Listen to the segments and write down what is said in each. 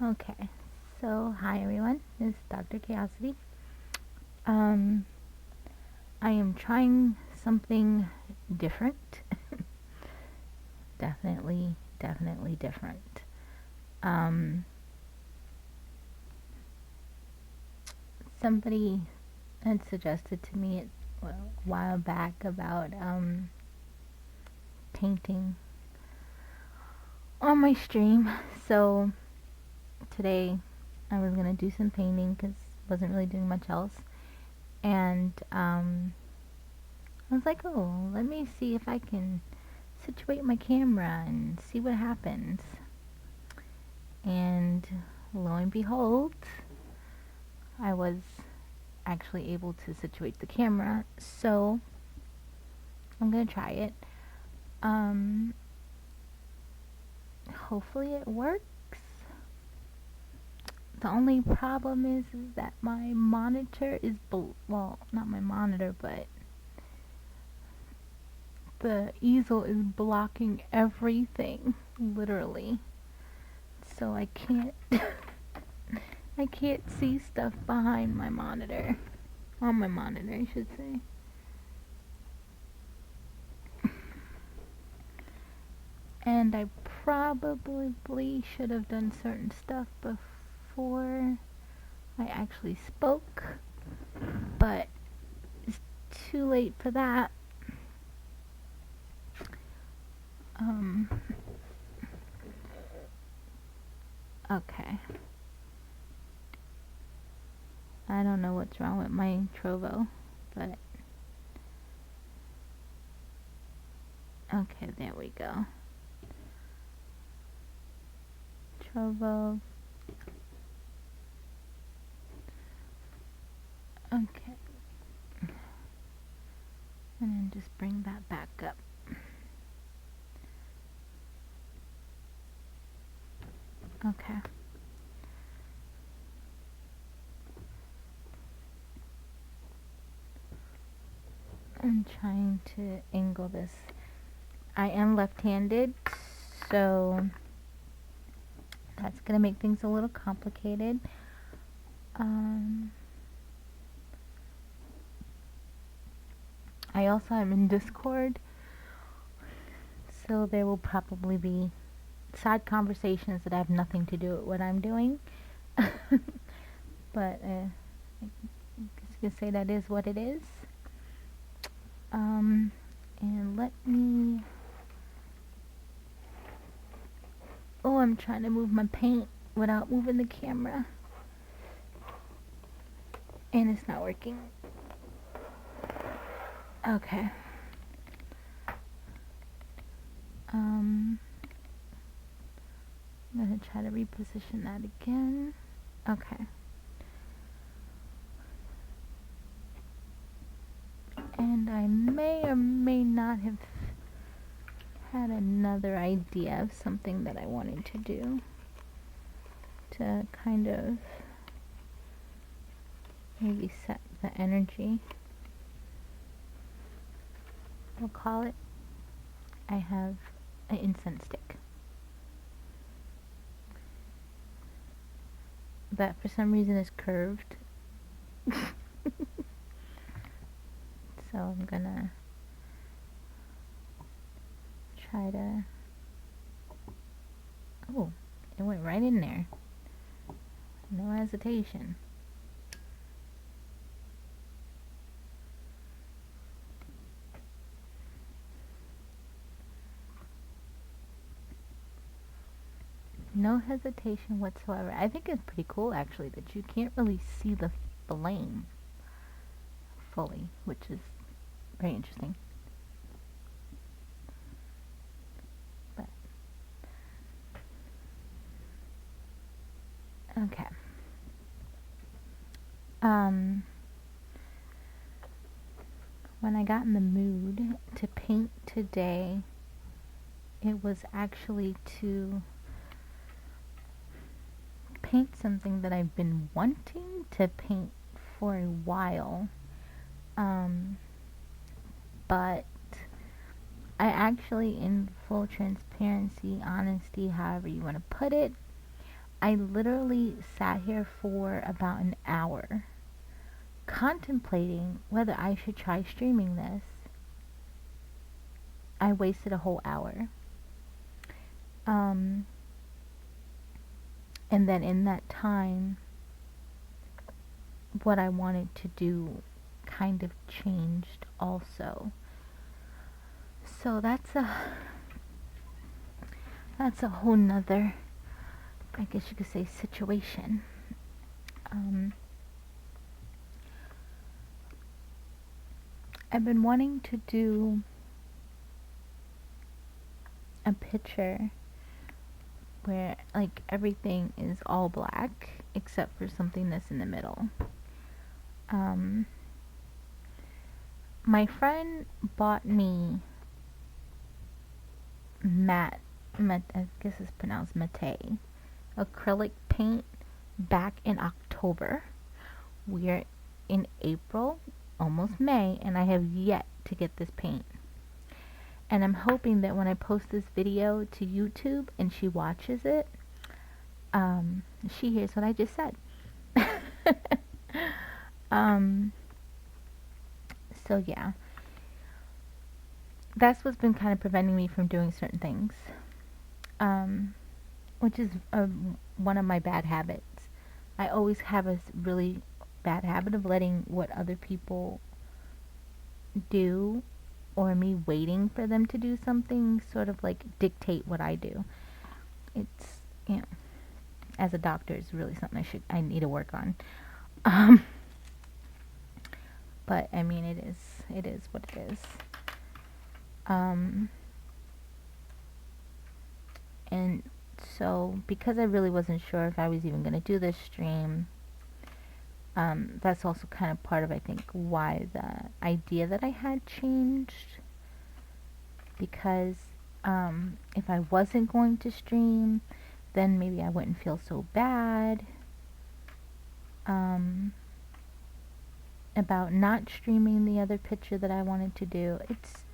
Okay, so hi everyone, this is Dr. Chaosity. Um, I am trying something different. definitely different. Um, Somebody had suggested to me a while back about painting on my stream. So today I was gonna do some painting because wasn't really doing much else, and I was like, oh, let me see if I can situate my camera and see what happens. And lo and behold, I was actually able to situate the camera. So I'm gonna try it. Um, Hopefully it works. The only problem is that my monitor is well, not my monitor, but the easel is blocking everything, literally. So I can't I can't see stuff behind my monitor. On my monitor, I should say. And I probably should have done certain stuff before I actually spoke, but it's too late for that. Um, okay. I don't know what's wrong with my Trovo, but okay, there we go. Trovo. Okay. And then just bring that back up. Okay. I'm trying to angle this. I am left-handed, so that's gonna make things a little complicated. I also am in Discord, so there will probably be side conversations that have nothing to do with what I'm doing. But I guess you could say that is what it is. And let me. Oh, I'm trying to move my paint without moving the camera, and it's not working. Okay. I'm gonna try to reposition that again. Okay. And I may or may not have had another idea of something that I wanted to do to kind of maybe set the energy. We'll call it. I have an incense stick that for some reason is curved. So I'm gonna try to. Oh, it went right in there. No hesitation. No hesitation whatsoever. I think it's pretty cool actually that you can't really see the flame fully, which is very interesting. But okay. When I got in the mood to paint today, it was actually to paint something that I've been wanting to paint for a while. But I actually, in full transparency, honesty, however you want to put it, I literally sat here for about an hour contemplating whether I should try streaming this. I wasted a whole hour. Um, and then in that time, what I wanted to do kind of changed also. So that's a whole nother, I guess you could say, situation. I've been wanting to do a picture where like everything is all black except for something that's in the middle. My friend bought me matte, I guess it's pronounced matte, acrylic paint back in October. We're in April, almost May, and I have yet to get this paint. And I'm hoping that when I post this video to YouTube and she watches it, she hears what I just said. So yeah, that's what's been kind of preventing me from doing certain things, which is one of my bad habits. I always have a really bad habit of letting what other people do or me waiting for them to do something sort of like dictate what I do. It's, as a doctor, it's really something I need to work on. But I mean, it is what it is. And so because I really wasn't sure if I was even going to do this stream, that's also kind of part of, I think, why the idea that I had changed. Because if I wasn't going to stream, then maybe I wouldn't feel so bad about not streaming the other picture that I wanted to do. It's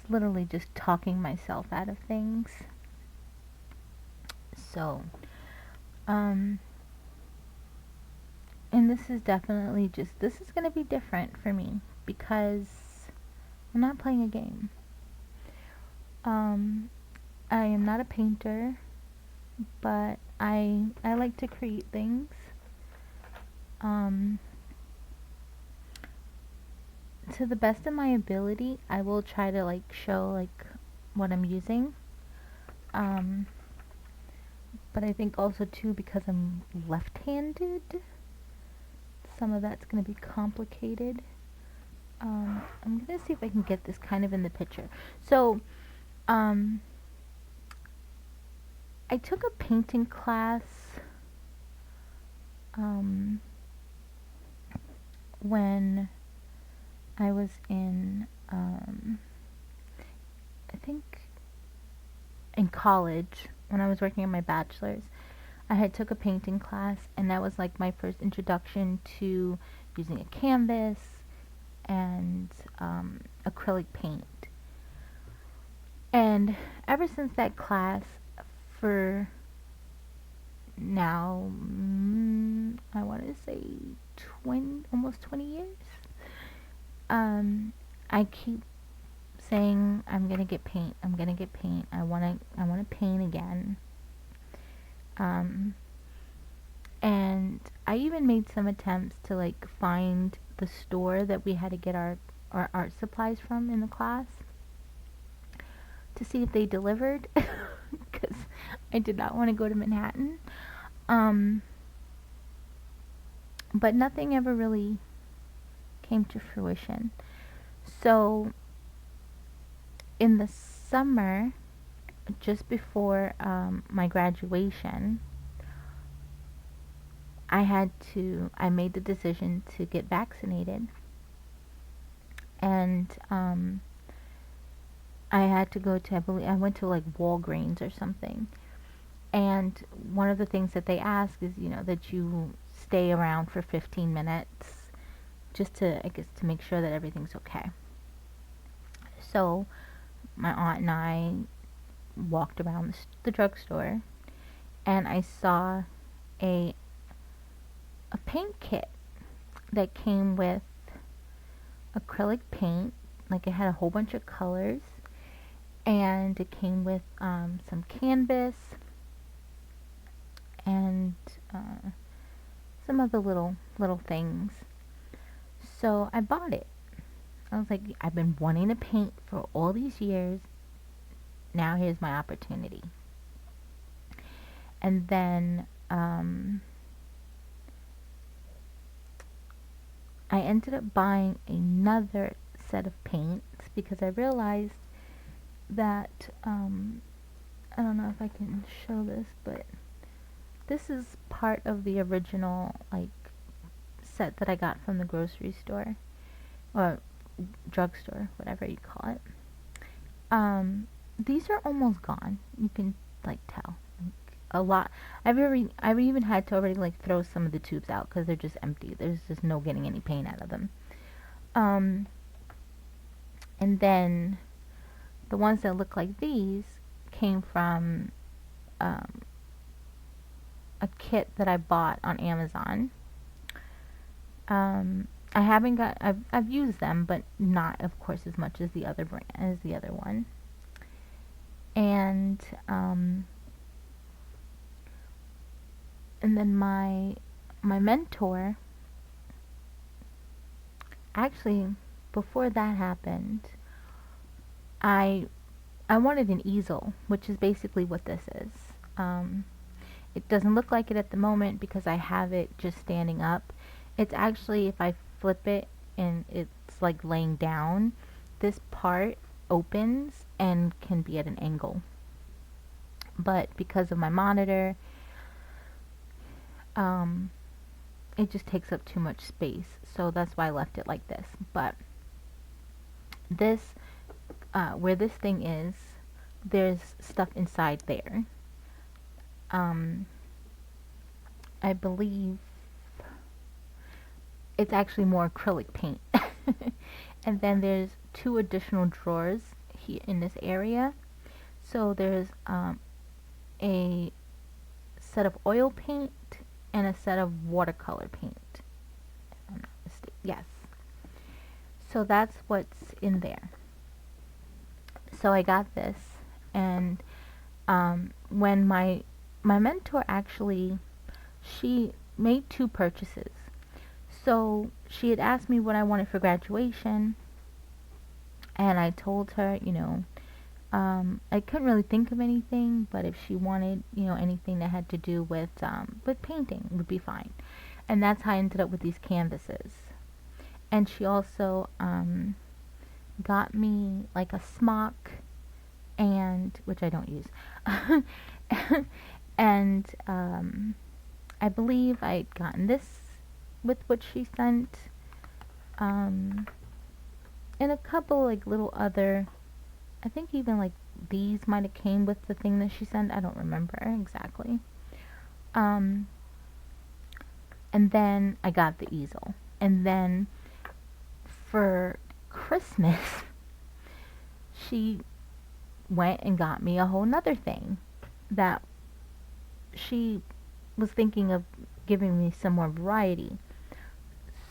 literally just talking myself out of things. So, and this is definitely this is going to be different for me because I'm not playing a game. I am not a painter, but I like to create things. To the best of my ability, I will try to like show like what I'm using. But I think also too, because I'm left-handed, some of that's going to be complicated. I'm going to see if I can get this kind of in the picture. So, I took a painting class when I was in, I think in college, when I was working on my bachelor's. I had took a painting class, and that was like my first introduction to using a canvas and acrylic paint. And ever since that class, for now, I want to say almost 20 years, I keep saying I'm gonna get paint. I'm gonna get paint. I wanna paint again. And I even made some attempts to like find the store that we had to get our art supplies from in the class to see if they delivered, because I did not want to go to Manhattan. But nothing ever really came to fruition. So in the summer, just before my graduation, I made the decision to get vaccinated. And I had to go to, I went to like Walgreens or something. And one of the things that they ask is, that you stay around for 15 minutes just to, I guess, to make sure that everything's okay. So my aunt and I walked around the drugstore and I saw a paint kit that came with acrylic paint. Like, it had a whole bunch of colors, and it came with some canvas and some other little things. So I bought it. I was like, I've been wanting to paint for all these years. Now here's my opportunity. And then I ended up buying another set of paints because I realized that I don't know if I can show this, but this is part of the original like set that I got from the grocery store or drugstore, whatever you call it. These are almost gone. You can like tell. Like, a lot. I've even had to already like throw some of the tubes out because they're just empty. There's just no getting any paint out of them. And then the ones that look like these came from a kit that I bought on Amazon. I haven't got. I've used them, but not, of course, as much as the other brand as the other one. And then my mentor, actually, before that happened, I wanted an easel, which is basically what this is. It doesn't look like it at the moment because I have it just standing up. It's actually, if I flip it and it's like laying down, this part opens and can be at an angle. But because of my monitor, it just takes up too much space. So that's why I left it like this. But this, where this thing is, there's stuff inside there. I believe it's actually more acrylic paint. And then there's 2 additional drawers here in this area. So there's a set of oil paint and a set of watercolor paint. If I'm not mistaken. Yes. So that's what's in there. So I got this, and when my mentor actually, she made 2 purchases. So she had asked me what I wanted for graduation, and I told her, I couldn't really think of anything, but if she wanted, anything that had to do with painting would be fine. And that's how I ended up with these canvases. And she also got me like a smock, and which I don't use, and I believe I'd gotten this with what she sent, and a couple like little other, I think even like these might have came with the thing that she sent. I don't remember exactly. And then I got the easel, and then for Christmas she went and got me a whole nother thing that she was thinking of giving me some more variety.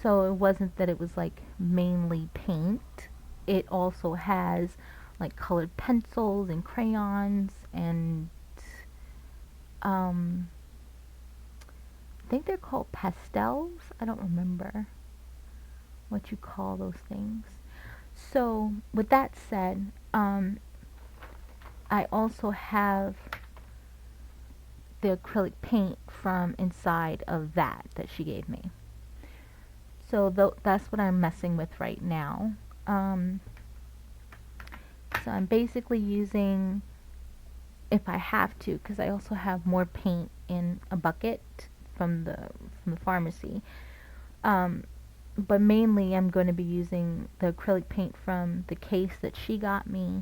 So it wasn't that it was like mainly paint. It also has like colored pencils and crayons and I think they're called pastels. I don't remember what you call those things. So with that said, I also have the acrylic paint from inside of that she gave me. So that's what I'm messing with right now. So I'm basically using, if I have to, because I also have more paint in a bucket from the pharmacy. But mainly I'm going to be using the acrylic paint from the case that she got me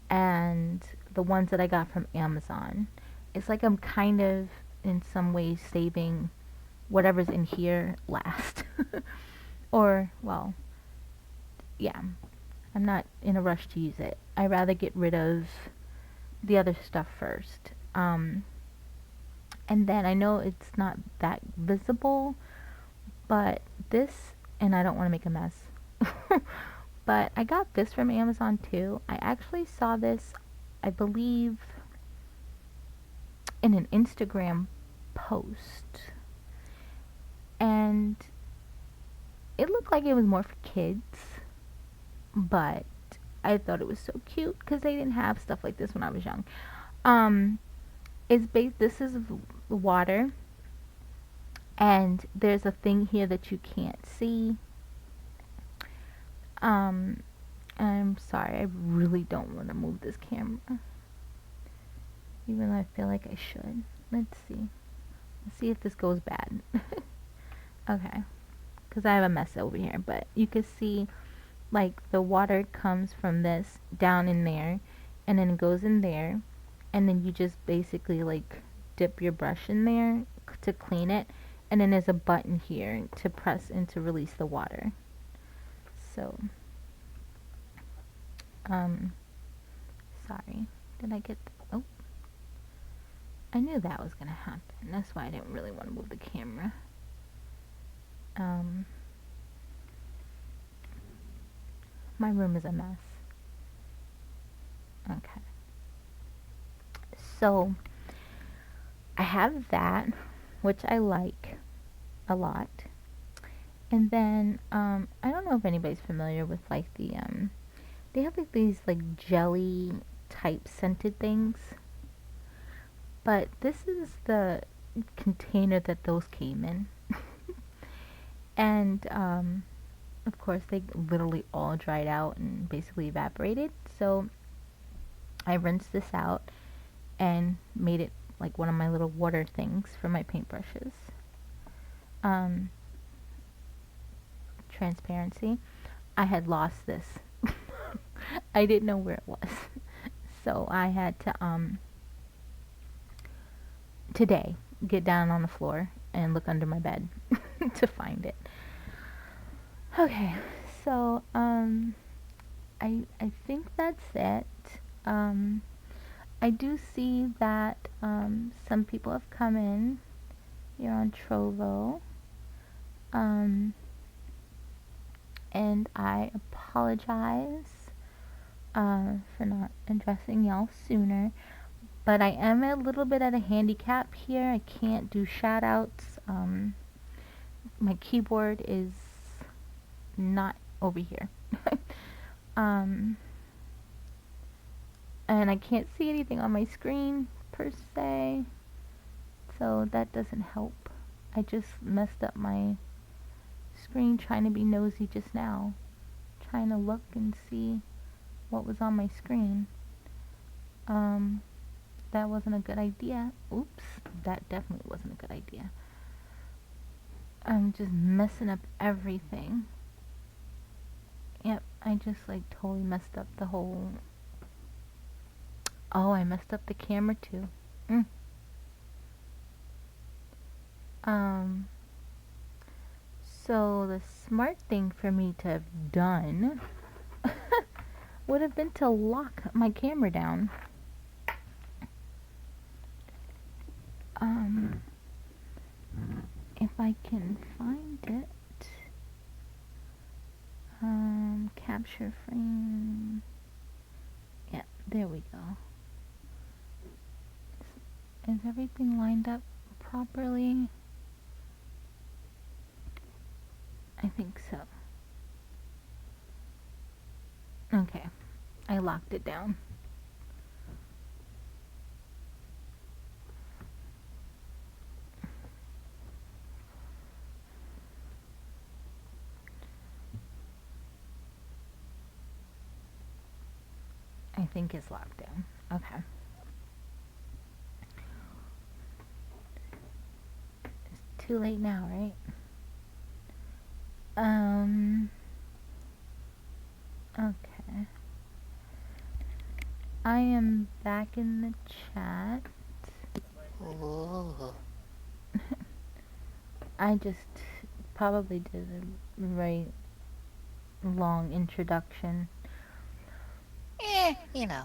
and the ones that I got from Amazon. It's like I'm kind of in some ways saving whatever's in here last. Or, well, yeah, I'm not in a rush to use it. I'd rather get rid of the other stuff first. And then I know it's not that visible, but this, and I don't want to make a mess, but I got this from Amazon too. I actually saw this, I believe, in an Instagram post, and it looked like it was more for kids, but I thought it was so cute because they didn't have stuff like this when I was young. Um, this is water, and there's a thing here that you can't see. Um, I'm sorry, I really don't want to move this camera, even though I feel like I should. Let's see. Let's see if this goes bad. Okay, because I have a mess over here, but you can see like the water comes from this down in there, and then it goes in there, and then you just basically like dip your brush in there to clean it, and then there's a button here to press and to release the water. So sorry, did I get oh, I knew that was gonna happen. That's why I didn't really want to move the camera. My room is a mess. Okay, so I have that, which I like a lot. And then I don't know if anybody's familiar with like they have like these like jelly type scented things, but this is the container that those came in. And of course they literally all dried out and basically evaporated, so I rinsed this out and made it like one of my little water things for my paintbrushes. Transparency, I had lost this. I didn't know where it was. So I had to today get down on the floor and look under my bed to find it. Okay, so I think that's it. I do see that some people have come in here on Trovo. And I apologize for not addressing y'all sooner. But I am a little bit at a handicap here. I can't do shout outs. My keyboard is not over here. And I can't see anything on my screen per se. So that doesn't help. I just messed up my screen trying to be nosy just now. Trying to look and see what was on my screen. That wasn't a good idea. Oops, that definitely wasn't a good idea. I'm just messing up everything. Yep, I just like totally messed up the whole... Oh, I messed up the camera too. So the smart thing for me to have done would have been to lock my camera down. If I can find it. Capture frame. Yeah, there we go. Is everything lined up properly? I think so. Okay, I locked it down. I think it's locked down. Okay. It's too late now, right? Okay. I am back in the chat. Ooh. I just probably did a very long introduction. You know.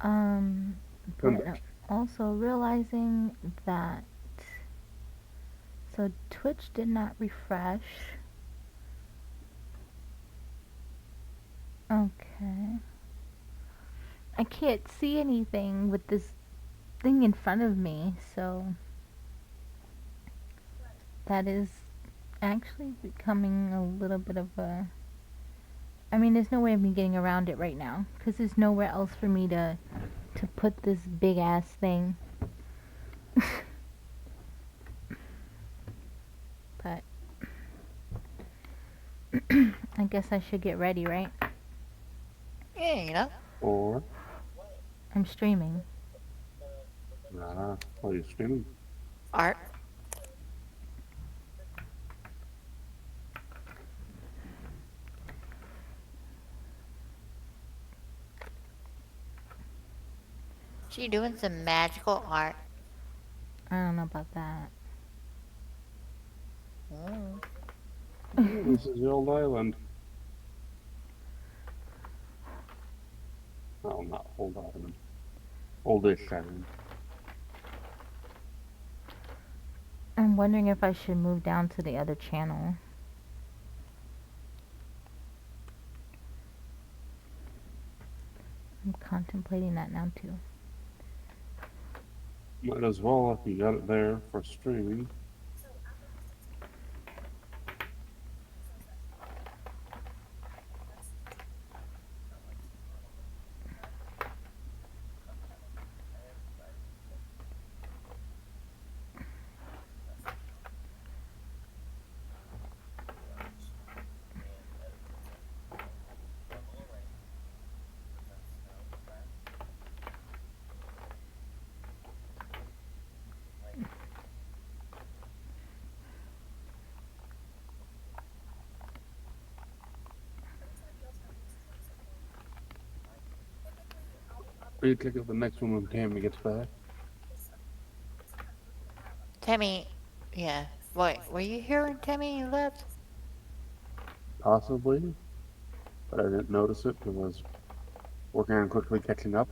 Um, Come but back. also realizing that so Twitch did not refresh. Okay. I can't see anything with this thing in front of me, so that is actually becoming a little bit of a. I mean, there's no way of me getting around it right now because there's nowhere else for me to put this big ass thing. But I guess I should get ready, right? Yeah, you know. Or, I'm streaming. what are you streaming? Art. She doing some magical art. I don't know about that. Mm. Yeah, this is the old island. Oh, not old island. Oldish island. I'm wondering if I should move down to the other channel. I'm contemplating that now too. Might as well if you got it there for streaming. Or you click up the next one when Tammy gets back. Tammy, yeah. Wait, were you here when Tammy left? Possibly, but I didn't notice it because I was working on quickly catching up.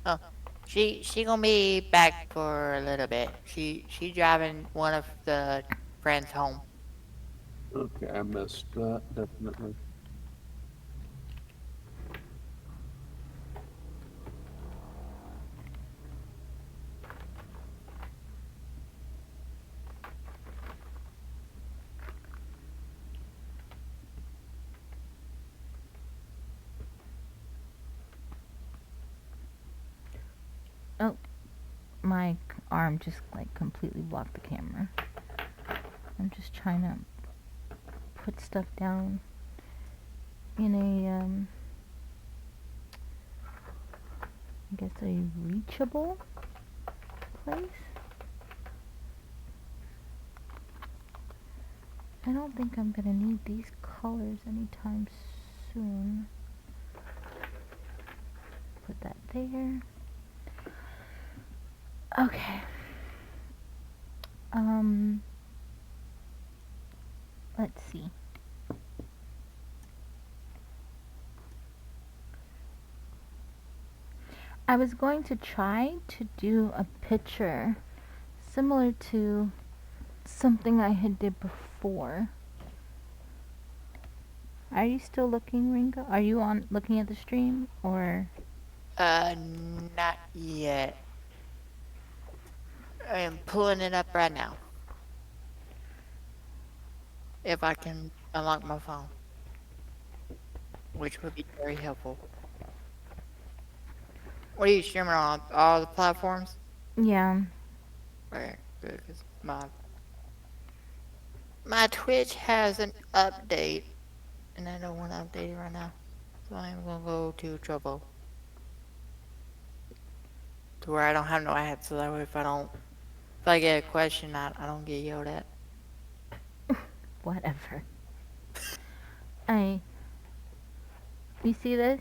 Oh, she gonna be back for a little bit. She driving one of the friends home. Okay, I missed that, definitely. Oh, my arm just like completely blocked the camera. I'm just trying to put stuff down in a I guess a reachable place. I don't think I'm gonna need these colors anytime soon. Put that there. Okay. Um, let's see. I was going to try to do a picture similar to something I had did before. Are you still looking, Ringo? Are you on looking at the stream or Not yet. I am pulling it up right now. If I can unlock my phone, which would be very helpful. What are you streaming on? All the platforms? yeah. Right, good, 'cause my Twitch has an update, and I don't want to update it right now. So I'm gonna go to trouble. To where I don't have no ads, so that way if I get a question, I don't get yelled at. Whatever. I You see this?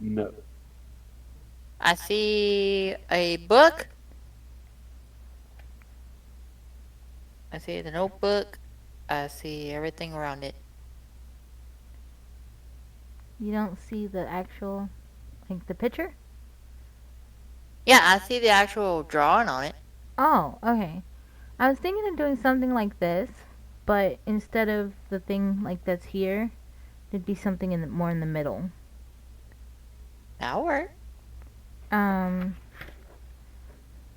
No. I see a book. I see the notebook. I see everything around it. You don't see the actual like the picture? Yeah, I see the actual drawing on it. Oh, okay. I was thinking of doing something like this, but instead of the thing like that's here, it'd be something more in the middle. That'll work. Um,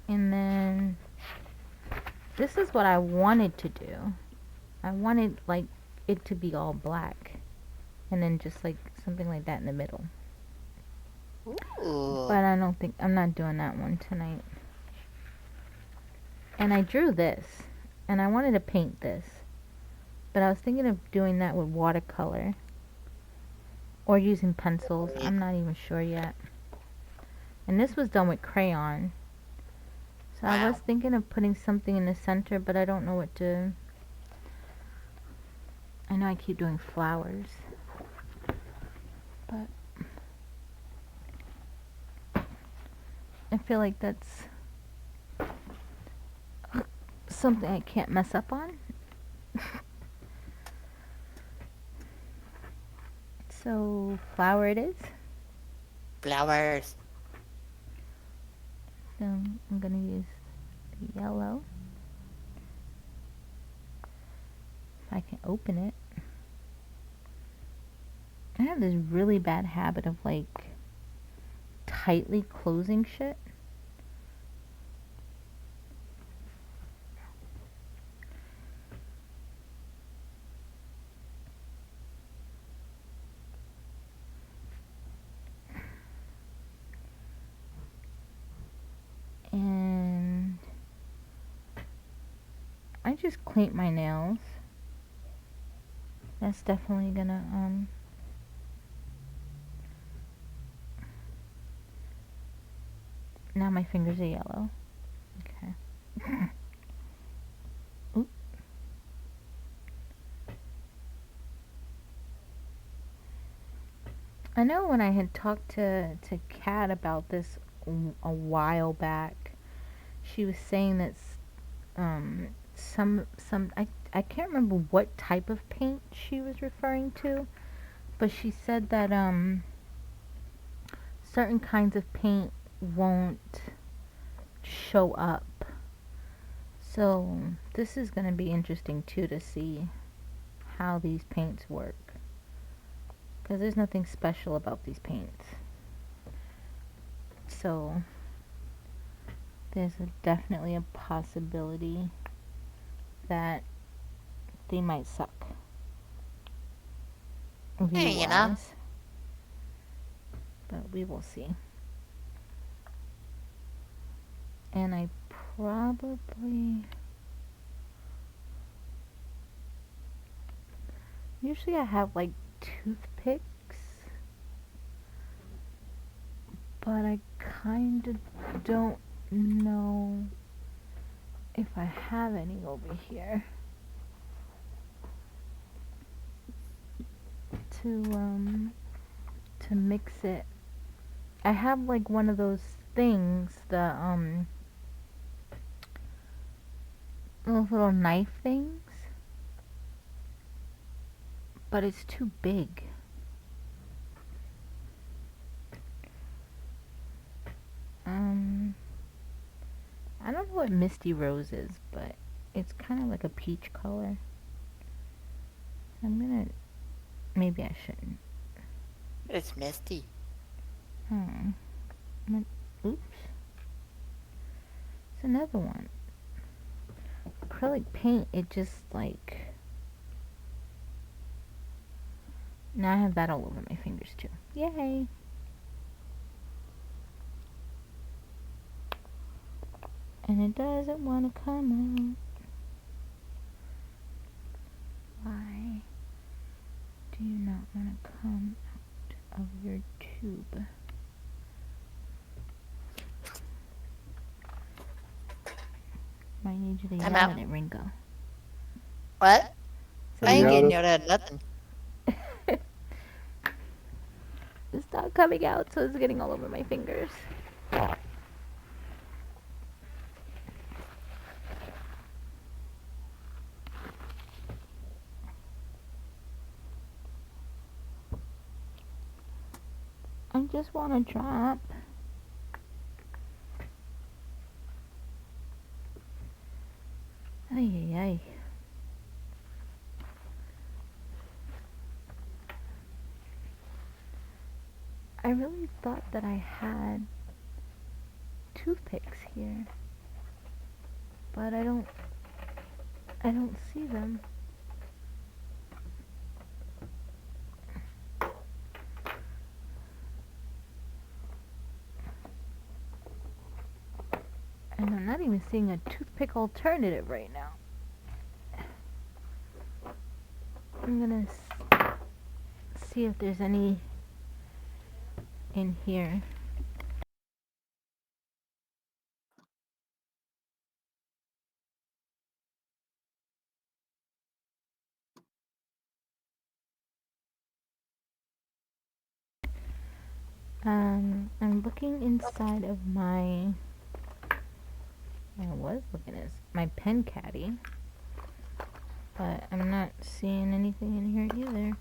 and then this is what I wanted to do. I wanted like it to be all black, and then just like something like that in the middle. Ooh. But I don't think I'm not doing that one tonight. And I drew this, and I wanted to paint this, but I was thinking of doing that with watercolor or using pencils. I'm not even sure yet. And this was done with crayon. So I was Wow. thinking of putting something in the center, but I don't know what to. I know I keep doing flowers, but I feel like that's something I can't mess up on. So flower it is. Flowers. So I'm gonna use the yellow. If I can open it. I have this really bad habit of like tightly closing shit. And I just cleaned my nails. That's definitely gonna now my fingers are yellow. Okay. Oop. I know when I had talked to Kat about this a while back, she was saying that some I can't remember what type of paint she was referring to, but she said that certain kinds of paint won't show up. So this is going to be interesting too to see how these paints work, because there's nothing special about these paints. So there's definitely a possibility that they might suck view Hey, you know. wise, but we will see. And I probably usually I have like toothpicks, but I kind of don't know if I have any over here to mix it. I have like one of those things, those little knife things, but it's too big. I don't know what Misty Rose is, but it's kind of like a peach color. Maybe I shouldn't. It's misty. Oops. It's another one. Acrylic paint, it just like. Now I have that all over my fingers too. Yay! And it doesn't want to come out. Why do you not want to come out of your tube? Might need you to I'm yell out. at it, Ringo. What? So I ain't Yeah, getting that's- yelled at nothing. it's not coming out, so it's getting all over my fingers. I just want to drop really thought that I had toothpicks here, but I don't see them. And I'm not even seeing a toothpick alternative right now. I'm gonna see if there's any in here. I'm looking inside of my. I was looking at my pen caddy, but I'm not seeing anything in here either.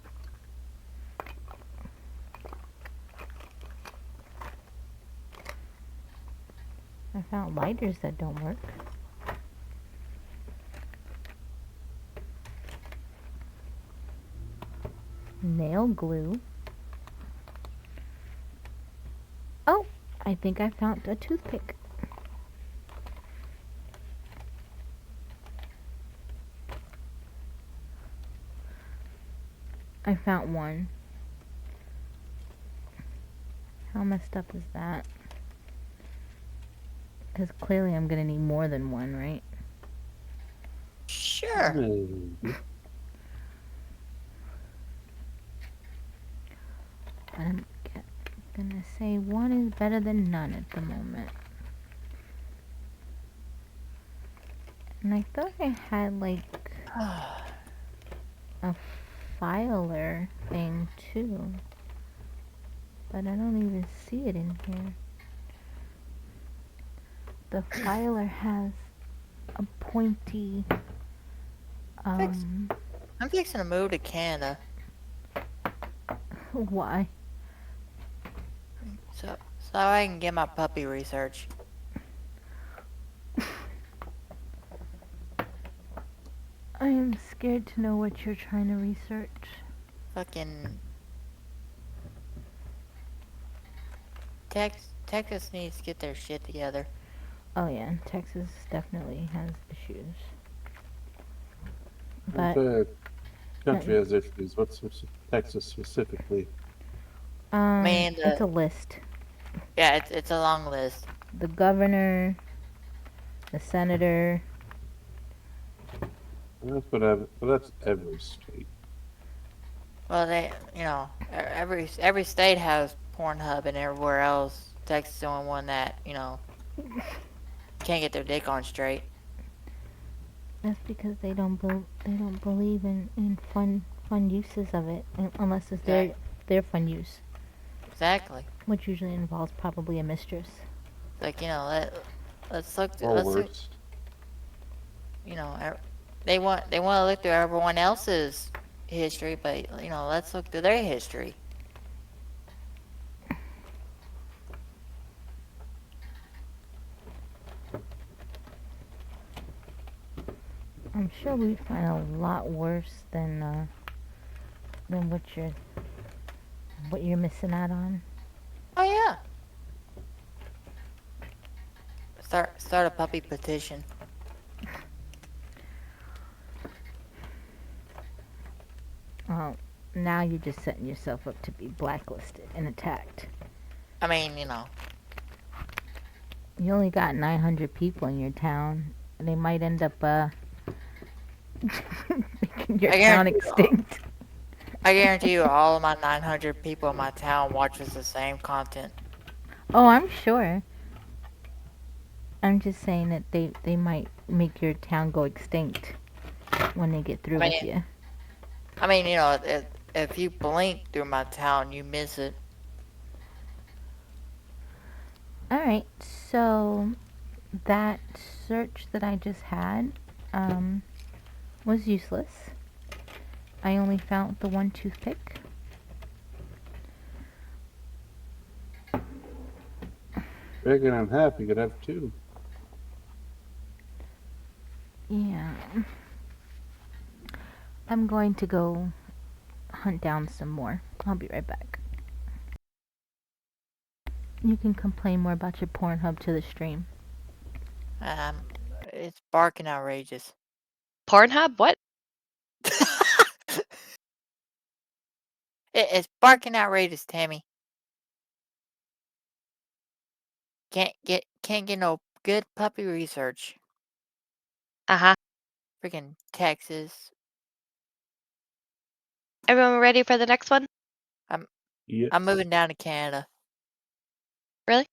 I found lighters that don't work. Nail glue. Oh, I think I found a toothpick. I found one. How messed up is that? Because clearly I'm gonna need more than one, right? Sure. Maybe. But I'm gonna say one is better than none at the moment. And I thought I had like a filer thing too, but I don't even see it in here. The filer has a pointy I'm fixing to move to Canada, why? so I can get my puppy research. I am scared to know what you're trying to research. Fucking Texas needs to get their shit together. Oh yeah, Texas definitely has issues. But The country has issues. What's Texas specifically? Man, it's a list. Yeah, it's a long list. The governor, the senator. That's whatever. But that's every state. Well, every state has Pornhub, and everywhere else, Texas is the only one that can't get their dick on straight. That's because they don't believe in fun uses of it, unless it's their fun use, Exactly. which usually involves probably a mistress. Like let's look. Or Let's look, worse. they want to look through everyone else's history, but let's look through their history. I'm sure we'd find a lot worse than what you're missing out on. Oh yeah. Start a puppy petition. Oh, now you're just setting yourself up to be blacklisted and attacked. I mean, You only got 900 people in your town. And they might end up making your town extinct. I guarantee you, all of my 900 people in my town watches the same content. Oh, I'm sure. I'm just saying that they might make your town go extinct when they get through with you. I mean, if you blink through my town, you miss it. Alright, so that search that I just had was useless. I only found the one toothpick. Reckon I'm happy. Could have two. Yeah. I'm going to go hunt down some more. I'll be right back. You can complain more about your Pornhub to the stream. It's barking outrageous. Pornhub? What? It's barking outrageous, Tammy. Can't get no good puppy research. Uh-huh. Freaking Texas. Everyone ready for the next one? Yeah. I'm moving down to Canada. Really?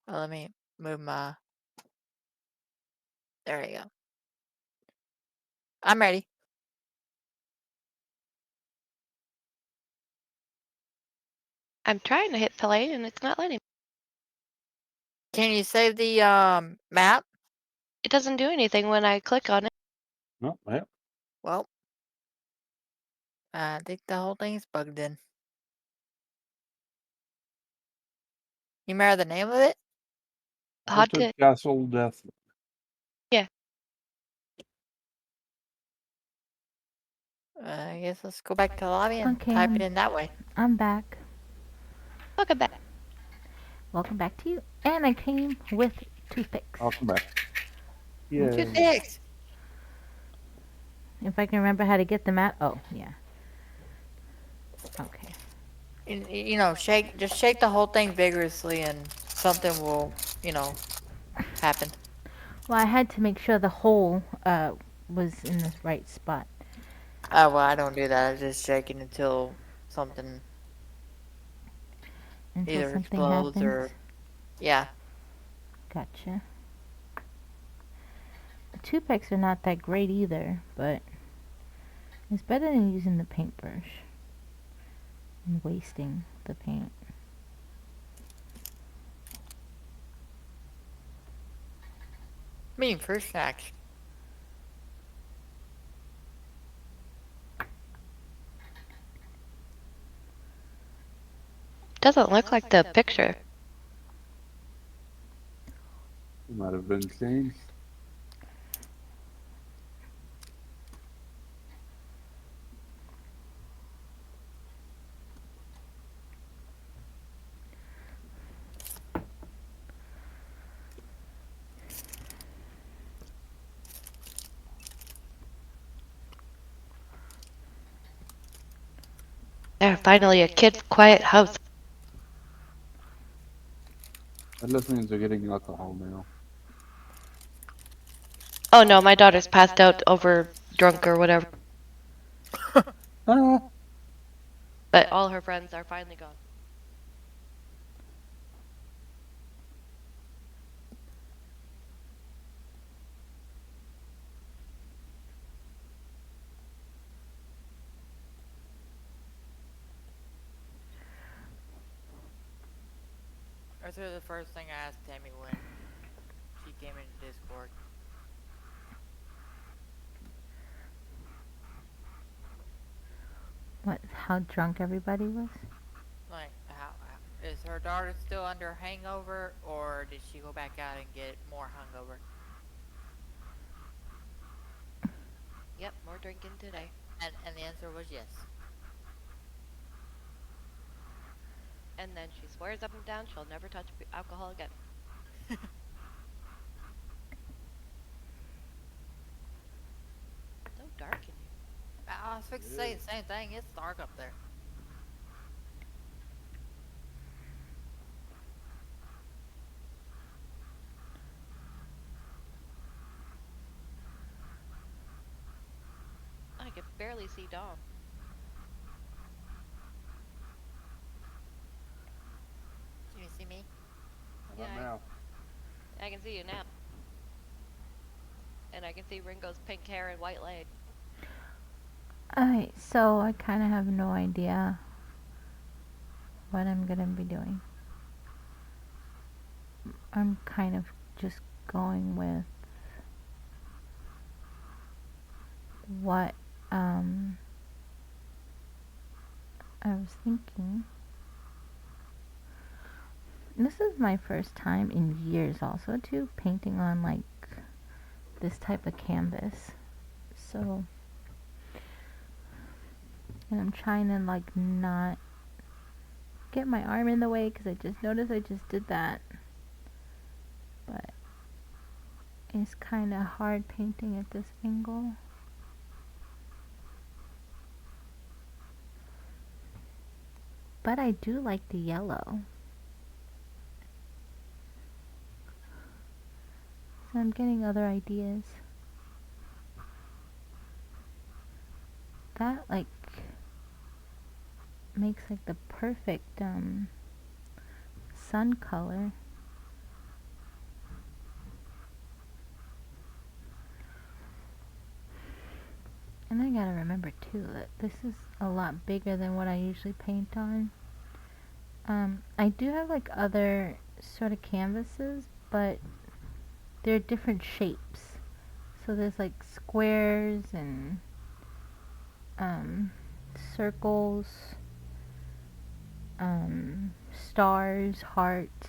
Well, let me move my. There you go. I'm ready. I'm trying to hit play and it's not letting me. Can you save the map? It doesn't do anything when I click on it. Oh, well, Well, I think the whole thing's bugged in. You remember the name of it? Haunted Castle Death. Yeah. I guess let's go back to the lobby and Okay, type it in that way. I'm back. Welcome back. Welcome back to you. And I came with toothpicks. Welcome back. Yeah. Toothpicks. If I can remember how to get them out. Oh, yeah. Okay. You know, just shake the whole thing vigorously and something will, happen. Well, I had to make sure the hole was in the right spot. Oh, well, I don't do that. I just shake it until something Until either something explodes happens. or, yeah. Gotcha. The toothpicks are not that great either, but it's better than using the paintbrush and wasting the paint. I mean, fruit snacks. Doesn't look like the picture. It might have been changed. There, finally a kid's quiet house. That just means they're getting alcohol now. Oh no, my daughter's passed out over drunk or whatever. Ah, But all her friends are finally gone. That's the first thing I asked Tammy when she came into Discord. What? How drunk everybody was? Like, how is her daughter still under hangover, or did she go back out and get more hungover? Yep, more drinking today. And the answer was yes. And then she swears up and down she'll never touch alcohol again. So dark in here. I was fixing to say the same thing. It's dark up there. I can barely see Dom. Can you see me? how about Yeah, now? I can see you now. And I can see Ringo's pink hair and white leg. Alright, so I kind of have no idea what I'm going to be doing. I'm kind of just going with what I was thinking. This is my first time in years also too painting on like this type of canvas. So And I'm trying to like not get my arm in the way because I just noticed I just did that. But it's kind of hard painting at this angle. But I do like the yellow. So I'm getting other ideas. That like makes like the perfect sun color. And I gotta remember too that this is a lot bigger than what I usually paint on. I do have like other sort of canvases, but they're different shapes. So there's like squares and circles, stars, hearts.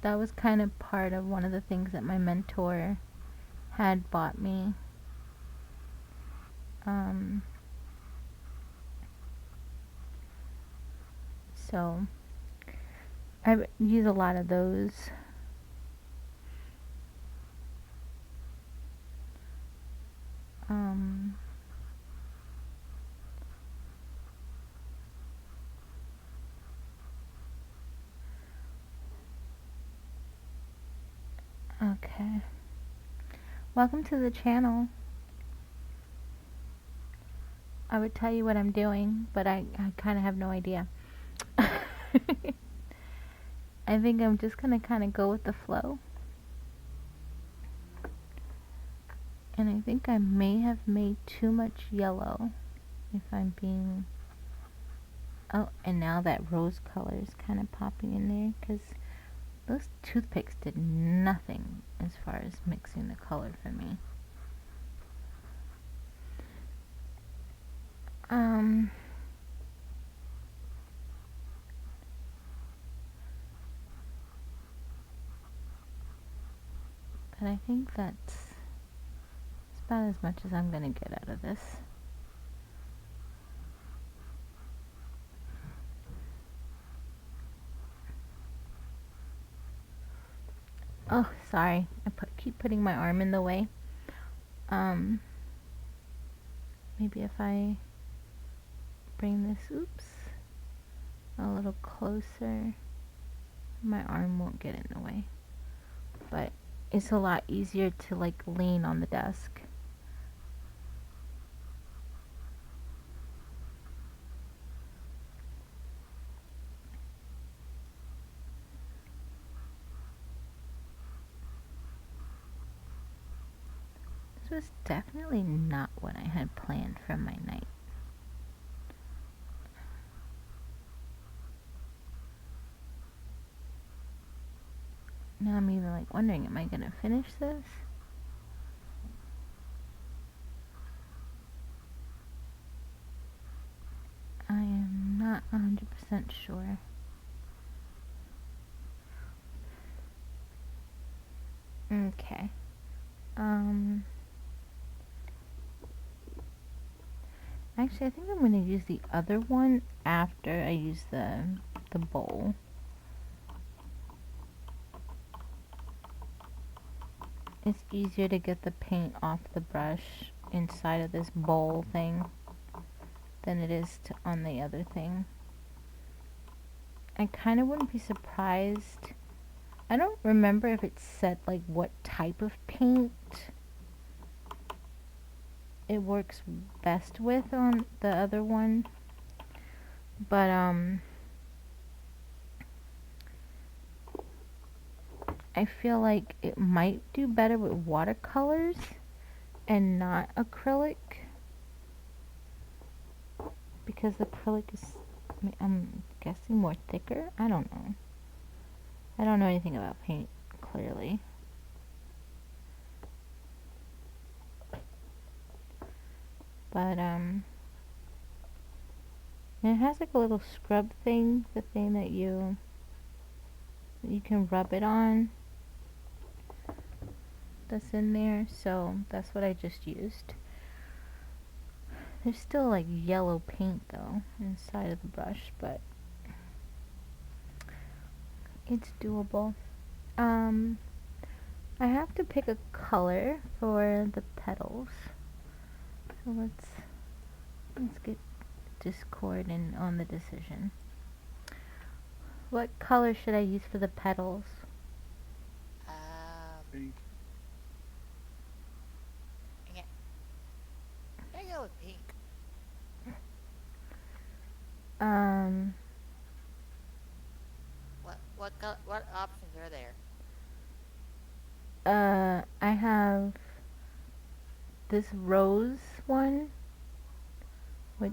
That was kind of part of one of the things that my mentor had bought me. So I use a lot of those. Okay. Welcome to the channel. I would tell you what I'm doing, but I kind of have no idea. I think I'm just going to kind of go with the flow. And I think I may have made too much yellow, if I'm being... Oh, and now that rose color is kind of popping in there, because those toothpicks did nothing as far as mixing the color for me. But I think that's about as much as I'm gonna get out of this. Oh, sorry. I keep putting my arm in the way. Maybe if I bring this, a little closer, my arm won't get in the way. But it's a lot easier to like lean on the desk. This was definitely not what I had planned for my night. Now I'm even like wondering, am I gonna finish this? I am not 100% sure. Okay. Actually, I think I'm gonna use the other one after I use the bowl. It's easier to get the paint off the brush inside of this bowl thing than it is on the other thing. I kind of wouldn't be surprised. I don't remember if it said like what type of paint it works best with on the other one, but I feel like it might do better with watercolors and not acrylic, because acrylic is, I'm guessing, more thicker. I don't know. I don't know anything about paint, clearly. But it has like a little scrub thing, the thing that you can rub it on, that's in there, so that's what I just used. There's still like yellow paint though inside of the brush, but it's doable. Um, I have to pick a color for the petals. So let's get Discord in on the decision. What color should I use for the petals? Pink. Yeah. I go with pink. Um, What options are there? I have this rose one, which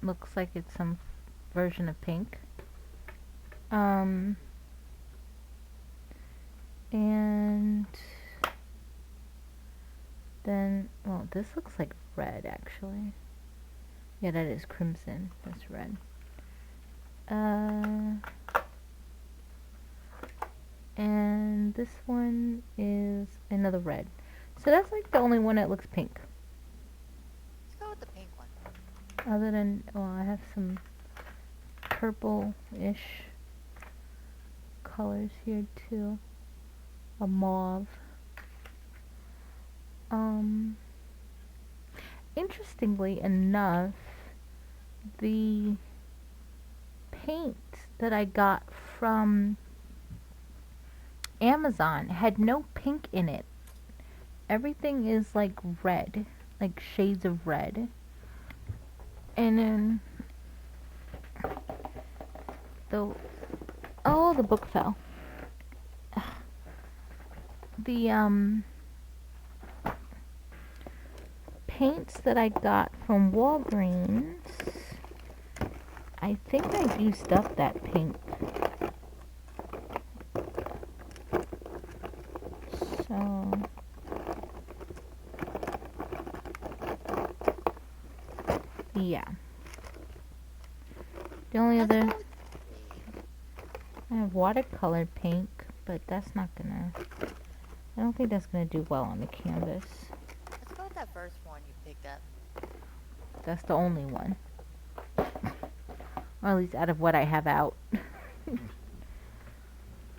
looks like it's some version of pink. And then, well, this looks like red actually. Yeah, that is crimson. That's red. And this one is another red. So that's like the only one that looks pink. Let's go with the pink one. Other than, well, I have some purple-ish colors here too. A mauve. Interestingly enough, the paint that I got from Amazon had no pink in it. Everything is like red, like shades of red. And then the book fell. The paints that I got from Walgreens, I think I used up that pink. So yeah. The only Let's other, go with I have watercolor pink, but that's not gonna, I don't think that's gonna do well on the canvas. let's go with that first one you picked up. That's the only one. Or at least out of what I have out.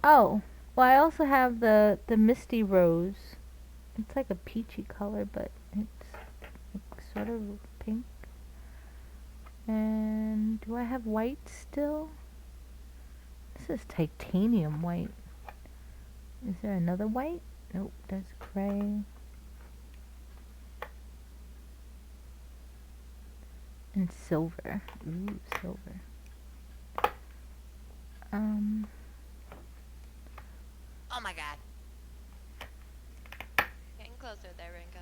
Oh, well, I also have the Misty Rose. It's like a peachy color, but it's like sort of pink. And do I have white still? This is titanium white. Is there another white? Nope, that's gray. And silver. Ooh, silver. Oh my god. Getting closer there, Ringo.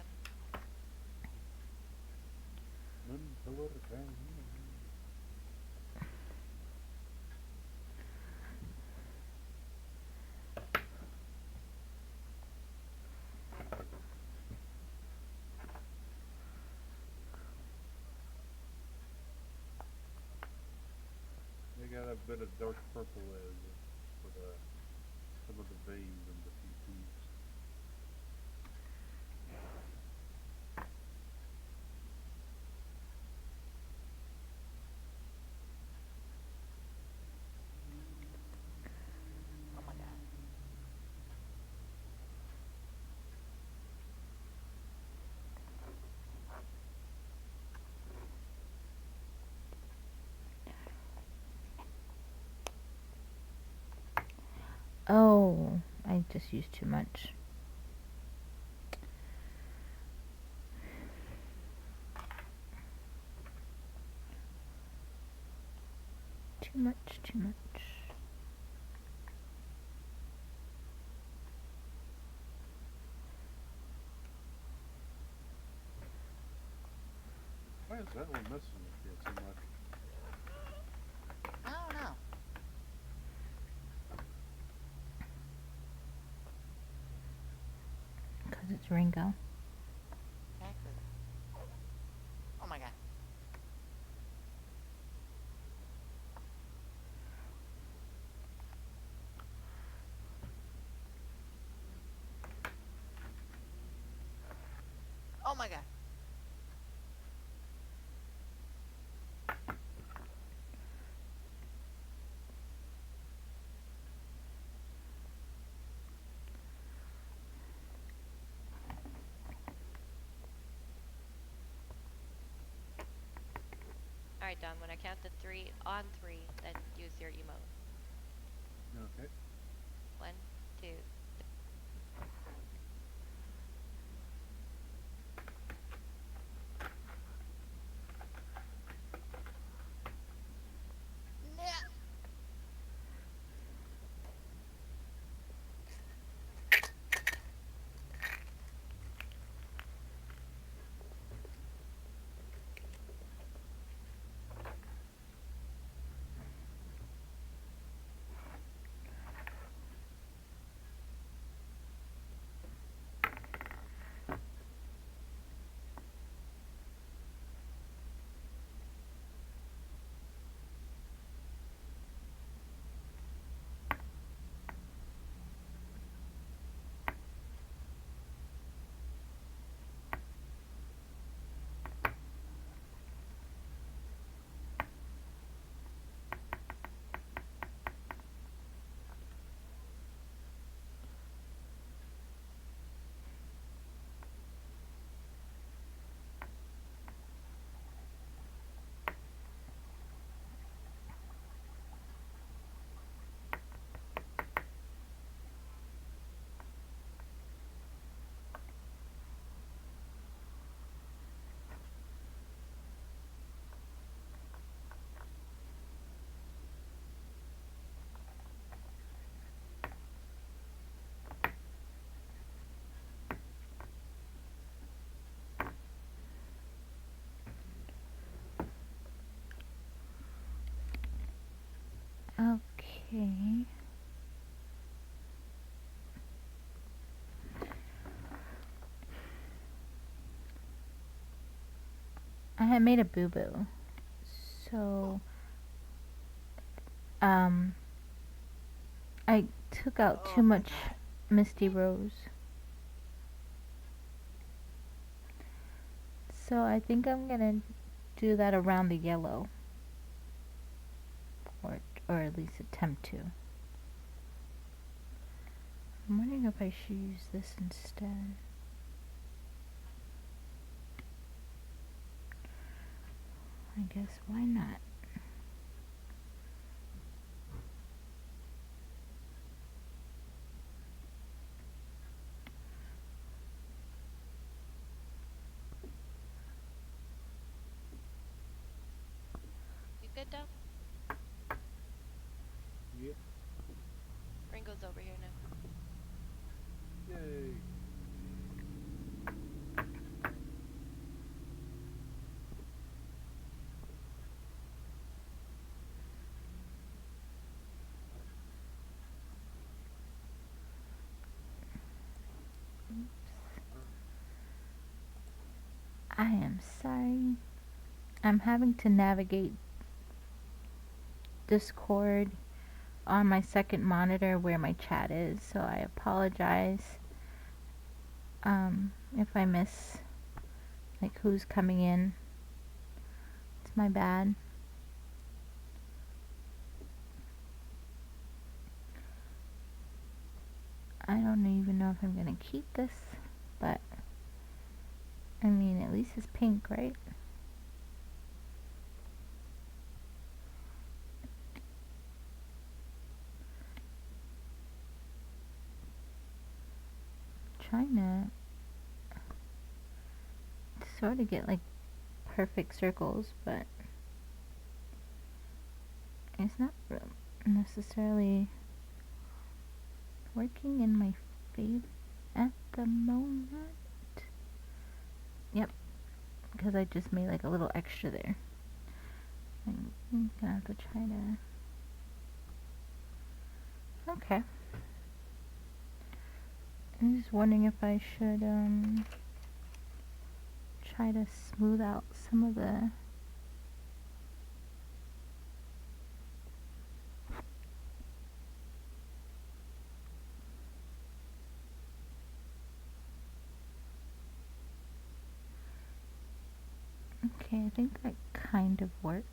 They got a bit of dark purple for some of the veins and the PPs. Oh my god. Oh, I just used too much. Too much, too much. Why is that one messing with you so much? I don't know. Because it's Ringo. Exactly. Oh my god. Oh my god. write down when I count to three, on three, then use your emote. Okay. 1, 2. Okay. I had made a boo-boo. So, um, I took out too much Misty Rose. So I think I'm gonna do that around the yellow. Or at least attempt to. I'm wondering if I should use this instead. I guess why not? You good, Dove? Yep. Ringo's over here now. Yay. I am sorry. I'm having to navigate Discord on my second monitor where my chat is, so I apologize if I miss like who's coming in. It's my bad. I don't even know if I'm gonna keep this, but I mean, at least it's pink, right? Trying to sort of get like perfect circles, but it's not necessarily working in my favor at the moment. Yep, because I just made like a little extra there. I'm gonna have to try to. Okay. I'm just wondering if I should try to smooth out some of the Okay, I think that kind of worked.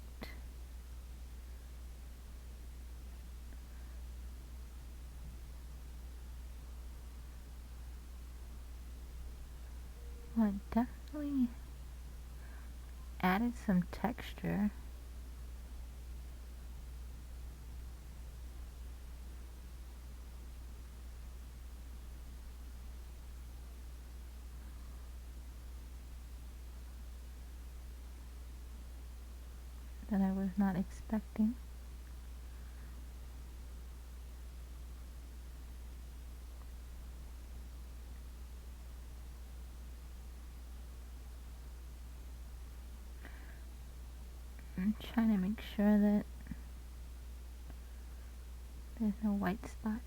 Well, it definitely added some texture. that I was not expecting. I'm trying to make sure that there's no white spots.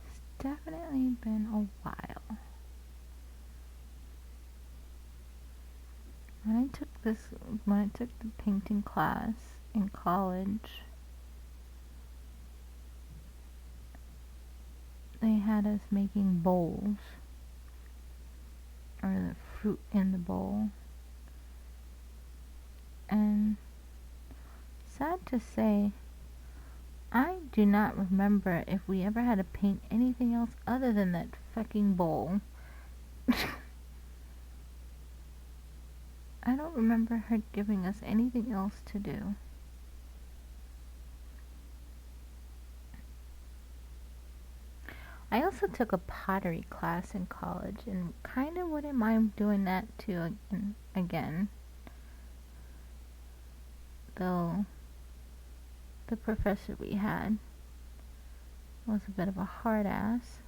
It's definitely been a while. When I took the painting class in college, they had us making bowls, or the fruit in the bowl. And sad to say, I do not remember if we ever had to paint anything else other than that fucking bowl. I don't remember her giving us anything else to do. I also took a pottery class in college and kind of wouldn't mind doing that too again. Though the professor we had was a bit of a hard ass.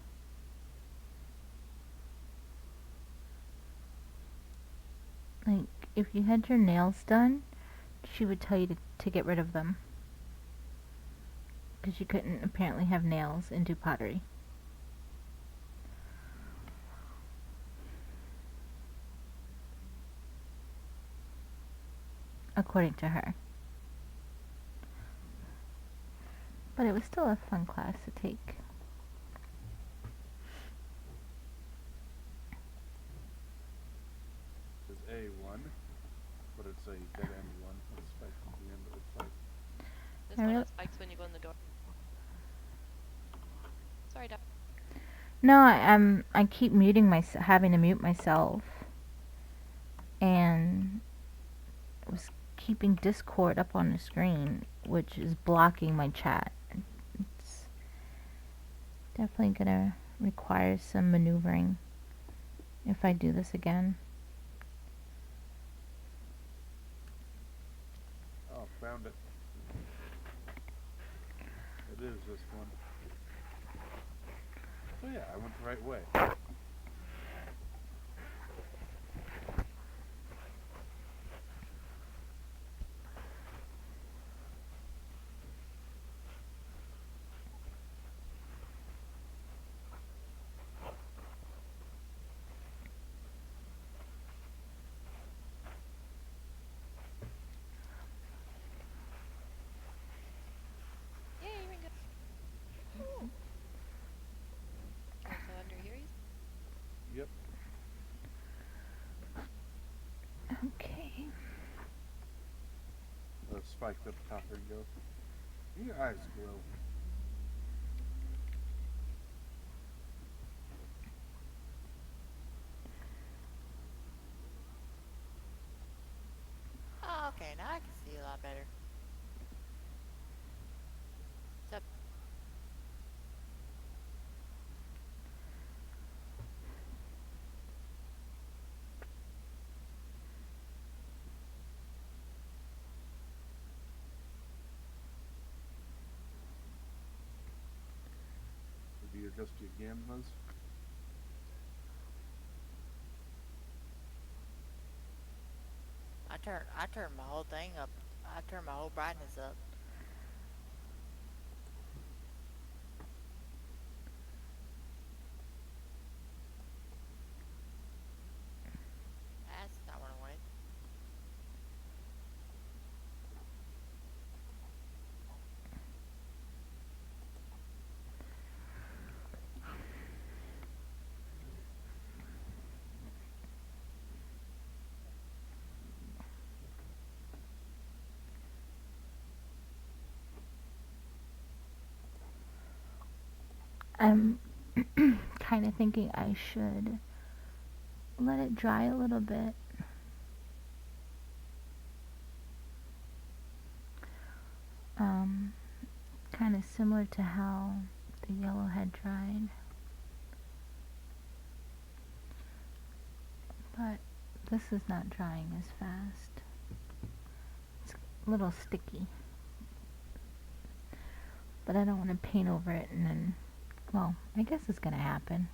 Like, if you had your nails done, she would tell you to get rid of them. Because you couldn't apparently have nails and do pottery. According to her. But it was still a fun class to take. It's A1, but it's a dead end one with spikes at the end, it looks like. This I one real- has spikes when you go in the door. Sorry, Doc. No, I keep having to mute myself, and it was keeping Discord up on the screen, which is blocking my chat. It's definitely gonna require some maneuvering if I do this again. Oh, found it. It is this one. So yeah, I went the right way. Yay, Ringo. Also under here, Yep. Okay. The spiked up top, there you go. Your eyes glow. Oh, okay, now I can see a lot better. What's up? Do you adjust your gammas? I turned my whole thing up. I turned my whole brightness up. That's not what I wanted. I'm kind of thinking I should let it dry a little bit. Kind of similar to how the yellow had dried. But this is not drying as fast. It's a little sticky. But I don't want to paint over it and then, well, I guess it's going to happen.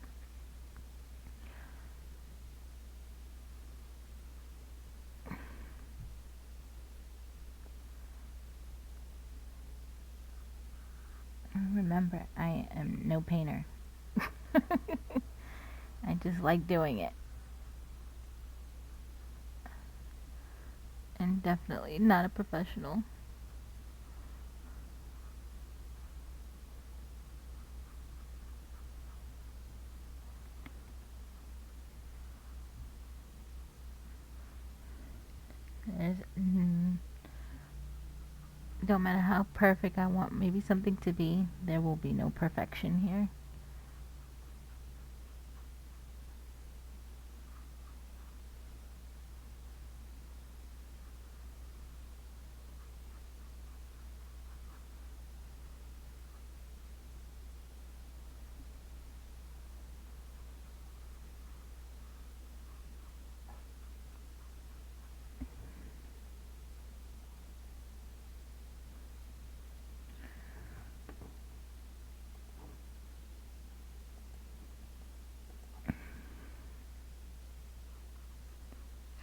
Remember, I am no painter. I just like doing it. And definitely not a professional. There's, don't matter how perfect I want maybe something to be, there will be no perfection here.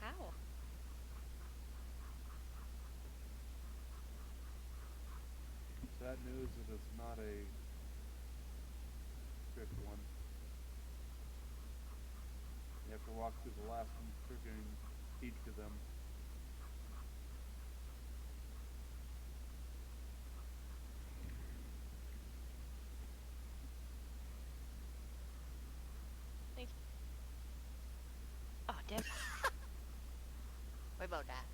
How? Sad news is it's not a quick one. You have to walk through the last one, triggering each of them. Thanks. Oh, damn. What about that?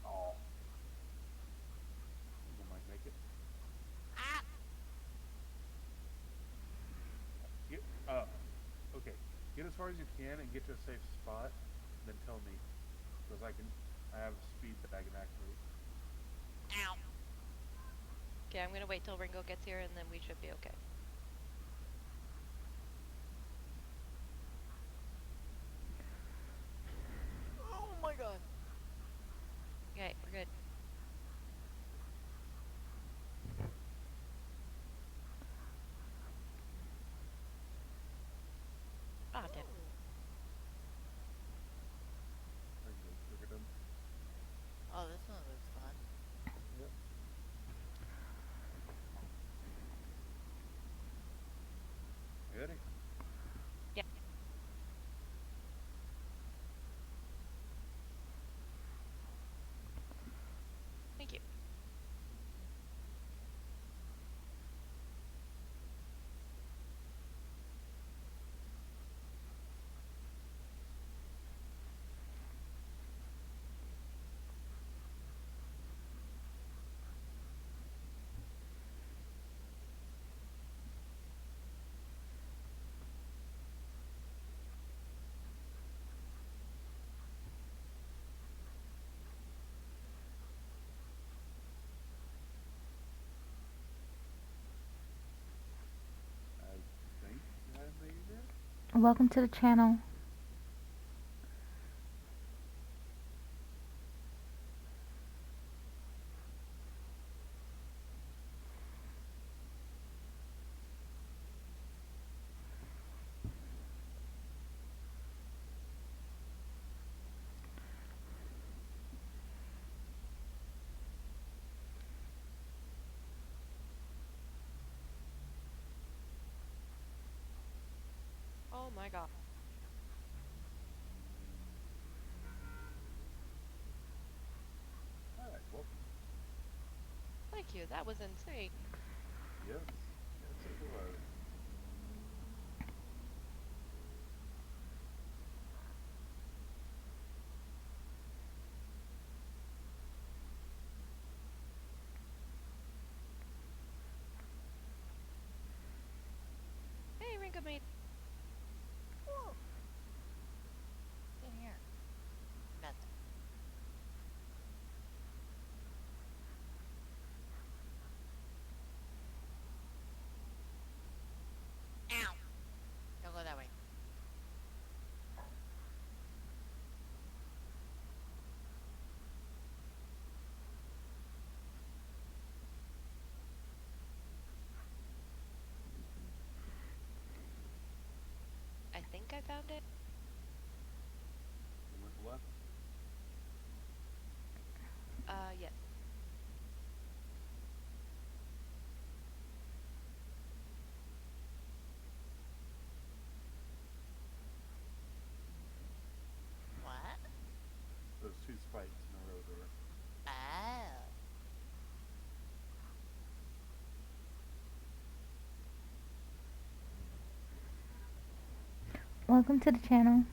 Oh. I might make it. Ah! Get, okay. Get as far as you can and get to a safe spot, then tell me. Because I have speed that I can activate. Ow! Okay, I'm gonna wait till Ringo gets here and then we should be okay. Oh my god. Okay, we're good. Oh, damn. I can go trigger them. Oh, this one looks fun. Yep. Ready? Yeah. Thank you. I think I made it. Welcome to the channel. Oh my god. Alright, well, Thank you. That was insane. yes. Yes, it was. Hey, Ringo made. I found it. You went left. Yes. What? Those two spikes in a row there. Oh. Welcome to the channel.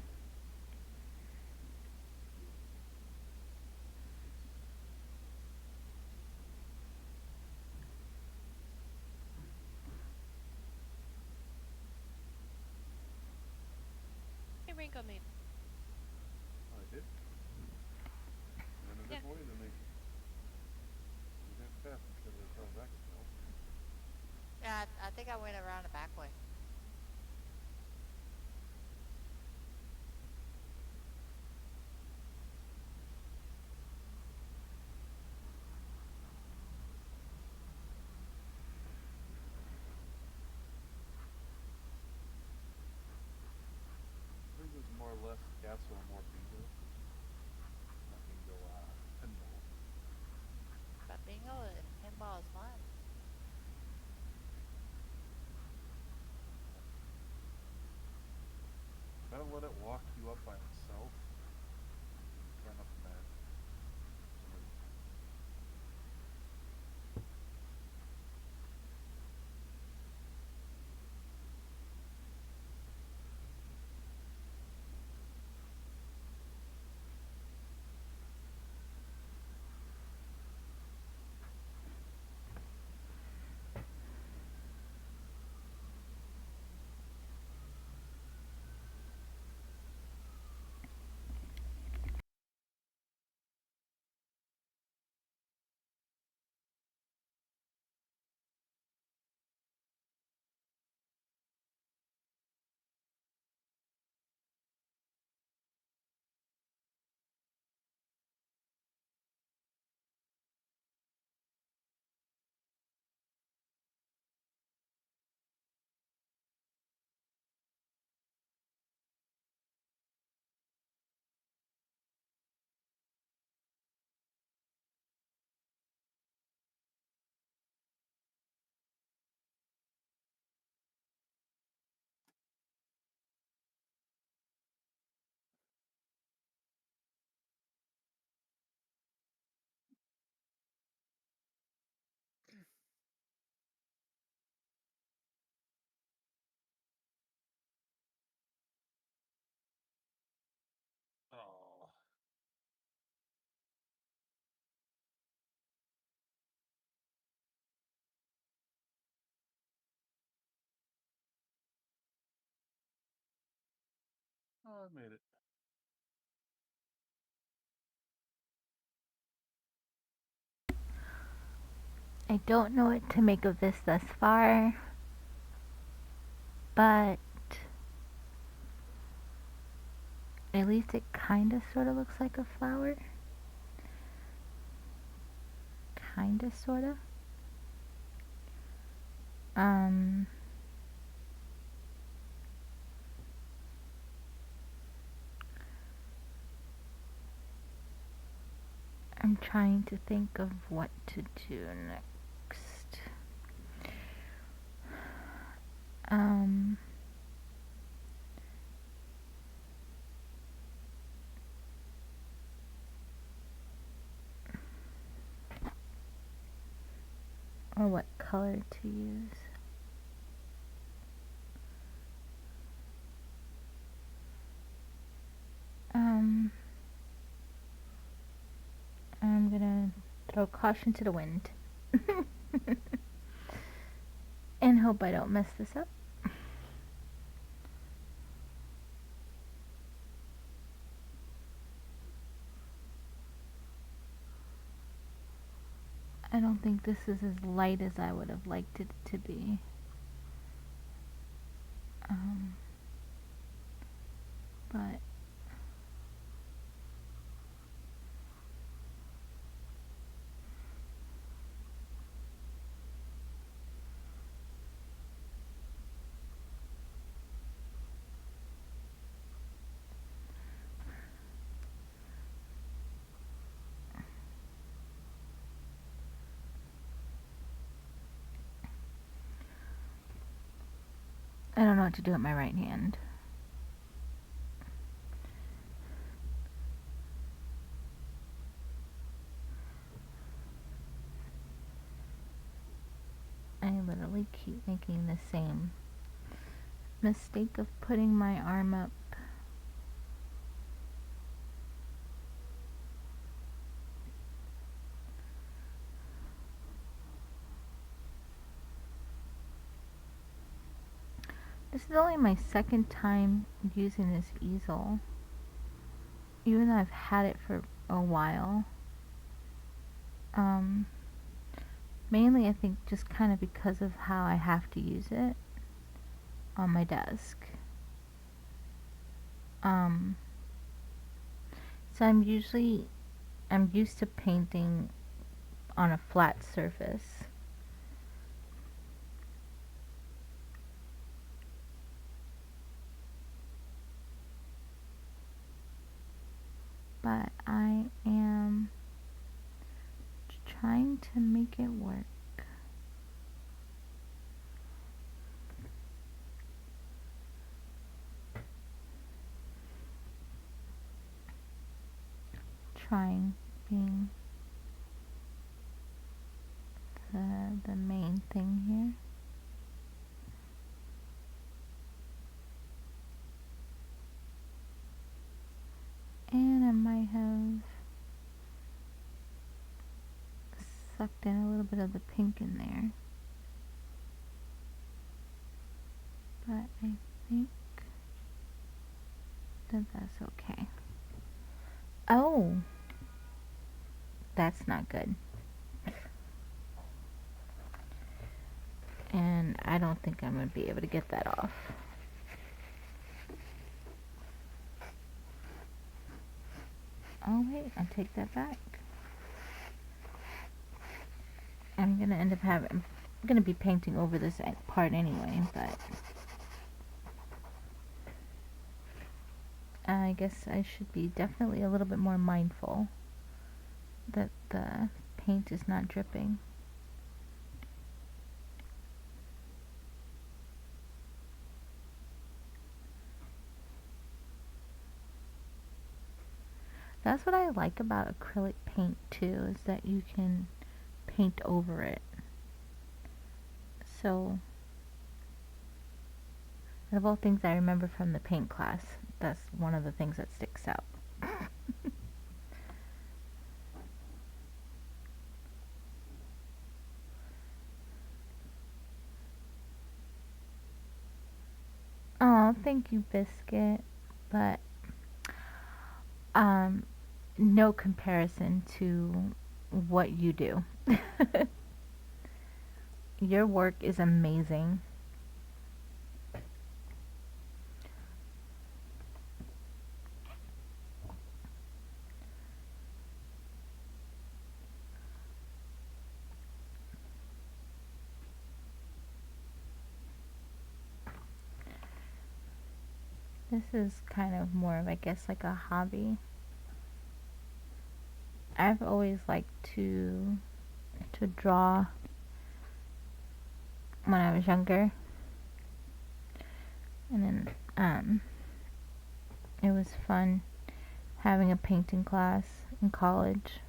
Hey, Ringo Man. Oh, I did. You're in a Yeah. different way than me. You went fast instead of as far as I could tell. Yeah, I think I went around the back way. I think it was more or less castle and more bingo. Not bingo, pinball. But bingo and pinball is fun. Gotta let it walk you up by itself. You can't up the match. For some reason. Oh. Oh, I made it. I don't know what to make of this thus far, but at least it kind of sort of looks like a flower. Kind of, sort of. Um, I'm trying to think of what to do next. Um, or what color to use. Um, I'm gonna throw caution to the wind. And hope I don't mess this up. I don't think this is as light as I would have liked it to be. Um, but I don't know what to do with my right hand. I literally keep making the same mistake of putting my arm up. This is only my second time using this easel, even though I've had it for a while. Mainly I think just kind of because of how I have to use it on my desk. So I'm used to painting on a flat surface. But I am trying to make it work. Trying being the main thing here. And I might have sucked in a little bit of the pink in there. But I think that that's okay. Oh! That's not good. And I don't think I'm going to be able to get that off. Oh wait, I take that back. I'm going to end up I'm going to be painting over this part anyway, but I guess I should be definitely a little bit more mindful that the paint is not dripping. That's what I like about acrylic paint too, is that you can paint over it. So, out of all things I remember from the paint class, that's one of the things that sticks out. Oh, thank you, Biscuit. But, no comparison to what you do. Your work is amazing. This is kind of more of, I guess, like a hobby. I've always liked to draw when I was younger. And then it was fun having a painting class in college.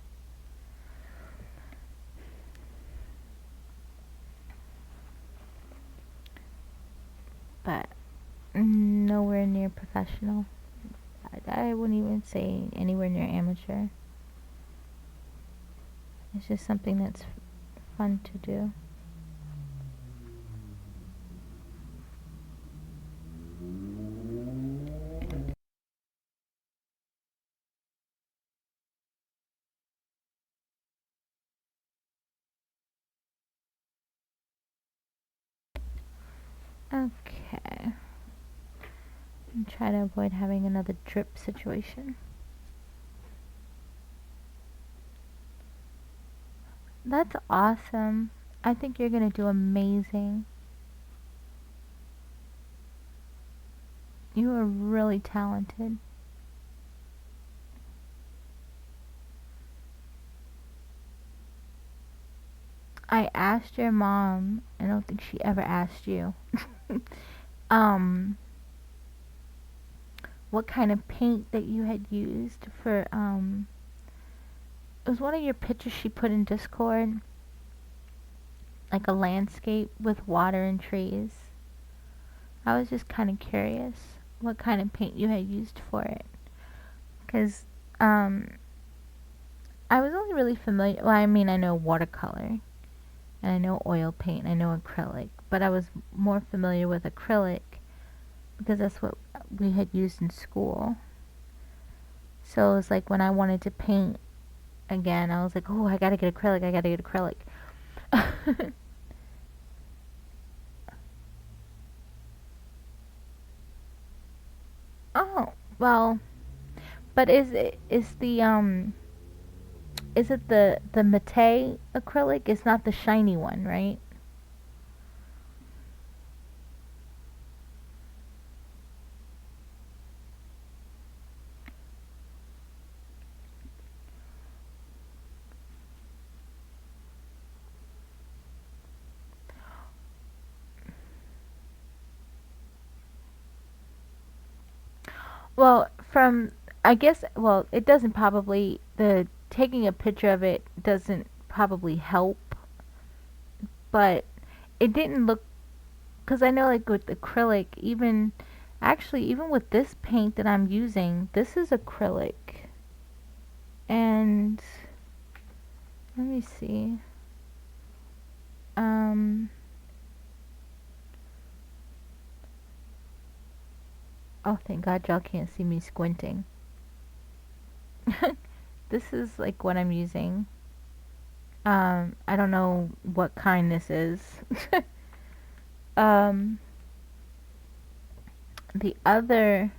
But nowhere near professional. I wouldn't even say anywhere near amateur. It's just something that's fun to do. Okay. And try to avoid having another drip situation. That's awesome. I think you're gonna do amazing. You are really talented. I asked your mom, I don't think she ever asked you, um what kind of paint that you had used for it was one of your pictures she put in Discord, like a landscape with water and trees. I was just kind of curious what kind of paint you had used for it, because um I was only really familiar. Well, I mean, I know watercolor and I know oil paint, and I know acrylic, but I was more familiar with acrylic because that's what we had used in school. So it was like when I wanted to paint again, I was like, oh, I gotta get acrylic, I gotta get acrylic. Oh, well, but is it the Mate acrylic? It's not the shiny one, right? Well, from I guess well, it doesn't probably the taking a picture of it doesn't probably help, but it didn't look because I know like with acrylic, even actually even with this paint that I'm using, this is acrylic. And let me see. Um oh, thank God y'all can't see me squinting. This is like what I'm using. I don't know what kind this is. um the other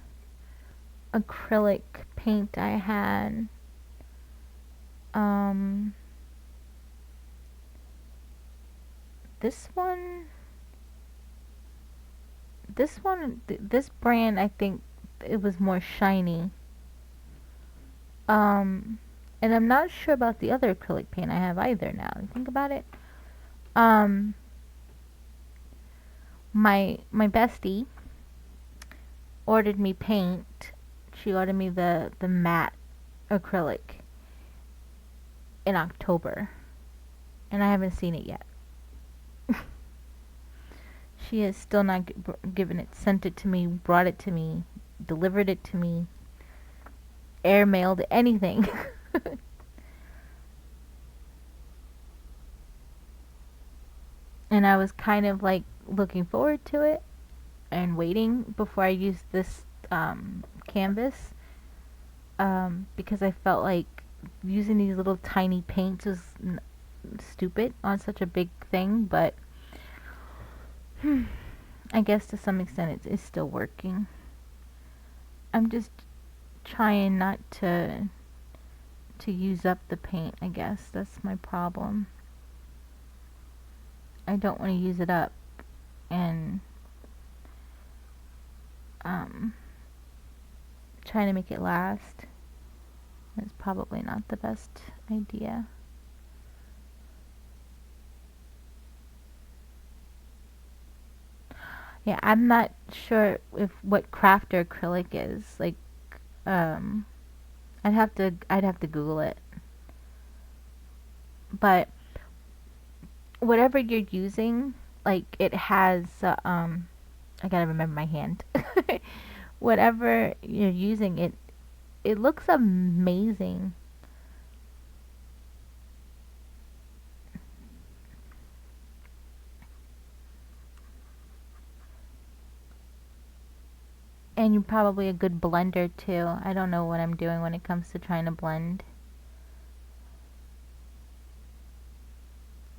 acrylic paint I had, um this one this brand, I think it was more shiny. um and I'm not sure about the other acrylic paint I have either now that I think about it. um my bestie ordered me paint. She ordered me the matte acrylic in October, and I haven't seen it yet. She has still not given it, sent it to me, brought it to me, delivered it to me, airmailed anything. And I was kind of like looking forward to it and waiting before I used this canvas, because I felt like using these little tiny paints was stupid on such a big thing, but I guess to some extent it's still working. I'm just trying not to use up the paint, I guess. That's my problem. I don't want to use it up and um trying to make it last. It's probably not the best idea. Yeah, I'm not sure if what craft or acrylic is. Like, um, I'd have to Google it. But whatever you're using, like it has, I gotta remember my hand. Whatever you're using, it looks amazing. And you're probably a good blender too. I don't know what I'm doing when it comes to trying to blend.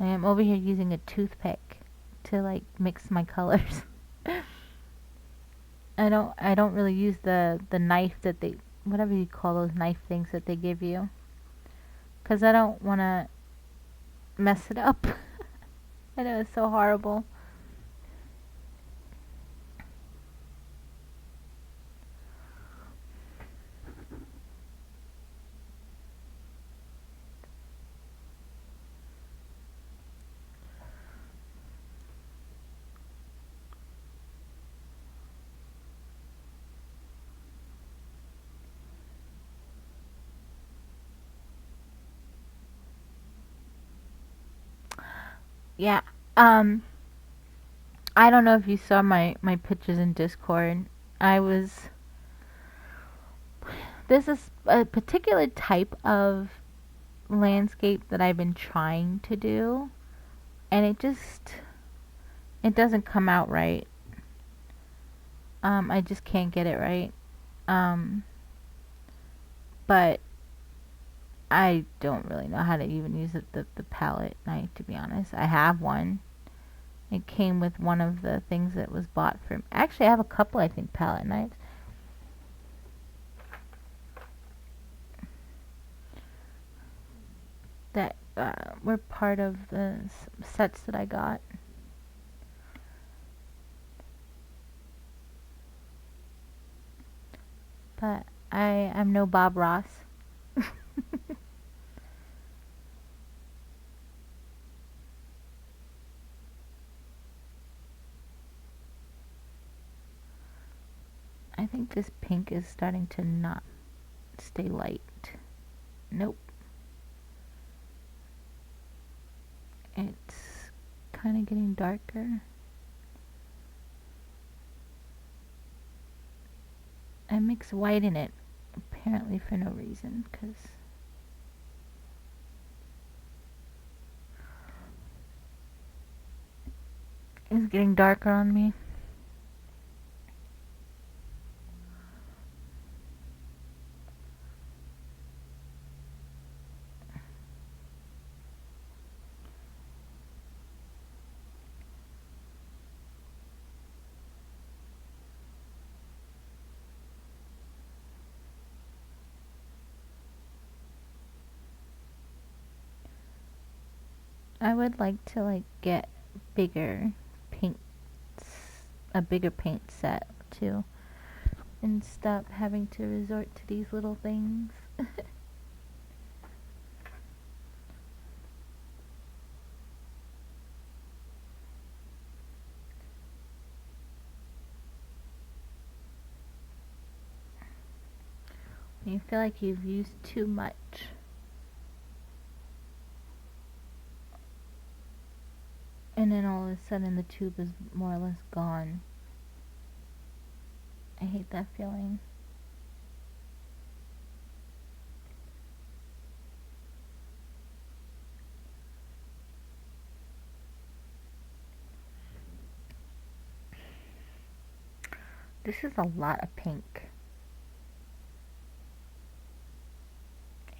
I am over here using a toothpick to like mix my colors. I don't really use the knife that they, whatever you call those knife things that they give you, cuz I don't want to mess it up. I know it's so horrible. Yeah. Um, I don't know if you saw my pictures in Discord. I was This is a particular type of landscape that I've been trying to do, and it doesn't come out right. I just can't get it right. Um, but I don't really know how to even use the palette knife, to be honest. I have one. It came with one of the things that was bought from. Actually, I have a couple, I think, palette knives. That were part of the sets that I got. But I am no Bob Ross. I think this pink is starting to not stay light. Nope. It's kind of getting darker. I mix white in it, apparently for no reason, because it's getting darker on me. I would like to get bigger paints, a bigger paint set too, and stop having to resort to these little things. You feel like you've used too much. And then all of a sudden the tube is more or less gone. I hate that feeling. This is a lot of pink.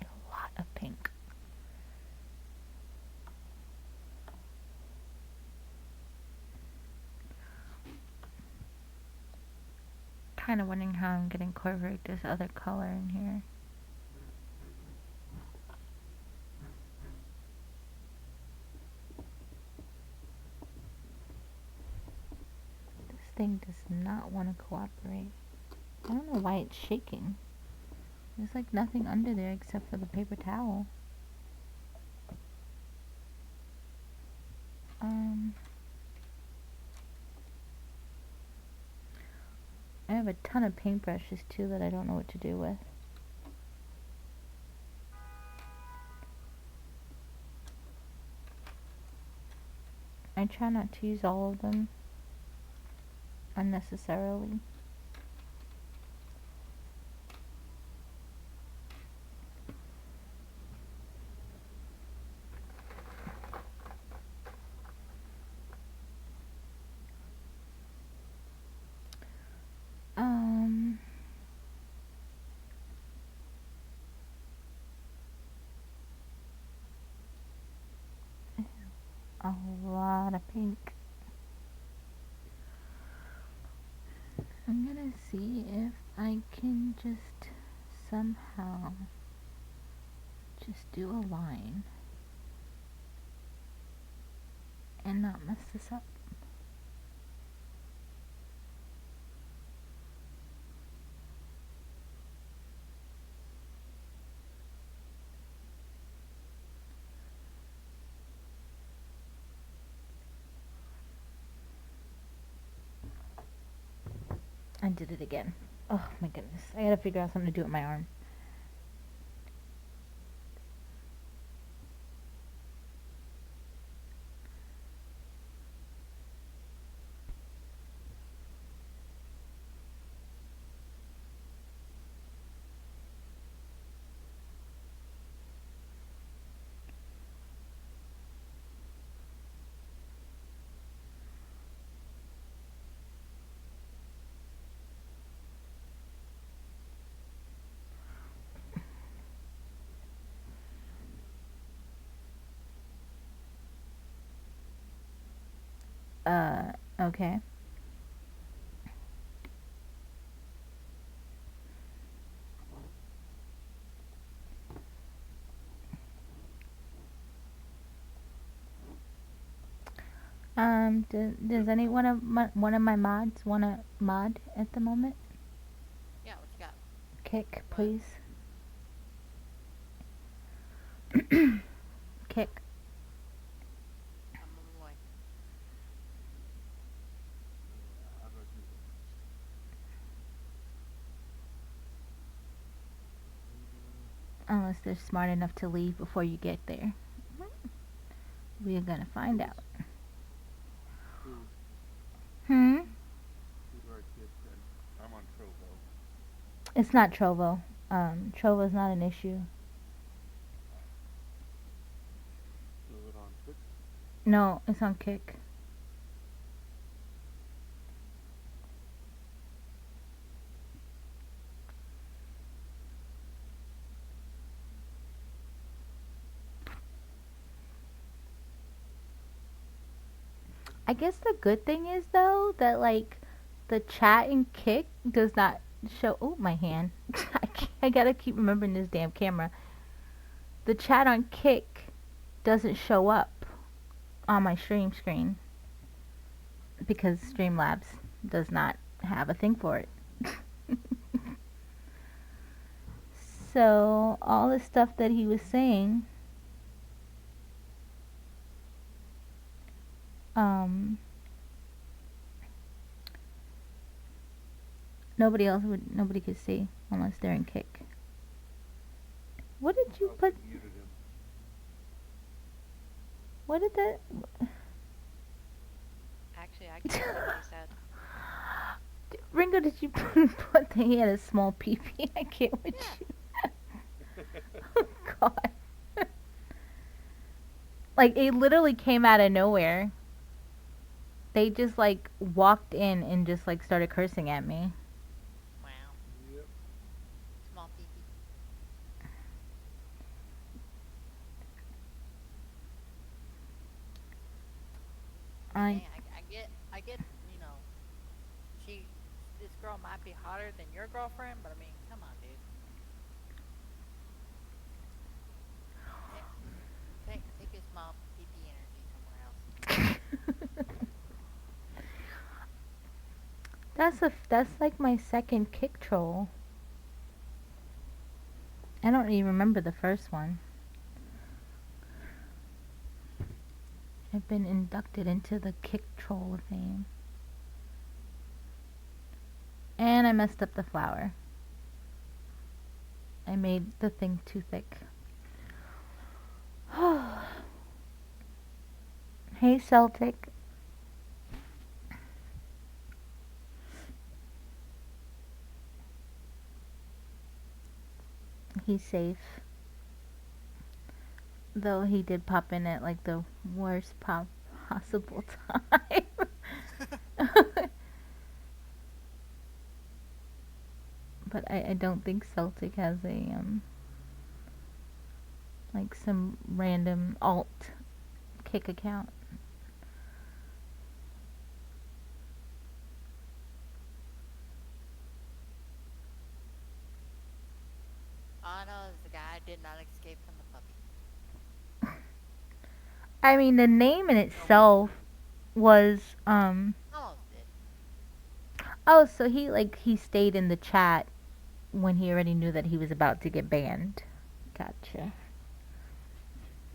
A lot of pink. Kind of wondering how I'm gonna incorporate this other color in here. This thing does not want to cooperate. I don't know why it's shaking. There's nothing under there except for the paper towel. I have a ton of paintbrushes too that I don't know what to do with. I try not to use all of them unnecessarily. A lot of pink. I'm gonna see if I can just somehow just do a line and not mess this up. I did it again. Oh my goodness. I gotta figure out something to do with my arm. Okay. Does any one of my mods want to mod at the moment? Yeah, what you got? Kick, Go ahead. please. Kick. I'm on my way. How do I do this? Unless they're smart enough to leave before you get there. We're gonna find out. Who, Hmm? who do I get then? I'm on Trovo. It's not Trovo. Trovo's not an issue. Is it on Twitch? No, it's on Kick. I guess the good thing is though that like the chat and Kick does not show. Oh, my hand! I gotta keep remembering this damn camera. The chat on Kick doesn't show up on my stream screen because Streamlabs does not have a thing for it. So all the stuff that he was saying, um, nobody could see unless they're in Kick. What did you Oh, put? you muted him. What did that? Actually, I can't hear what he said. Ringo, did you put that he had a small peepee? I can't with you. Oh, God. Like, it literally came out of nowhere. They just, like, walked in and just, like, started cursing at me. Wow. Yep. Small peepee. Dang, I get, you know, this girl might be hotter than your girlfriend, but I mean, come on, dude. Take your small PP energy somewhere else. That's like my second Kick troll. I don't even remember the first one. I've been inducted into the Kick troll of fame. And I messed up the flour. I made the thing too thick. Hey, Celtic. He's safe. Though he did pop in at like the worst possible time. But I don't think Celtic has a like some random alt Kick account. All I know is the guy did not escape from the puppy. I mean, the name in itself was Almost did. oh, so he stayed in the chat when he already knew that he was about to get banned. Gotcha.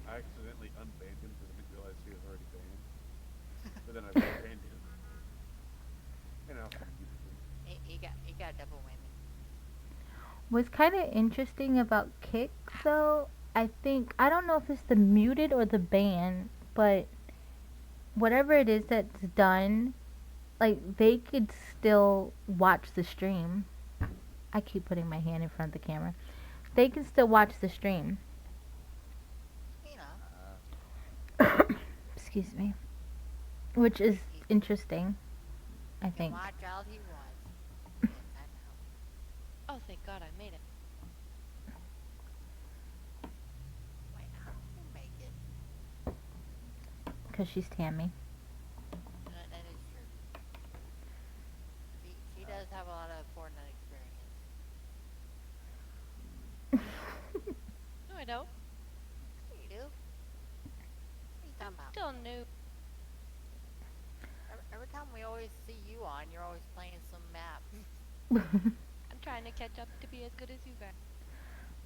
I accidentally unbanned him because I didn't realize he was already banned. But then I banned him. And I also muted him. He got a double whammy. What's kind of interesting about Kick, though, I think, I don't know if it's the muted or the ban, but whatever it is that's done, like, they could still watch the stream. I keep putting my hand in front of the camera. They can still watch the stream. You know. Excuse me. Which is interesting, I He can think. watch all he wants. Yes, I know. Oh, thank God I made it. Wait, how did you make it? Because she's Tammy. know? You do? What are you I'm talking about? still new. Every time we always see you on, you're always playing some map. I'm trying to catch up to be as good as you guys.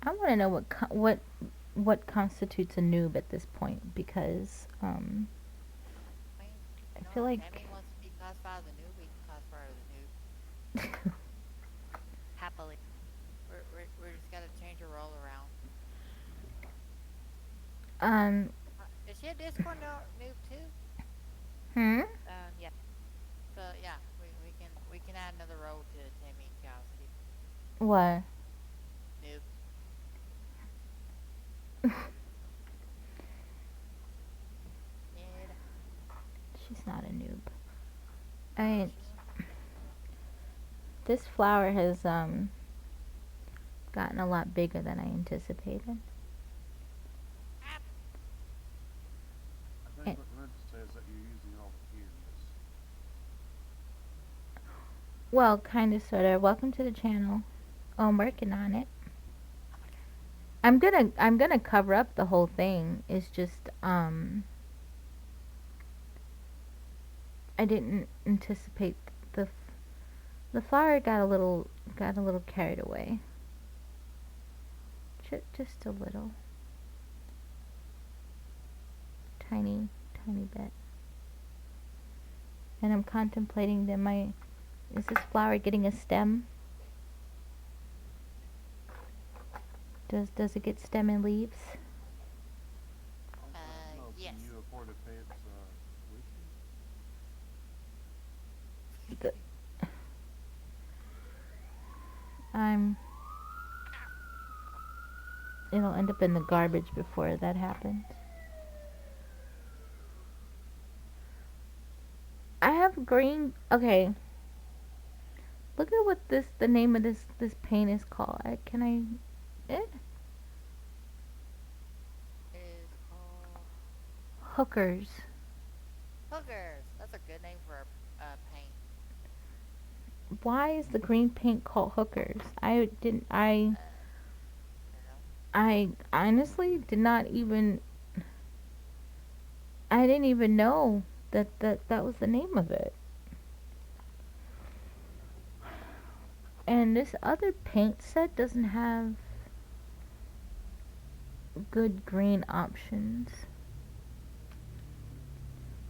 I want to know what constitutes a noob at this point because I mean, I you know, feel if like Tammy wants to be classified as a noob, we can classify her as a noob. Happily. We're just gotta change her role around. um Is she a Discord noob too? hmm Yeah. So yeah, we can add another role to Tammy and Curiosity. what? Noob. Noob. She's not a noob. I mean, She's this flower has gotten a lot bigger than I anticipated. I think It, what Lynn says that you're using all the cubes. well, kind of, sort of. Welcome to the channel. Oh, I'm working on it. oh my god. I'm gonna cover up the whole thing. It's just I didn't anticipate the the flower got a little carried away. Just a little, tiny bit. And I'm contemplating is this flower getting a stem? Does it get stem and leaves? Also, I don't know, Yes. can you afford to pay its tuition? The, I'm. It'll end up in the garbage before that happens. I have green. Okay. Look at what the name of this paint is called. Can I? Eh? It is called Hookers. hookers. That's a good name for a paint. Why is the green paint called hookers? I didn't. I don't know. I honestly did not even. I didn't even know that was the name of it. And this other paint set doesn't have good green options.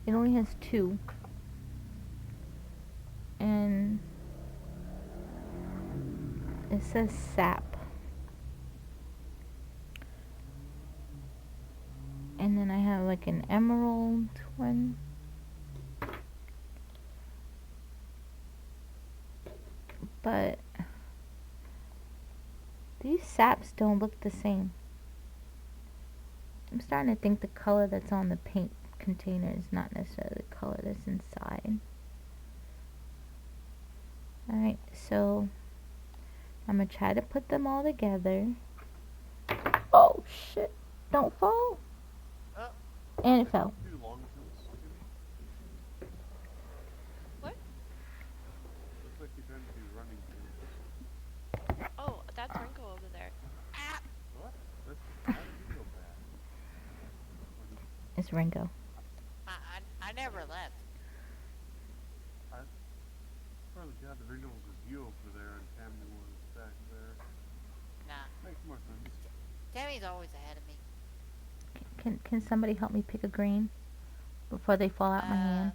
It only has two. And it says sap. And then I have like an emerald one. But these saps don't look the same. I'm starting to think the color that's on the paint container is not necessarily the color that's inside. Alright, so I'm gonna try to put them all together. Oh shit! Don't fall! Oh, And it fell. Too long jumps, Jimmy? What? Looks like you're trying to do running jumps. Oh, that's Ringo over there. What? How did you go back? It's Ringo. I never left. Probably God, the original was you over there and Tammy was back there. Nah. Makes more sense. Tammy's always ahead of me. Can somebody help me pick a green before they fall out my hand?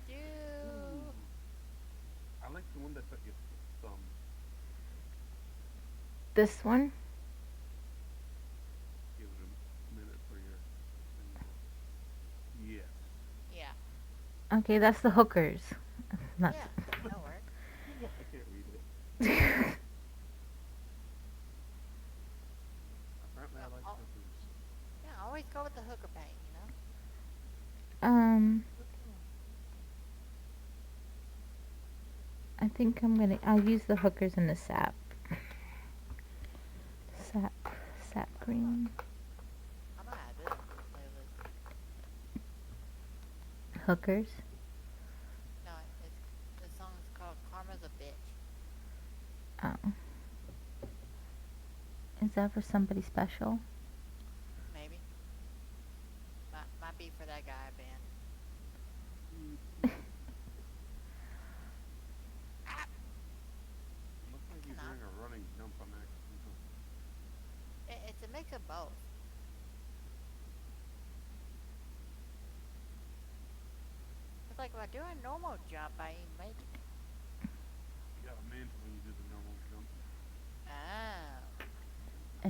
Do I like the one that's at your thumb. This one? Give it a minute for your thing. Yes. yeah. Okay, that's the hookers. Not Yeah, that'll work. I can't read it. Apparently I like Oh. hookers. Yeah, always go with the hooker paint, you know? I think I'll use the hookers and the sap. Sap green. I'm gonna add this to the playlist. Hookers. No, this song is called Karma's a Bitch. Oh. that for somebody special? Maybe. Might be for that guy, Ben. Looks like he's Cannot. doing a running jump on that. It's a mix of both. It's like if I do a normal jump, I ain't make it. You got a mantle when you do the normal jump. Oh. Oh.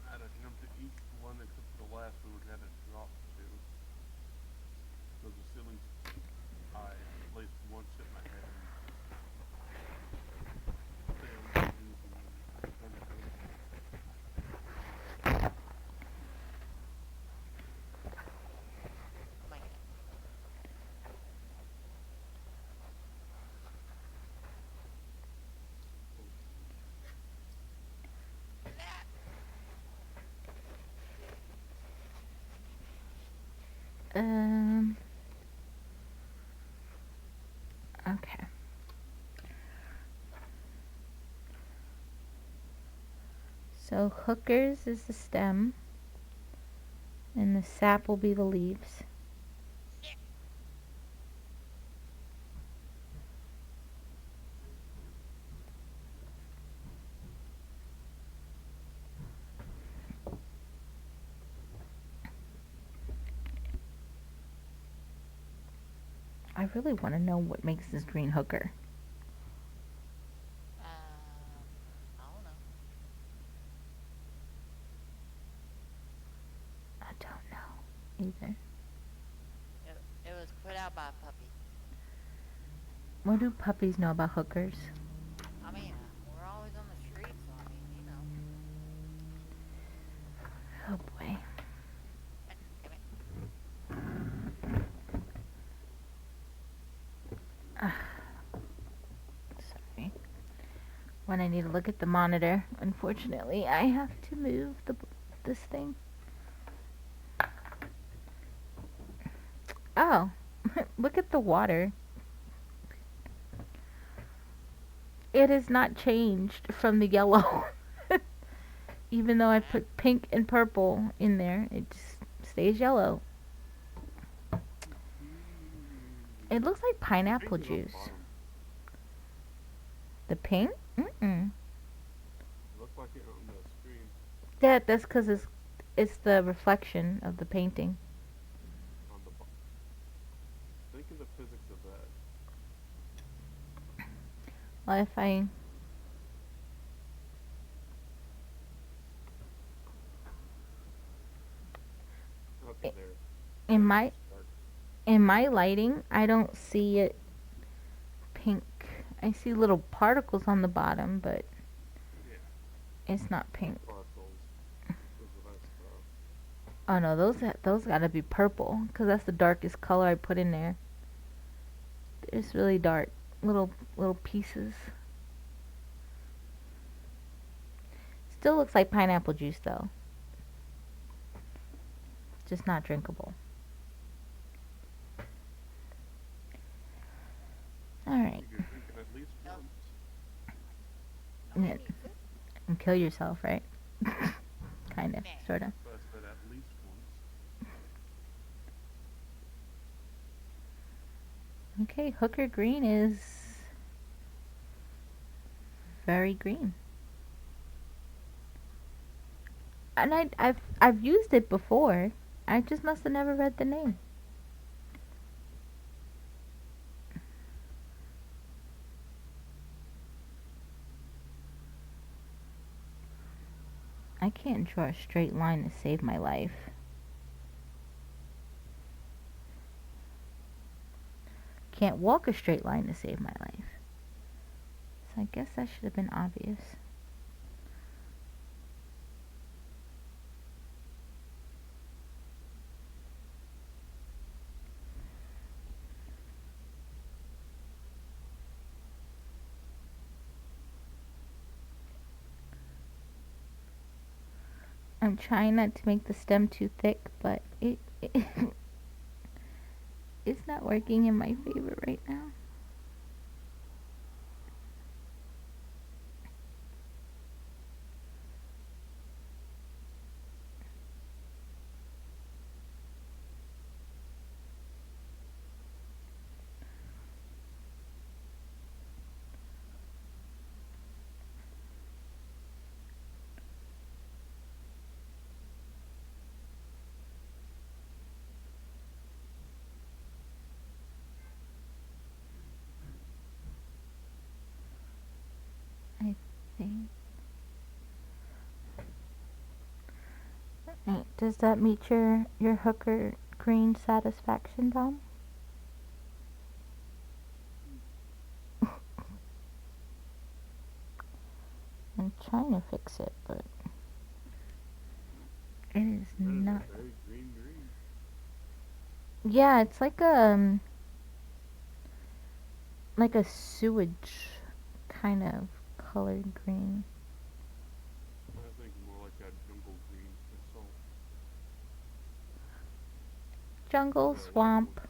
I had to jump to each one except for the last one, which I had to drop to. Because the ceiling's high. At least one hit my head. My God. Okay. So hookers is the stem, and the sap will be the leaves. I really want to know what makes this green hooker. I don't know. I don't know either. It was put out by a puppy. What do puppies know about hookers? I mean, we're always on the street, so I mean, you know. Oh boy. Come Sorry. When I need to look at the monitor, unfortunately, I have to move this thing. Oh, look at the water. It has not changed from the yellow. Even though I put pink and purple in there, it just stays yellow. It looks like pineapple juice. The pink? Mm-mm. Looks like it on the screen. That's because it's the reflection of the painting. On the bottom. Think of the physics of that. Well, if I... Okay, there. In my lighting, I don't see it pink. I see little particles on the bottom, but Yeah. it's not pink. Sparkles. Is what I saw. Oh no, those gotta be purple, because that's the darkest color I put in there. It's really dark, little pieces. Still looks like pineapple juice though. Just not drinkable. Alright. You could drink it at least No. once. Yeah. And kill yourself, right? Kinda, Nah. sorta. But I said at least once. Okay, hooker green is very green. And I've used it before. I just must have never read the name. I can't draw a straight line to save my life. Can't walk a straight line to save my life. So I guess that should have been obvious. I'm trying not to make the stem too thick, but it's not working in my favor right now. thing. Right. Does that meet your hooker green satisfaction, Dom? I'm trying to fix it, but it is That is not. a very green. Yeah, it's like a sewage kind of colored green. I think more like that jungle green myself. Jungle, Yeah, swamp.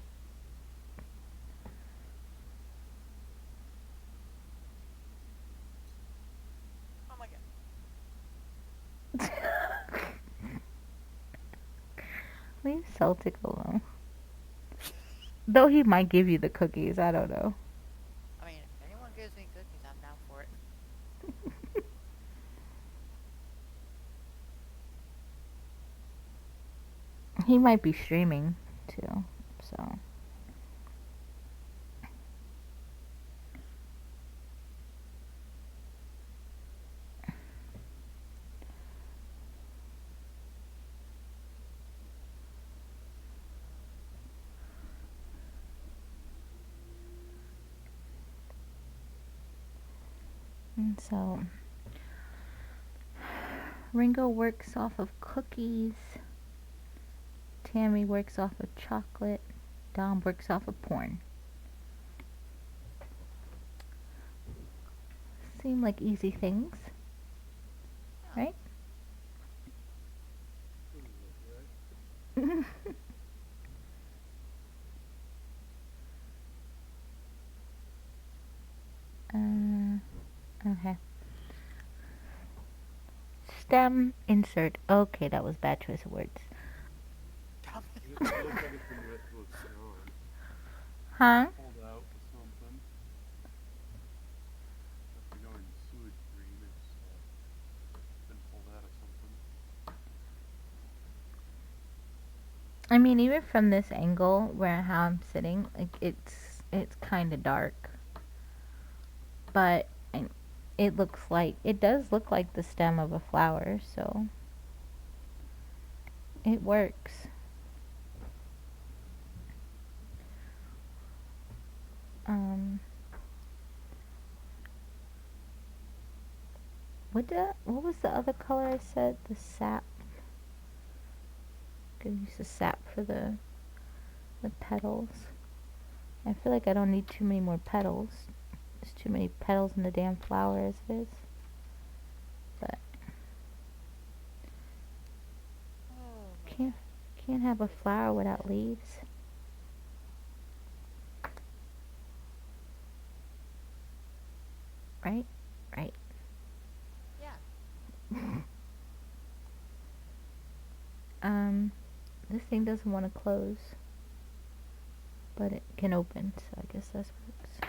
Oh my god. Leave Celtic alone. Though he might give you the cookies, I don't know. I mean, if anyone gives me cookies, I'm down for it. He might be streaming too, so. And so Ringo works off of cookies. Tammy works off of chocolate. Dom works off of porn. Seem like easy things, right? Okay. Stem insert. Okay, that was bad choice of words. It looks like it's been wet till it's gone. Huh? Pulled out with something. After going sewage green, it's been pulled out of something. I mean, even from this angle where how I'm sitting, like it's kind of dark, but it looks like it does look like the stem of a flower, so it works. What was the other color I said? The sap. Could use the sap for the petals. I feel like I don't need too many more petals. There's too many petals in the damn flower as it is. But Oh my can't have a flower without leaves. Right? Right. Yeah. This thing doesn't want to close, but it can open, so I guess that works.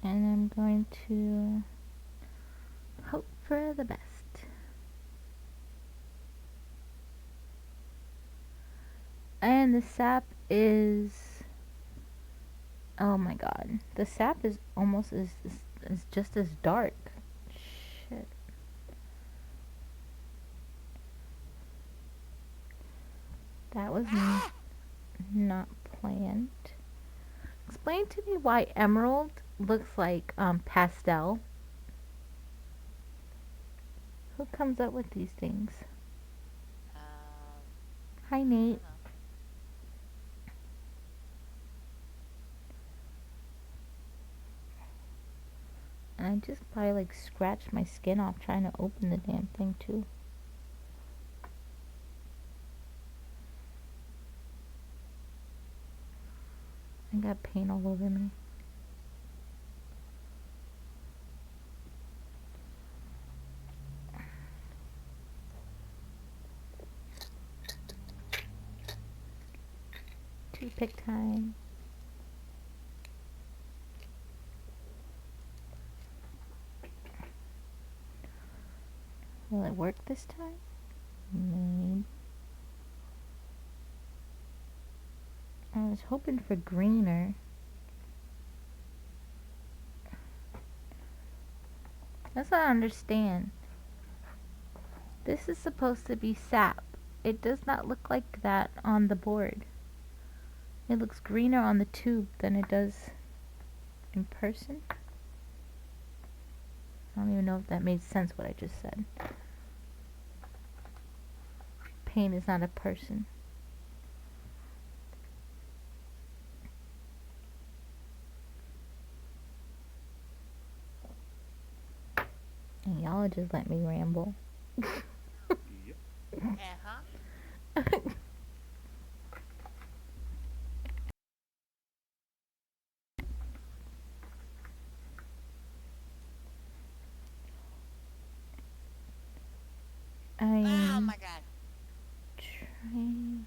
And I'm going to hope for the best. And the sap is, oh my god, the sap is almost is just as dark. Shit. That was not planned. Explain to me why emerald looks like pastel. Who comes up with these things? Hi, I Nate. don't know. And I just probably like scratched my skin off trying to open the damn thing too. I got paint all over me. Toothpick time. Will it work this time? Maybe. I was hoping for greener. That's what I understand. This is supposed to be sap. It does not look like that on the board. It looks greener on the tube than it does in person. I don't even know if that made sense what I just said. Paint is not a person. And y'all just let me ramble. Yep. Uh-huh. Oh I'm my god. trying.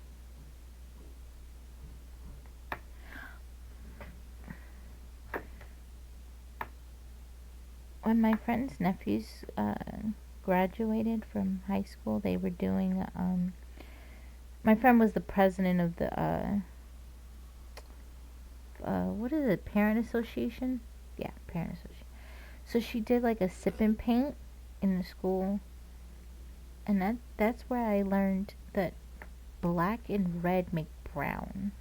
When my friend's nephews graduated from high school, they were doing. My friend was the president of the what is it? Parent association? Yeah, parent association. So she did like a sip and paint in the school, and that's where I learned that black and red make brown.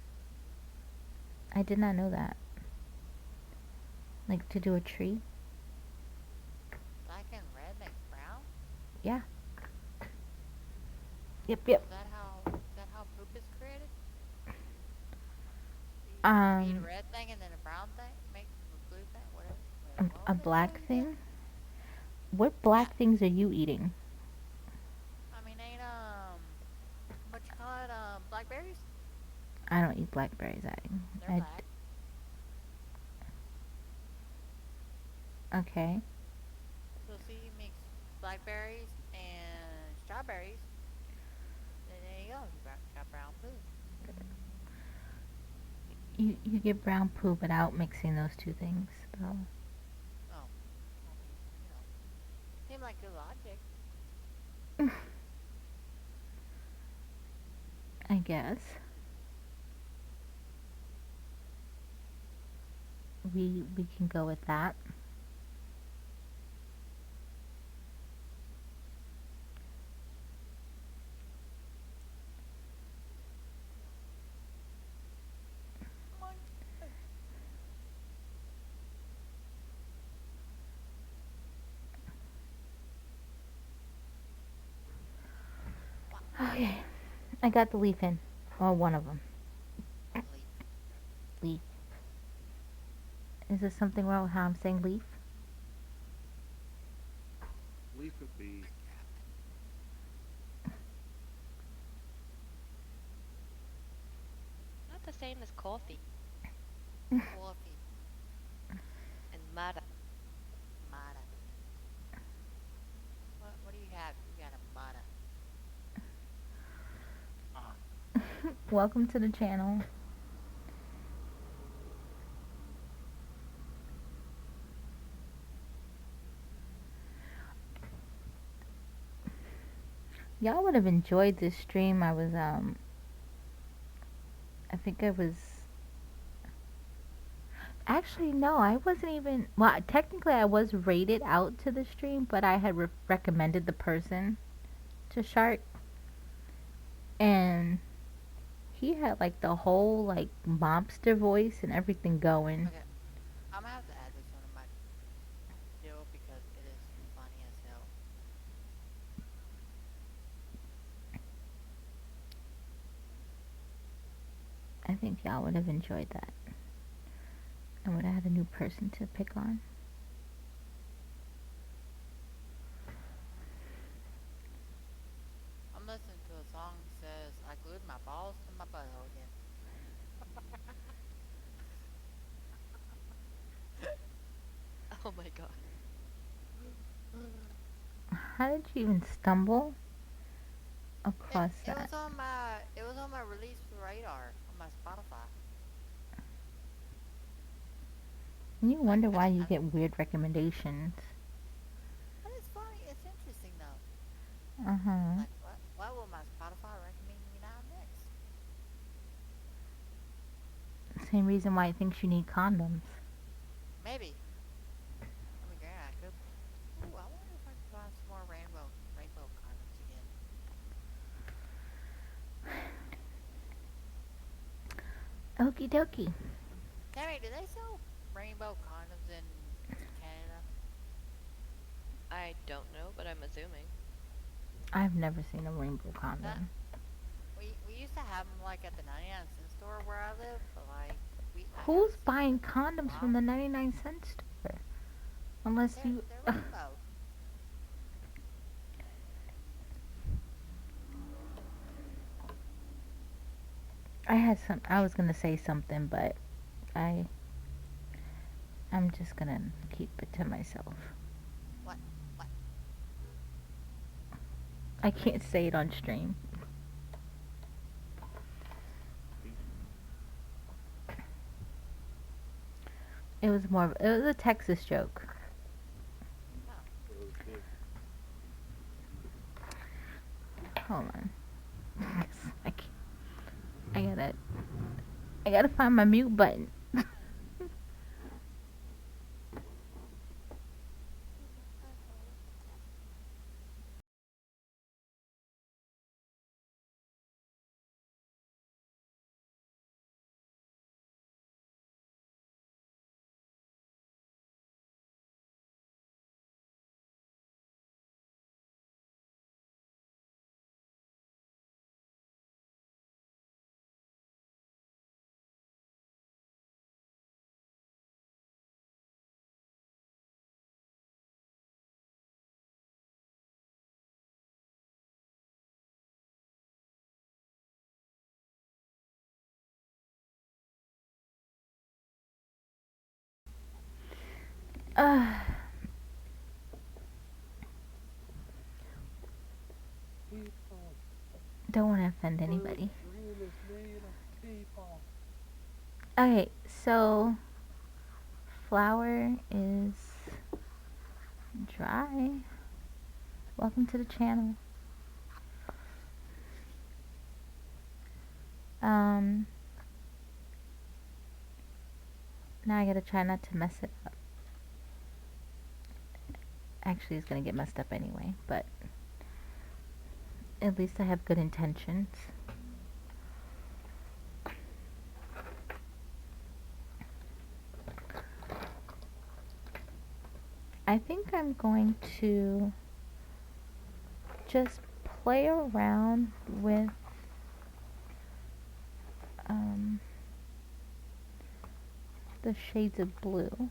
I did not know that. Like to do a tree. Black and red makes brown? Yeah. Yep. Is that how poop is created? You eat a Um, red thing and then a brown thing? Make a blue thing? Whatever. a, Wait, what a was it called black again? thing. What Yeah. black things are you eating? I mean, ain't, what you call it? Blackberries? I don't eat blackberries. They're I black. okay. So see, you mix blackberries and strawberries. Then there you go. Got brown food. You get brown poo without mixing those two things, though. Oh, I mean, seemed like good logic. I guess we can go with that. Okay, I got the leaf in, or one of them. Leaf. Leaf. Is there something wrong with how I'm saying leaf? Leaf could be. Not the same as coffee Coffee. and mara. Mata. What do you have? You got a mata. Welcome to the channel. Y'all would have enjoyed this stream. I think I was actually no, I wasn't even. Well, technically I was rated out to the stream, but I had recommended the person to Shark, and he had like the whole like mobster voice and everything going. Okay. I'm gonna have to add this one to my deal because it is funny as hell. I think y'all would have enjoyed that. I would have had a new person to pick on. I'm listening to a song that says I glued my balls to my butthole again. Oh my god. How did you even stumble It, across it that? was on my release radar on my Spotify. And you wonder why you I, get weird recommendations. but it's funny. It's interesting though. Uh huh. Like what will my Spotify recommend me now next? Same reason why it thinks you need condoms. Maybe. I mean, yeah, I could. Ooh, I Okie dokie. Tammy, do they sell rainbow condoms in Canada? I don't know, but I'm assuming. I've never seen a rainbow That condom. we used to have them like at the 99-cent store where I live, but like I Who's haven't seen them buying in a condoms from while. the 99-cent store? Unless you. They're rainbow. I was gonna say something, but I. I'm just gonna keep it to myself. What? What? I can't say it on stream. It was a Texas joke. Oh, It was big. Hold on. I, can't, I gotta find my mute button. Uh, People. don't want to offend anybody. Room is made of people. Okay, so flour is dry. Welcome to the channel. Um, now I gotta try not to mess it up. Actually, it's gonna get messed up anyway, but at least I have good intentions. I think I'm going to just play around with um, the shades of blue.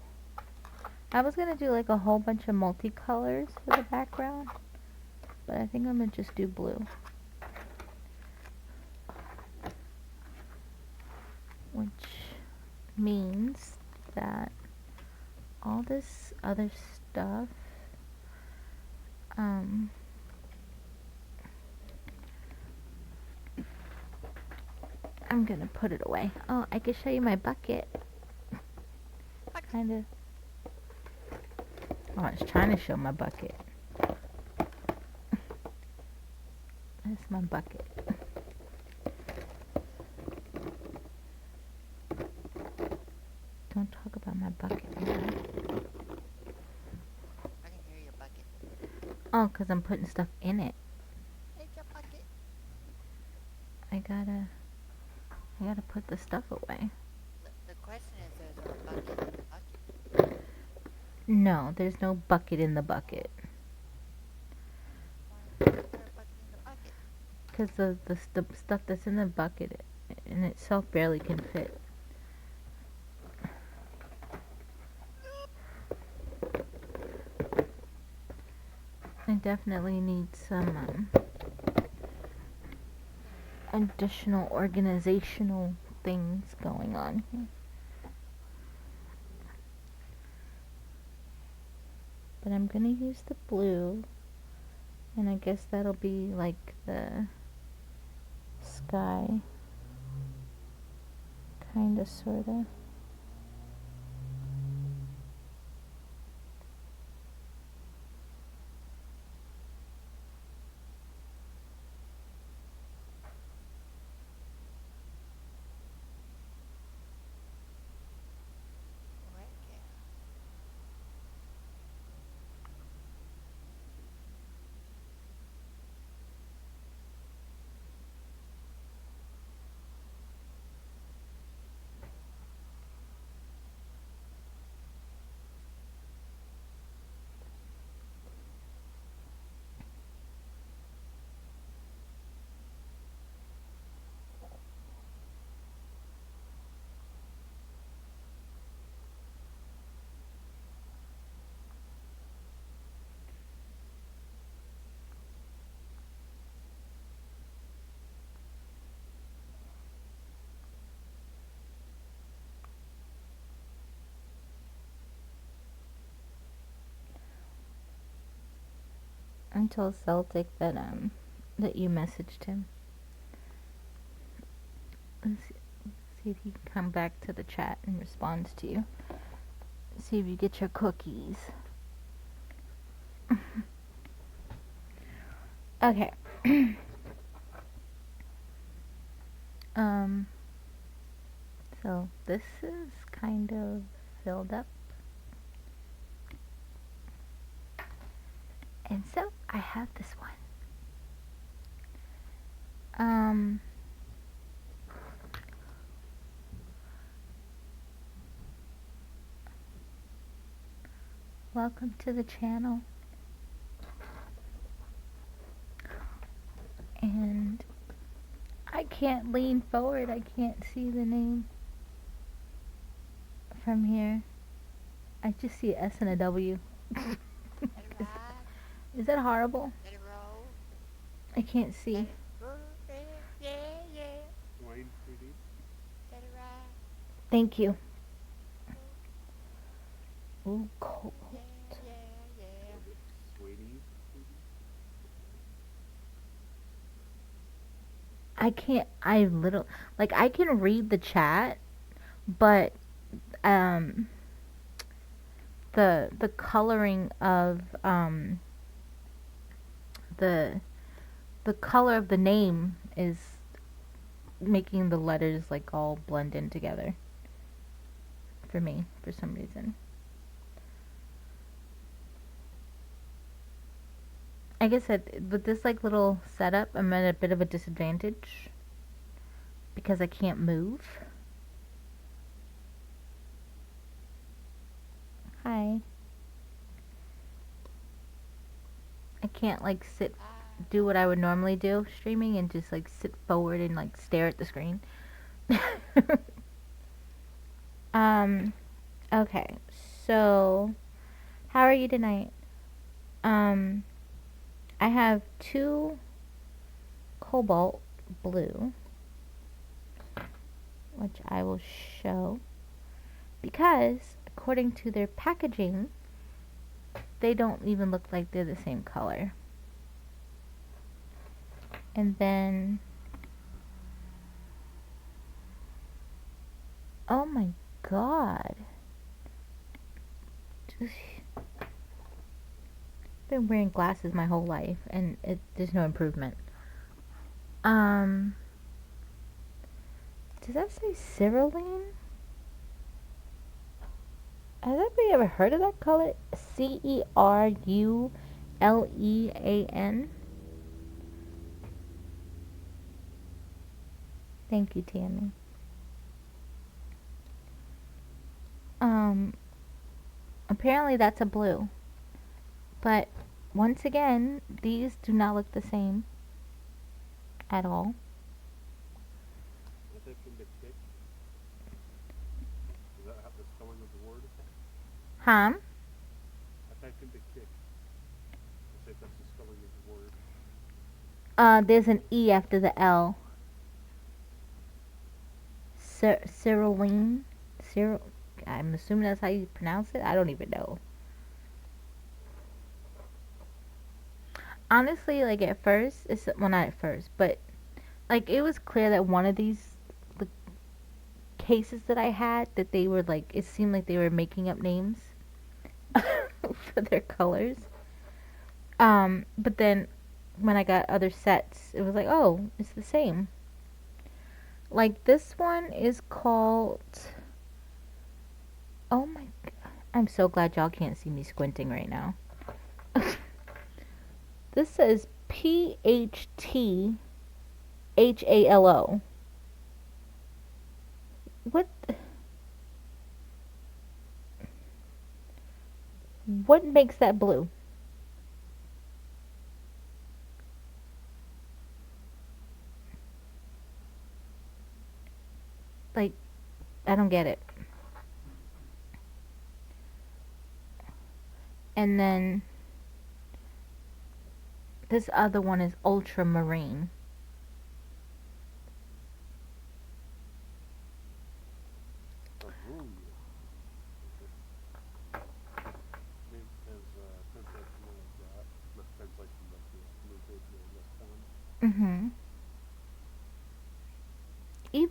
I was gonna do like a whole bunch of multicolors for the background, but I think I'm gonna just do blue. Which means that all this other stuff, um, I'm gonna put it away. Oh, I can show you my bucket. Kind of. Oh, I was trying to show my bucket. That's my bucket. Don't talk about my bucket. I can hear your bucket. Oh, because I'm putting stuff in it. It's your bucket. I gotta put the stuff away. The question is, is there a bucket in the bucket? No, there's no bucket in the bucket. Why is there a bucket in the bucket? Because the stuff that's in the bucket in itself barely can fit. I definitely need some additional organizational things going on here. But I'm gonna use the blue, and I guess that'll be like the sky, kinda, sorta. Okay. I told Celtic that you messaged him. Let's see if he can come back to the chat and responds to you. See if you get your cookies. Okay. So this is kind of filled up. And so I have this one. Welcome to the channel. And I can't lean forward. I can't see the name from here. I just see an S and a W. Is that horrible? I can't see. Wayne 3D. Thank you. Ooh, cold. Sweetie. I can't. I can read the chat, but the coloring of the color of the name is making the letters like all blend in together for me for some reason. I guess with this like little setup, I'm at a bit of a disadvantage because I can't move. Hi. I can't like do what I would normally do streaming and just like sit forward and like stare at the screen. Okay. So, how are you tonight? I have 2 cobalt blue, which I will show because according to their packaging, they don't even look like they're the same color. And then, oh my god, been wearing glasses my whole life and there's no improvement. Does that say Cerulean? Has anybody ever heard of that color? Cerulean. Thank you, Tammy. Apparently that's a blue. But once again, these do not look the same at all. I typed in the kick. Does that have the spelling of the word? Huh? I typed in the kick. Let's see if that's the spelling of the word. There's an E after the L. Cerulean. I'm assuming that's how you pronounce it. I don't even know. Honestly, like at first, well, not at first, but like it was clear that one of these like, cases that I had, that they were like, it seemed like they were making up names for their colors. But then when I got other sets, it was like, oh, it's the same. Like this one is called, oh my god, I'm so glad y'all can't see me squinting right now. This says PHTHALO. What makes that blue? Like, I don't get it. And then this other one is ultramarine. Oh, ooh. Maybe because Princess Moon got, but Prince like the Mhm.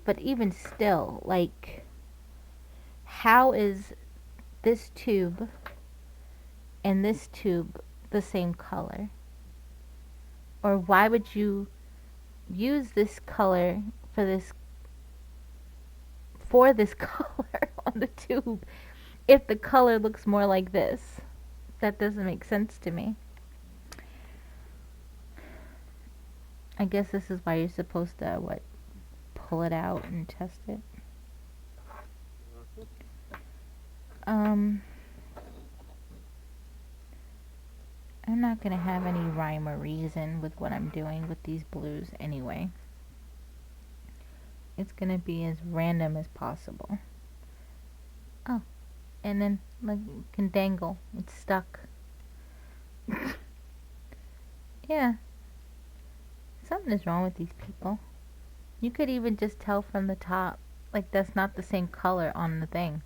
But even still, like, how is this tube and this tube the same color? Or why would you use this color for this color on the tube if the color looks more like this? That doesn't make sense to me. I guess this is why you're supposed to pull it out and test it. Um I'm not gonna have any rhyme or reason with what I'm doing with these blues anyway. It's gonna be as random as possible. Oh, and then like you can dangle. It's stuck. Yeah, something is wrong with these people. You could even just tell from the top, like that's not the same color on the thing.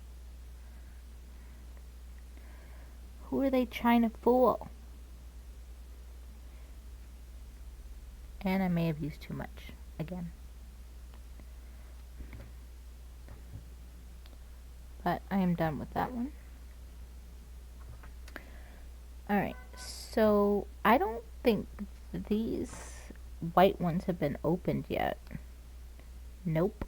Who are they trying to fool? And I may have used too much again. But I am done with that one. Alright, so I don't think these white ones have been opened yet. Nope.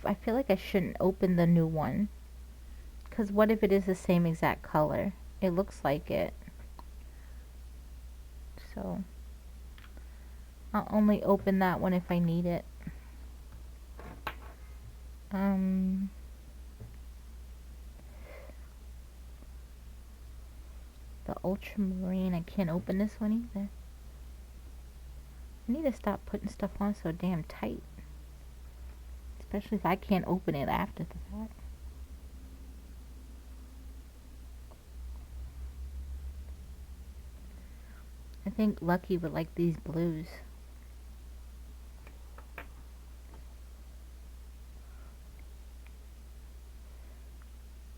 I feel like I shouldn't open the new one. Because what if it is the same exact color? It looks like it. So, I'll only open that one if I need it. The ultramarine, I can't open this one either. I need to stop putting stuff on so damn tight. Especially if I can't open it after the fact. I think Lucky would like these blues.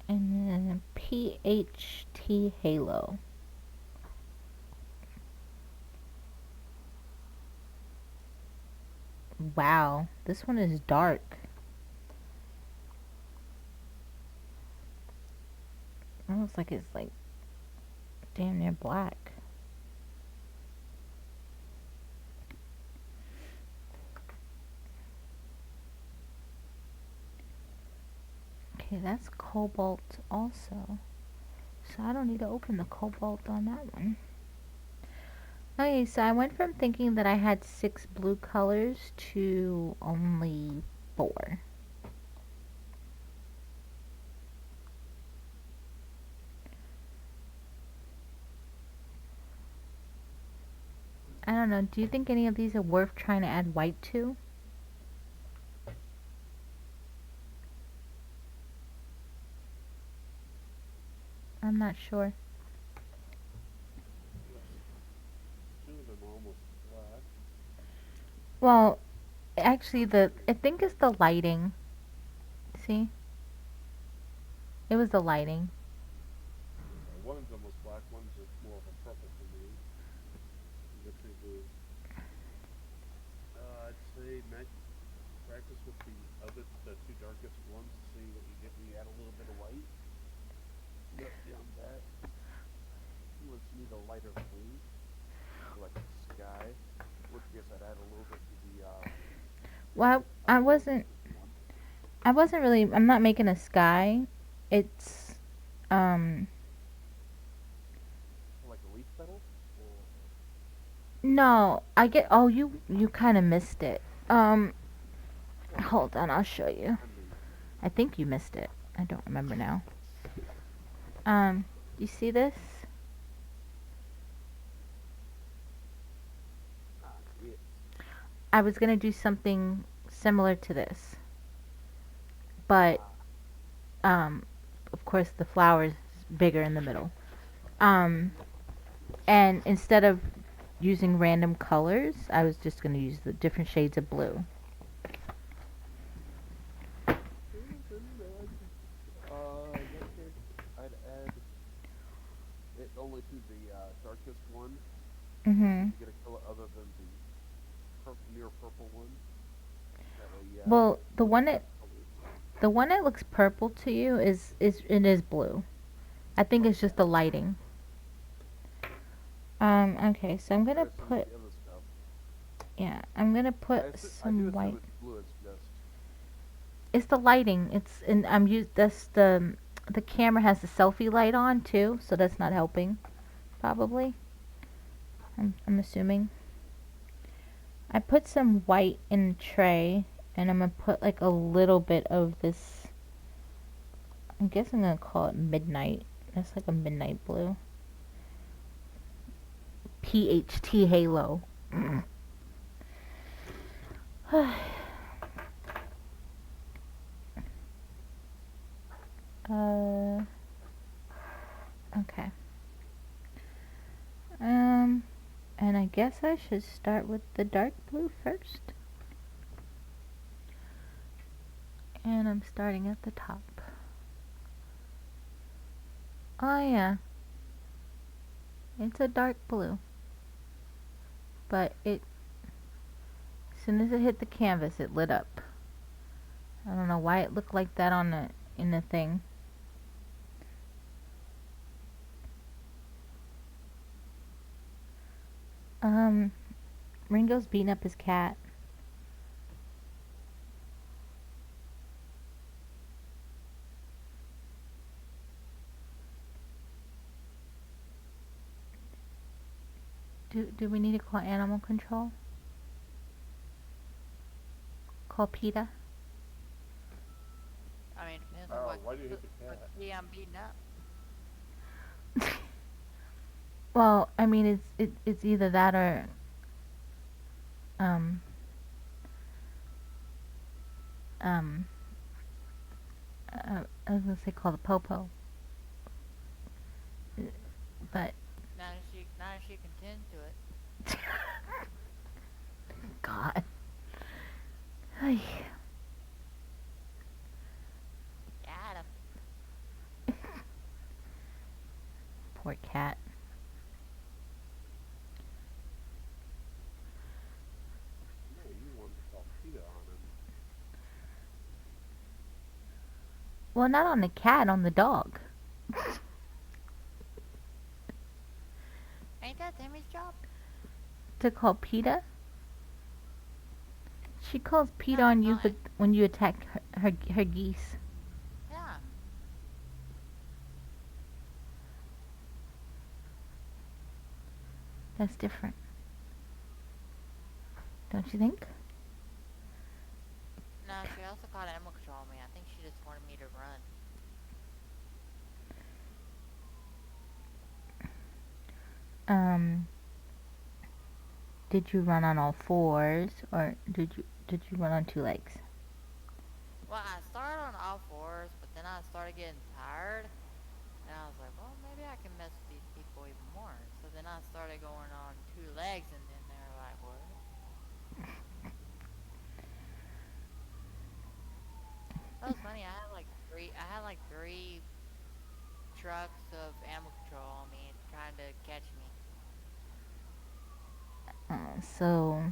And then PHT Halo. Wow, this one is dark. Almost like it's like damn near black. Okay, that's cobalt also. So I don't need to open the cobalt on that one. Okay, so I went from thinking that I had 6 blue colors to only 4. I don't know, do you think any of these are worth trying to add white to? I'm not sure. Two of them are almost black. Well, actually I think it's the lighting. See? It was the lighting. One's almost black, one's more of a purple for me. The two blue. I'd say practice with the two darkest ones to see what you get when you add a little bit of white. Look beyond that. You would need a lighter blue, like the sky. Which I guess I'd add a little bit to the. Well, I'm not making a sky. It's, Like a leaf petal? Or no, you kind of missed it. Hold on, I'll show you. I think you missed it. I don't remember now. You see this? yes. I was gonna do something similar to this. But, of course the flower is bigger in the middle. And instead of using random colors, I was just gonna use the different shades of blue. only to the darkest one. Mhm. You get a color other than the near purple one. That way, yeah, Well, you look at different colors. the one that looks purple to you is it is blue. I think it's just Okay. the lighting. Okay, so I'm Try gonna some of put the other stuff. yeah, I'm gonna I, put I do some assume white. it's blue. It's just It's the lighting. It's and I'm used. That's the camera has the selfie light on too, so that's not helping. Probably. I'm assuming. I put some white in the tray, and I'm gonna put like a little bit of this. I guess I'm gonna call it midnight. That's like a midnight blue. PHT halo. uh. Okay. And I guess I should start with the dark blue first. And I'm starting at the top. Oh yeah, it's a dark blue. But as soon as it hit the canvas, it lit up. I don't know why it looked like that in the thing. Um, Ringo's beating up his cat. Do we need to call animal control? Call PETA? I mean, depends on oh, why do you hit the what cat? kitty I'm beating up. Well, I mean it's either that or um um I was gonna say call the popo, but Now that she contends to it. God. Ay, Got him. poor cat. No, you want to call PETA on him. Well, not on the cat, on the dog. Ain't that Timmy's job? To call PETA? She calls PETA No, on it's you not. when you attack her geese. Yeah. That's different. Don't you think? No, she also called animal control on me. I think she just wanted me to run. Um, did you run on all fours or did you run on two legs? Well, I started on all fours, but then I started getting tired. And I was like, well, maybe I can mess with these people even more. So then I started going on two legs, and then they were like, what? That was funny. I had like three trucks of animal control on me trying to catch me. So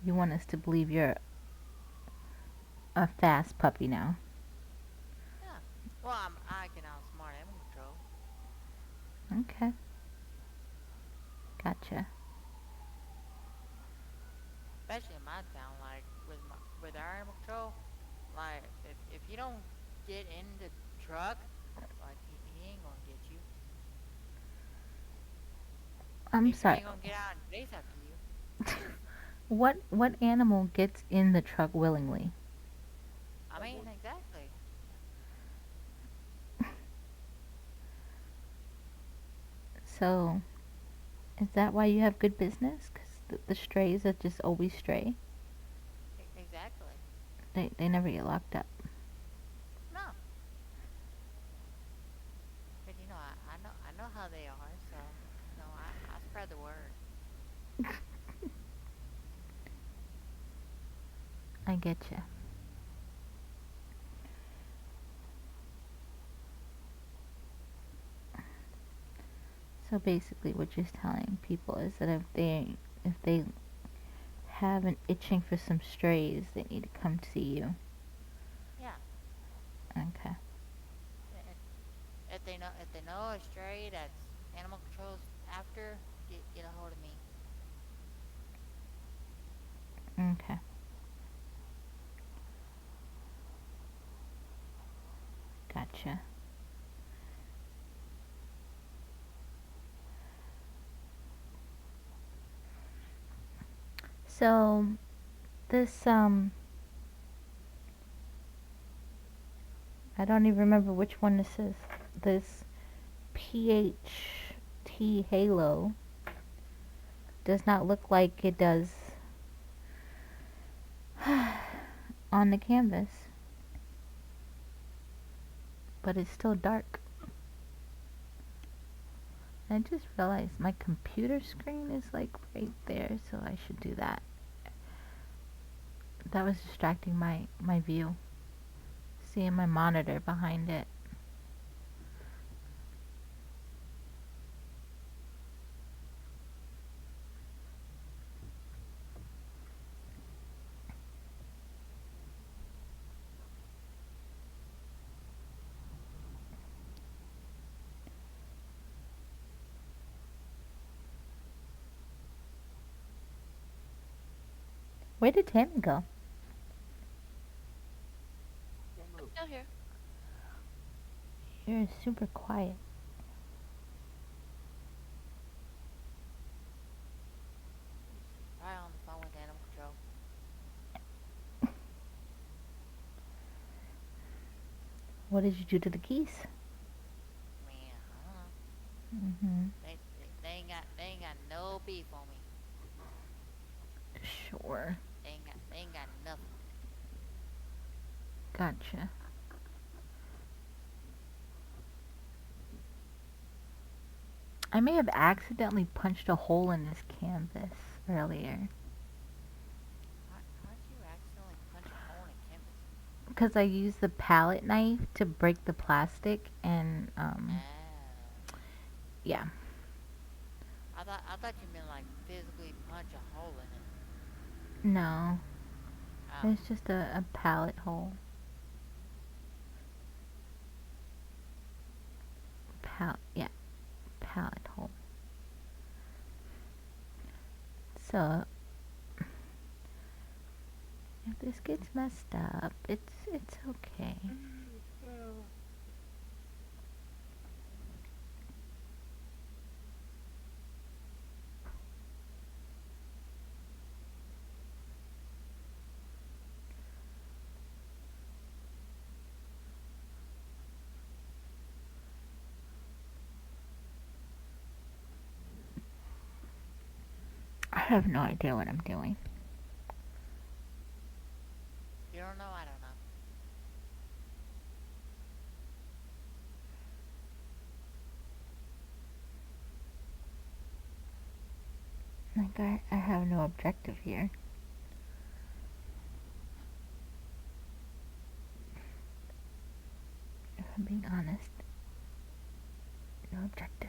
you want us to believe you're a fast puppy now? Yeah. Well, I can outsmart animal control. Okay, gotcha. Especially in my town, like with our animal control, like if you don't get in the truck, like he ain't gonna get you. I'm He sorry. ain't gonna get out and chase after you. What animal gets in the truck willingly? I mean, exactly. So, is that why you have good business? Because the strays are just always stray. Exactly. They never get locked up. No. But I know how they are, so I spread the word. I get you. So basically, what you're telling people is that if they have an itching for some strays, they need to come see you. Yeah. Okay. And if they know a stray that's animal control's after, get a hold of me. Okay. Gotcha. So this I don't even remember which one this is. This PHT Halo does not look like it does on the canvas, but it's still dark. I just realized my computer screen is like right there, so I should do that. That was distracting my view. Seeing my monitor behind it. Where did Tammy go? Can't I'm move. still here. You're super quiet. Probably on the phone with animal control. What did you do to the keys? Man, I don't know. Mhm. They ain't got no beef on me. Sure. They ain't got nothing. Gotcha. I may have accidentally punched a hole in this canvas earlier How'd you accidentally punch a hole in a canvas? because I used the palette knife to break the plastic and Oh. yeah. I thought you meant like physically punch a hole in it. No. Oh. It's just a palette hole. Yeah, palette hole. So if this gets messed up, it's okay. I have no idea what I'm doing. You don't know? I don't know. Like I have no objective here. If I'm being honest. No objective.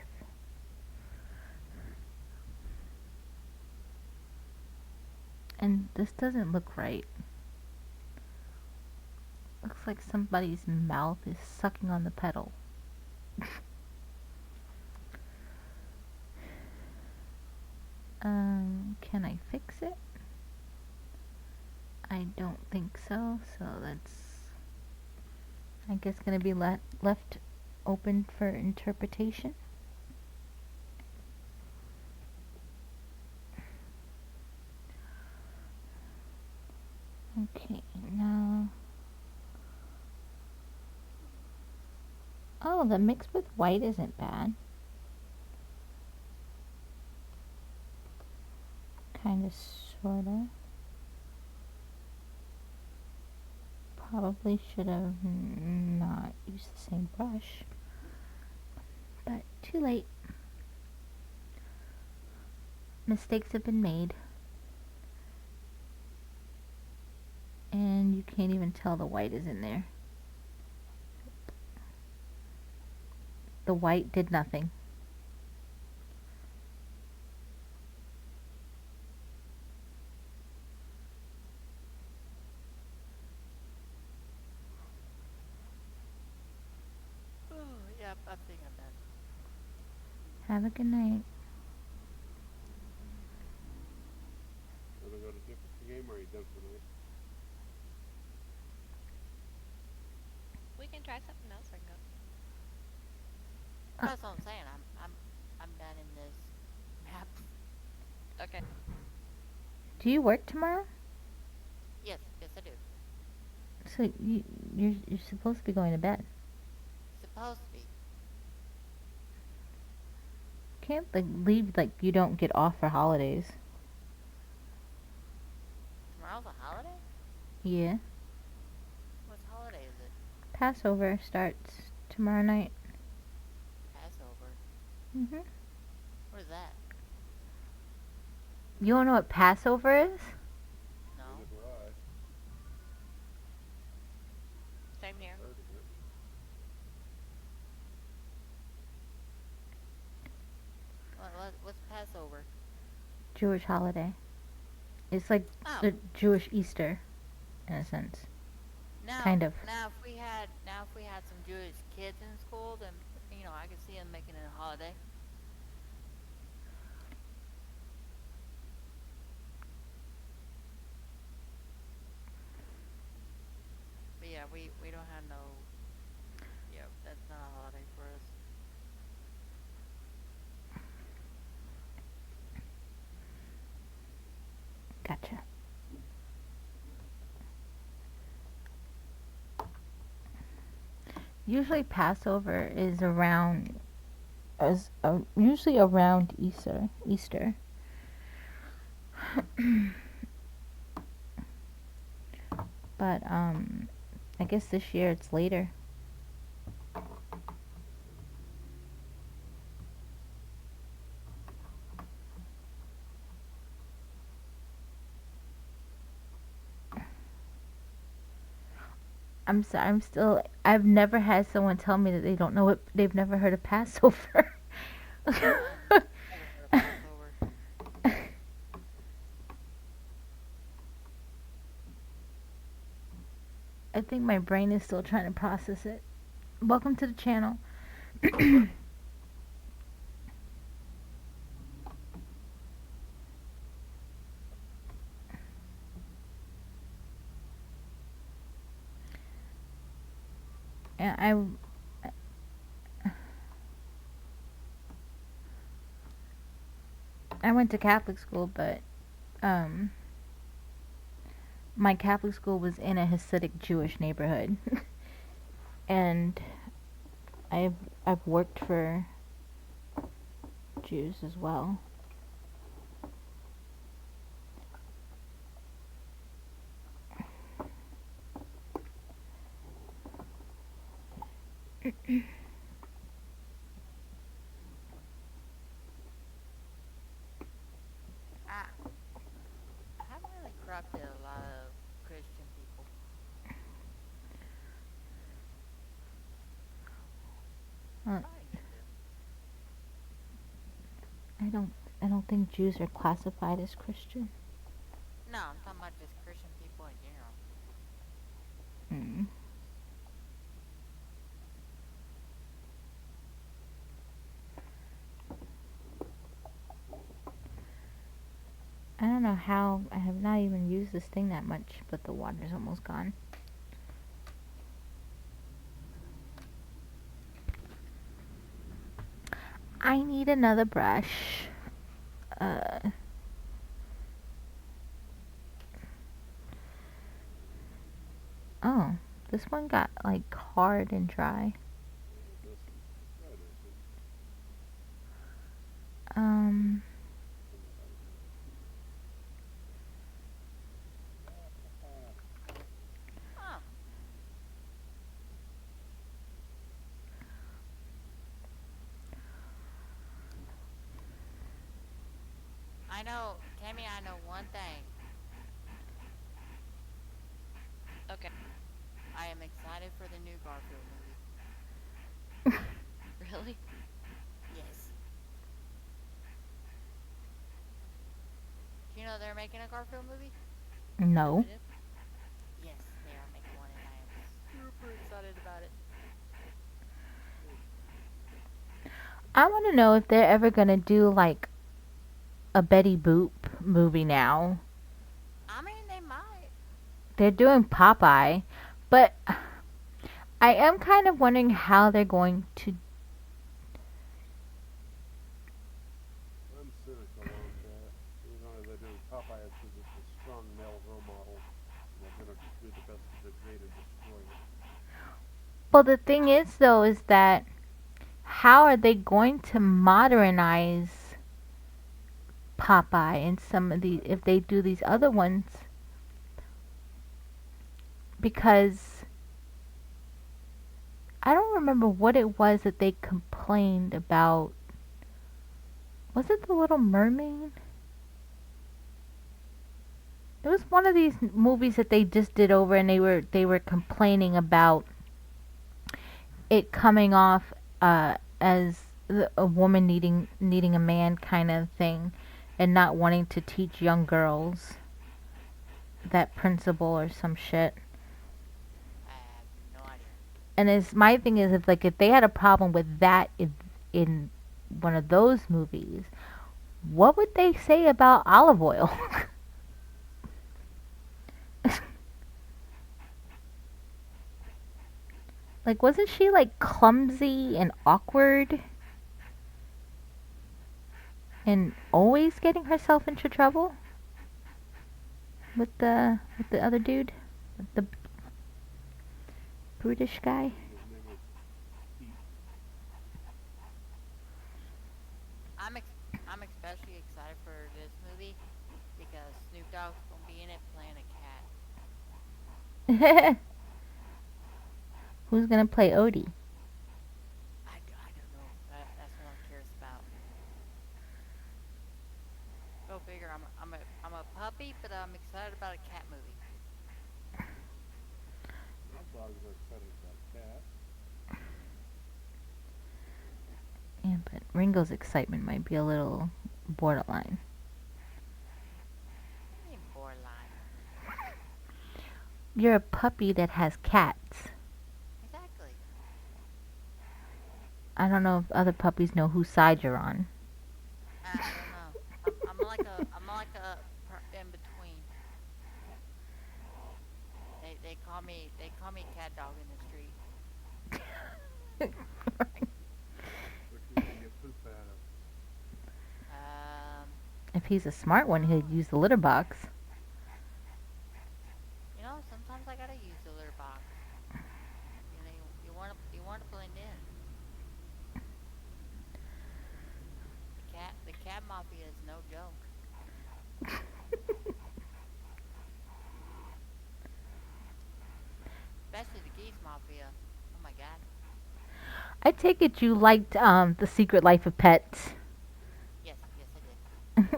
And this doesn't look right. Looks like somebody's mouth is sucking on the pedal. Can I fix it? I don't think so, so that's, I guess, gonna be left open for interpretation. Okay, now, oh, the mix with white isn't bad. Kinda, sorta. Probably should have not used the same brush, but too late. Mistakes have been made, and you can't even tell the white is in there. The white did nothing. Have a good night. Wanna go to different game or are you done for the night? We can try something else or go. That's what I'm saying. I'm done in this map. Okay. Do you work tomorrow? Yes, yes I do. So you're supposed to be going to bed. Supposed to be. Can't like leave like you don't get off for holidays. Tomorrow's a holiday? Yeah. What holiday is it? Passover starts tomorrow night. Passover. Mhm. What is that? You don't know what Passover is? No. Neither do I. Same here. Heard of it. What's Passover? Jewish holiday. It's like Oh. the Jewish Easter, in a sense. Now, Kind of. Now if we had some Jewish kids in school, then I could see them making it a holiday. But yeah, we don't have no. Yeah, that's not a holiday for us. Gotcha. Usually Passover is usually around Easter. But I guess this year it's later. I've never had someone tell me that they don't know what they've never heard of Passover. Never heard of Passover. I think my brain is still trying to process it. Welcome to the channel. And I went to Catholic school, but my Catholic school was in a Hasidic Jewish neighborhood, and I've worked for Jews as well. I haven't really corrupted a lot of Christian people. Uh, Probably need to. I don't think Jews are classified as Christian. No, I'm talking about just Christian people in general. Mm. I don't know how I have not even used this thing that much, but the water's almost gone. I need another brush. Oh, this one got like hard and dry. This is rather good. Um, Oh. I know, Tammy, I know one thing. Okay. I am excited for the new Garfield movie. Really? Yes. Do you know they're making a Garfield movie? no. I did. Yes, they are making one, and I am super excited about it. I want to know if they're ever gonna do like a Betty Boop movie now. I mean, they might. They're doing Popeye, but I am kind of wondering how they're going to. I'm cynical on that. As long as they're doing Popeye, it's because it's a strong male role model, and they're gonna do the best to degrade and destroy it. Well, the thing is, though, is that how are they going to modernize Popeye and some of these if they do these other ones? Because I don't remember what it was that they complained about. Was it The Little Mermaid? It was one of these movies that they just did over, and they were complaining about it coming off as a woman needing a man kind of thing, and not wanting to teach young girls that principle or some shit. I have no idea. And it's my thing is if they had a problem with that in one of those movies, what would they say about olive oil? Like, wasn't she like clumsy and awkward and always getting herself into trouble with the other dude, with the British guy? His name was Pete. I'm especially excited for this movie because Snoop Dogg's gonna be in it playing a cat. Who's gonna play Odie? I don't know. That's what I'm curious about. Go figure. I'm a puppy, but I'm excited about a cat movie. All dogs are excited about cats. Yeah, but Ringo's excitement might be a little borderline. I mean, borderline. You're a puppy that has cats. Exactly. I don't know if other puppies know whose side you're on. I don't know. I'm like a in between. They call me cat dog in the street. What you gonna get poop out of? If he's a smart one, he'd use the litter box. You know, sometimes I gotta use the litter box. You know, you wanna blend in. The cat mafia is no joke. Especially the geese mafia. Oh my god. I take it you liked The Secret Life of Pets. Yes, yes I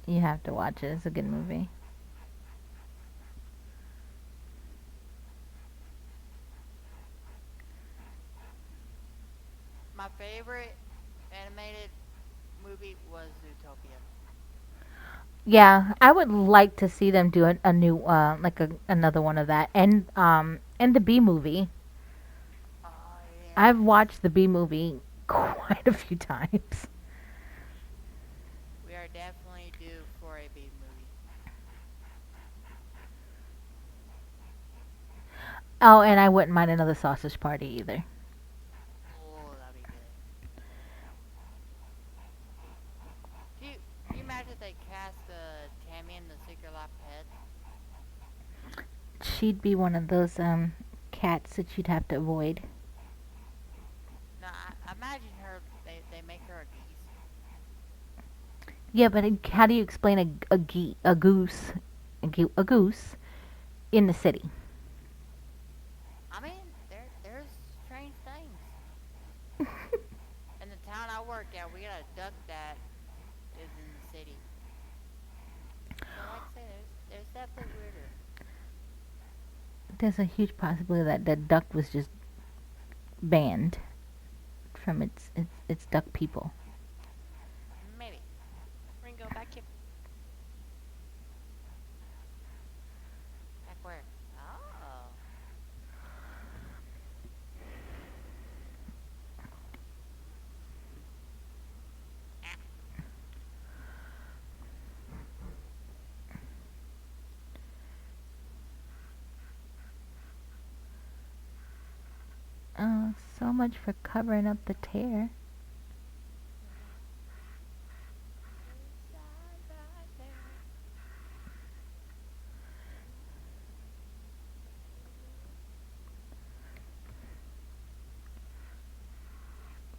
did. You have to watch it. It's a good movie. My favorite animated movie was Zootopia. Yeah, I would like to see them do a new another one of that, and the Bee movie. Oh I've yeah. watched the Bee movie quite a few times. We are definitely due for a bee movie. Oh, and I wouldn't mind another Sausage Party either. Oh, that'd be good. Can you imagine if they cast Tammy in the Secret Life of Pets? She'd be one of those cats that you'd have to avoid. No, I imagine her. They make her a geese. Yeah, but how do you explain a goose a goose in the city? I mean, there's strange things. In the town I work at, we got a duck that is in the city. So like I say, there's definitely weirder. There's a huge possibility that that duck was just banned from its duck people. Maybe. Ringo, back here. Back where? Oh. Oh, so much for covering up the tear. Inside right there.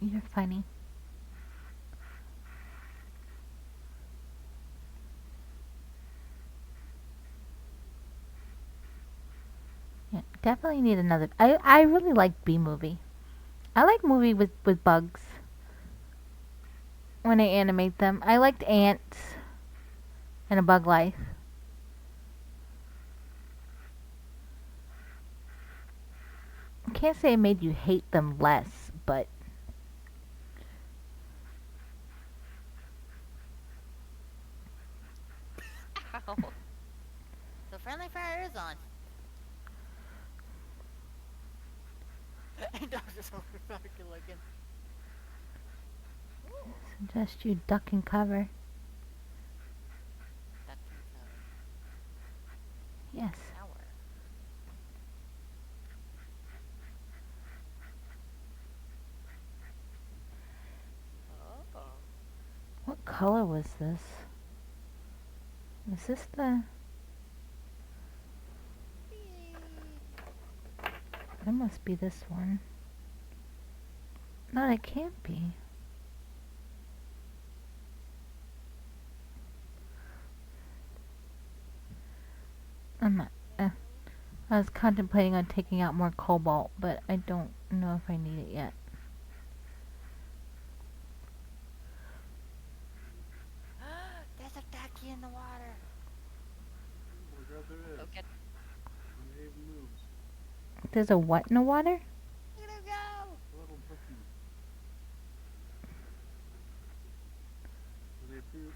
You're funny. Yeah, definitely need another. I really like B movie. I like movie with bugs when I animate them. I liked Ants and A Bug Life. I can't say it made you hate them less, but Ow. So friendly fire is on. And Doctor's over back looking. Ooh, suggest you duck and cover. duck and cover. Yes. Now where? Oh. What color was this? Was this the? Beep. It must be this one. No, it can't be. I'm not. I was contemplating on taking out more cobalt, but I don't know if I need it yet. There's a ducky in the water. Oh my god, there Go is. get. And it even moves. There's a what in the water? Look at him go. A little ducky. And they appeared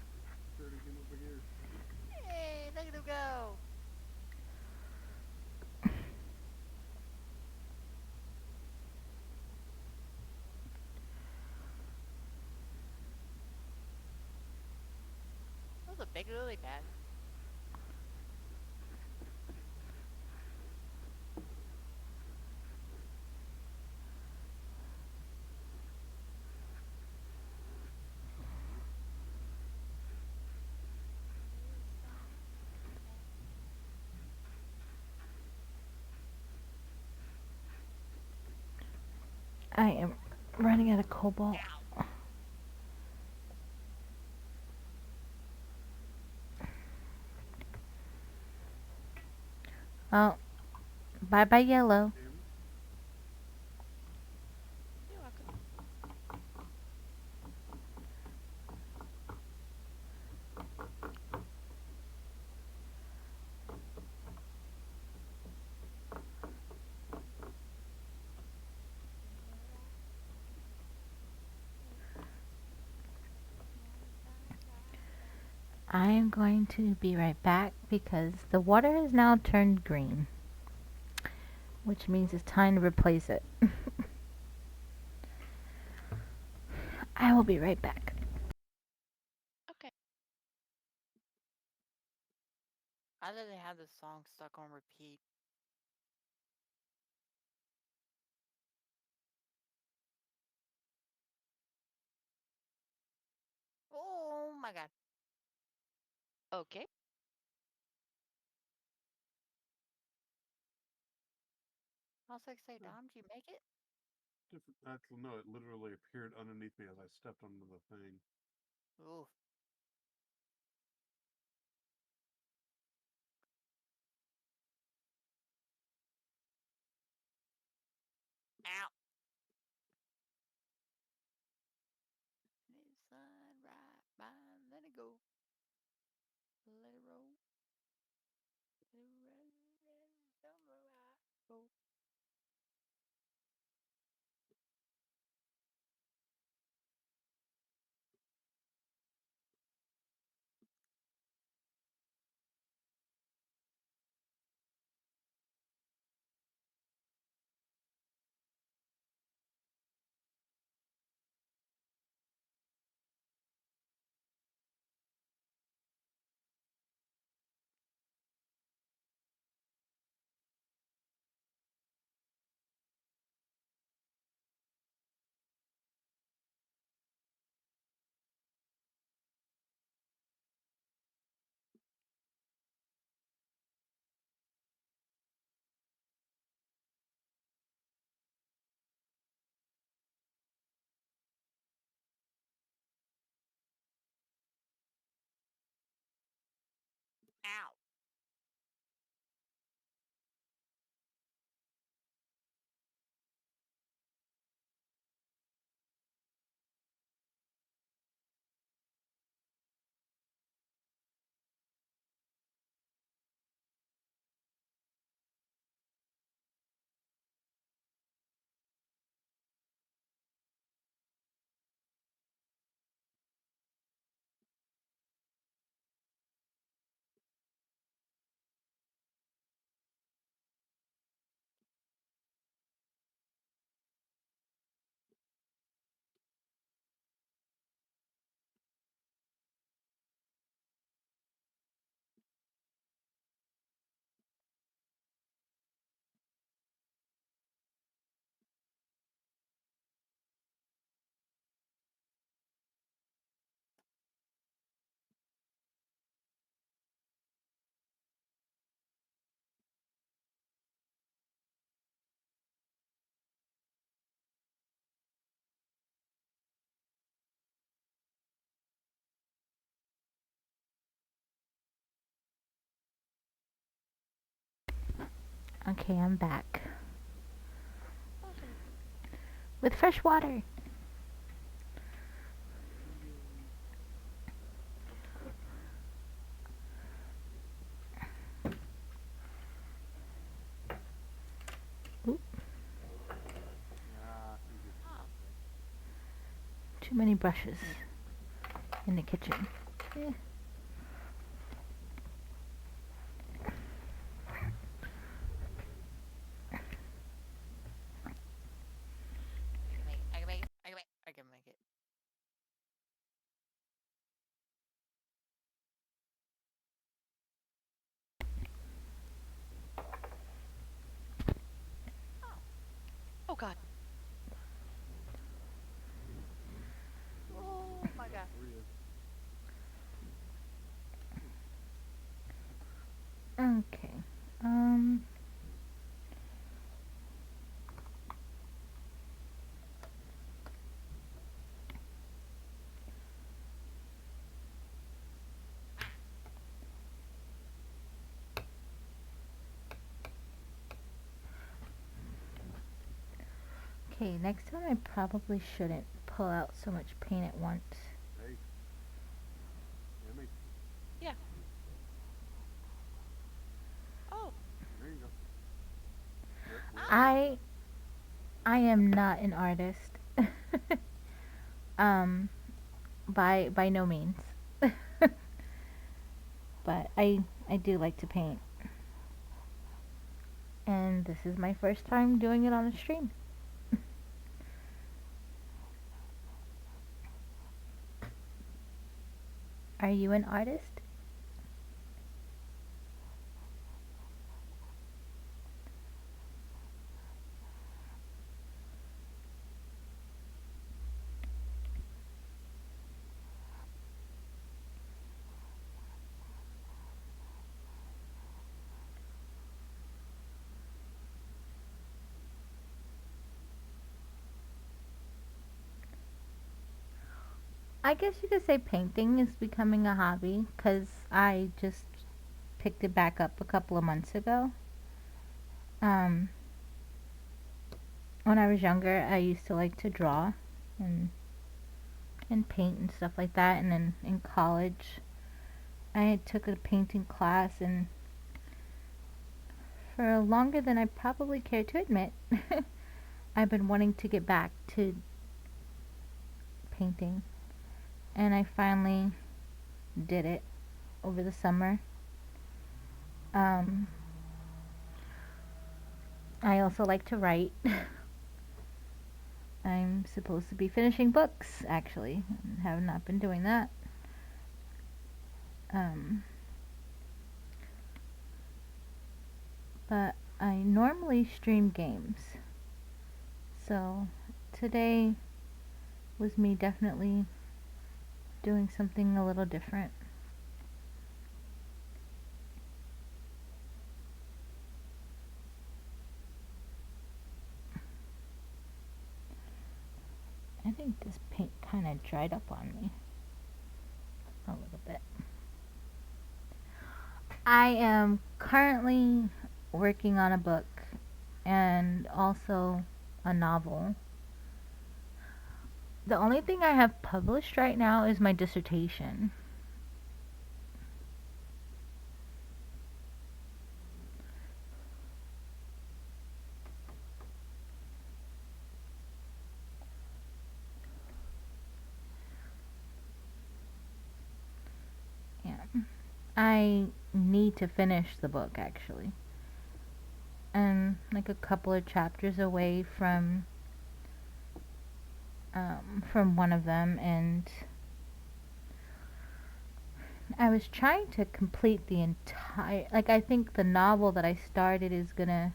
again over here. Hey, look at him go. That was a big lily pad. I am running out of cobalt. Oh, bye bye yellow. Damage. You're welcome. I am going to be right back because the water has now turned green, which means it's time to replace it. I will be right back. Okay. I literally have this song stuck on repeat. Oh my god. Okay. I was like, say, Dom, did you make it? Different. Actually, no, it literally appeared underneath me as I stepped onto the thing. Ooh. Ow. It's sun right by. Let it go. Let it roll. Let it roll. Let it roll. Okay, I'm back. Awesome. With fresh water. Oop, Ah, you get some Ah. of that. too many brushes in the kitchen. Eh. I can make it. I can make it. I can make it. Oh. Oh God. Oh my god. Where he is. Okay. Um. Okay, next time I probably shouldn't pull out so much paint at once. Hey. Emmy. Yeah. Oh. There you go. Where are you? Ah. I am not an artist. um, by no means. But I do like to paint. And this is my first time doing it on a stream. Are you an artist? I guess you could say painting is becoming a hobby because I just picked it back up a couple of months ago. Um, when I was younger, I used to like to draw and and paint and stuff like that. And then in college, I took a painting class, and for longer than I probably care to admit, I've been wanting to get back to painting, and I finally did it over the summer. Um, I also like to write. I'm supposed to be finishing books, actually. Have not been doing that. Um, but I normally stream games. So today was me definitely doing something a little different. I think this paint kind of dried up on me a little bit. I am currently working on a book and also a novel. The only thing I have published right now is my dissertation. Yeah. I need to finish the book actually. I'm like a couple of chapters away from one of them, and I was trying to complete the entire, like, I think the novel that I started is gonna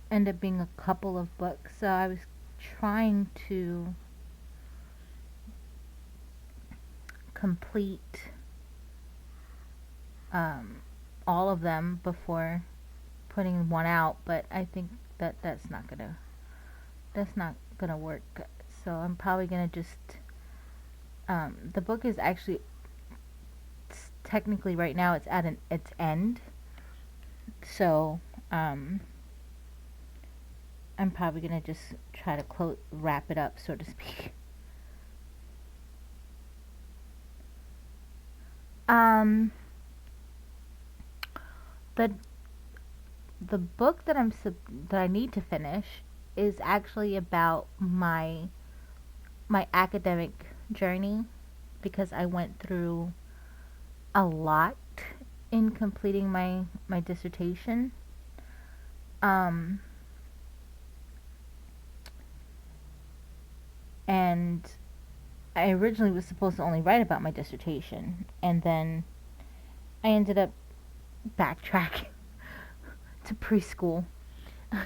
end up being a couple of books, so I was trying to complete um, all of them before putting one out, but I think that that's not gonna work. So I'm probably gonna just the book is actually technically right now it's at its end, so um, I'm probably gonna just try to wrap it up, so to speak. Um, the the book that I need to finish is actually about my academic journey because I went through a lot in completing my dissertation. Um, and I originally was supposed to only write about my dissertation, and then I ended up backtracking to preschool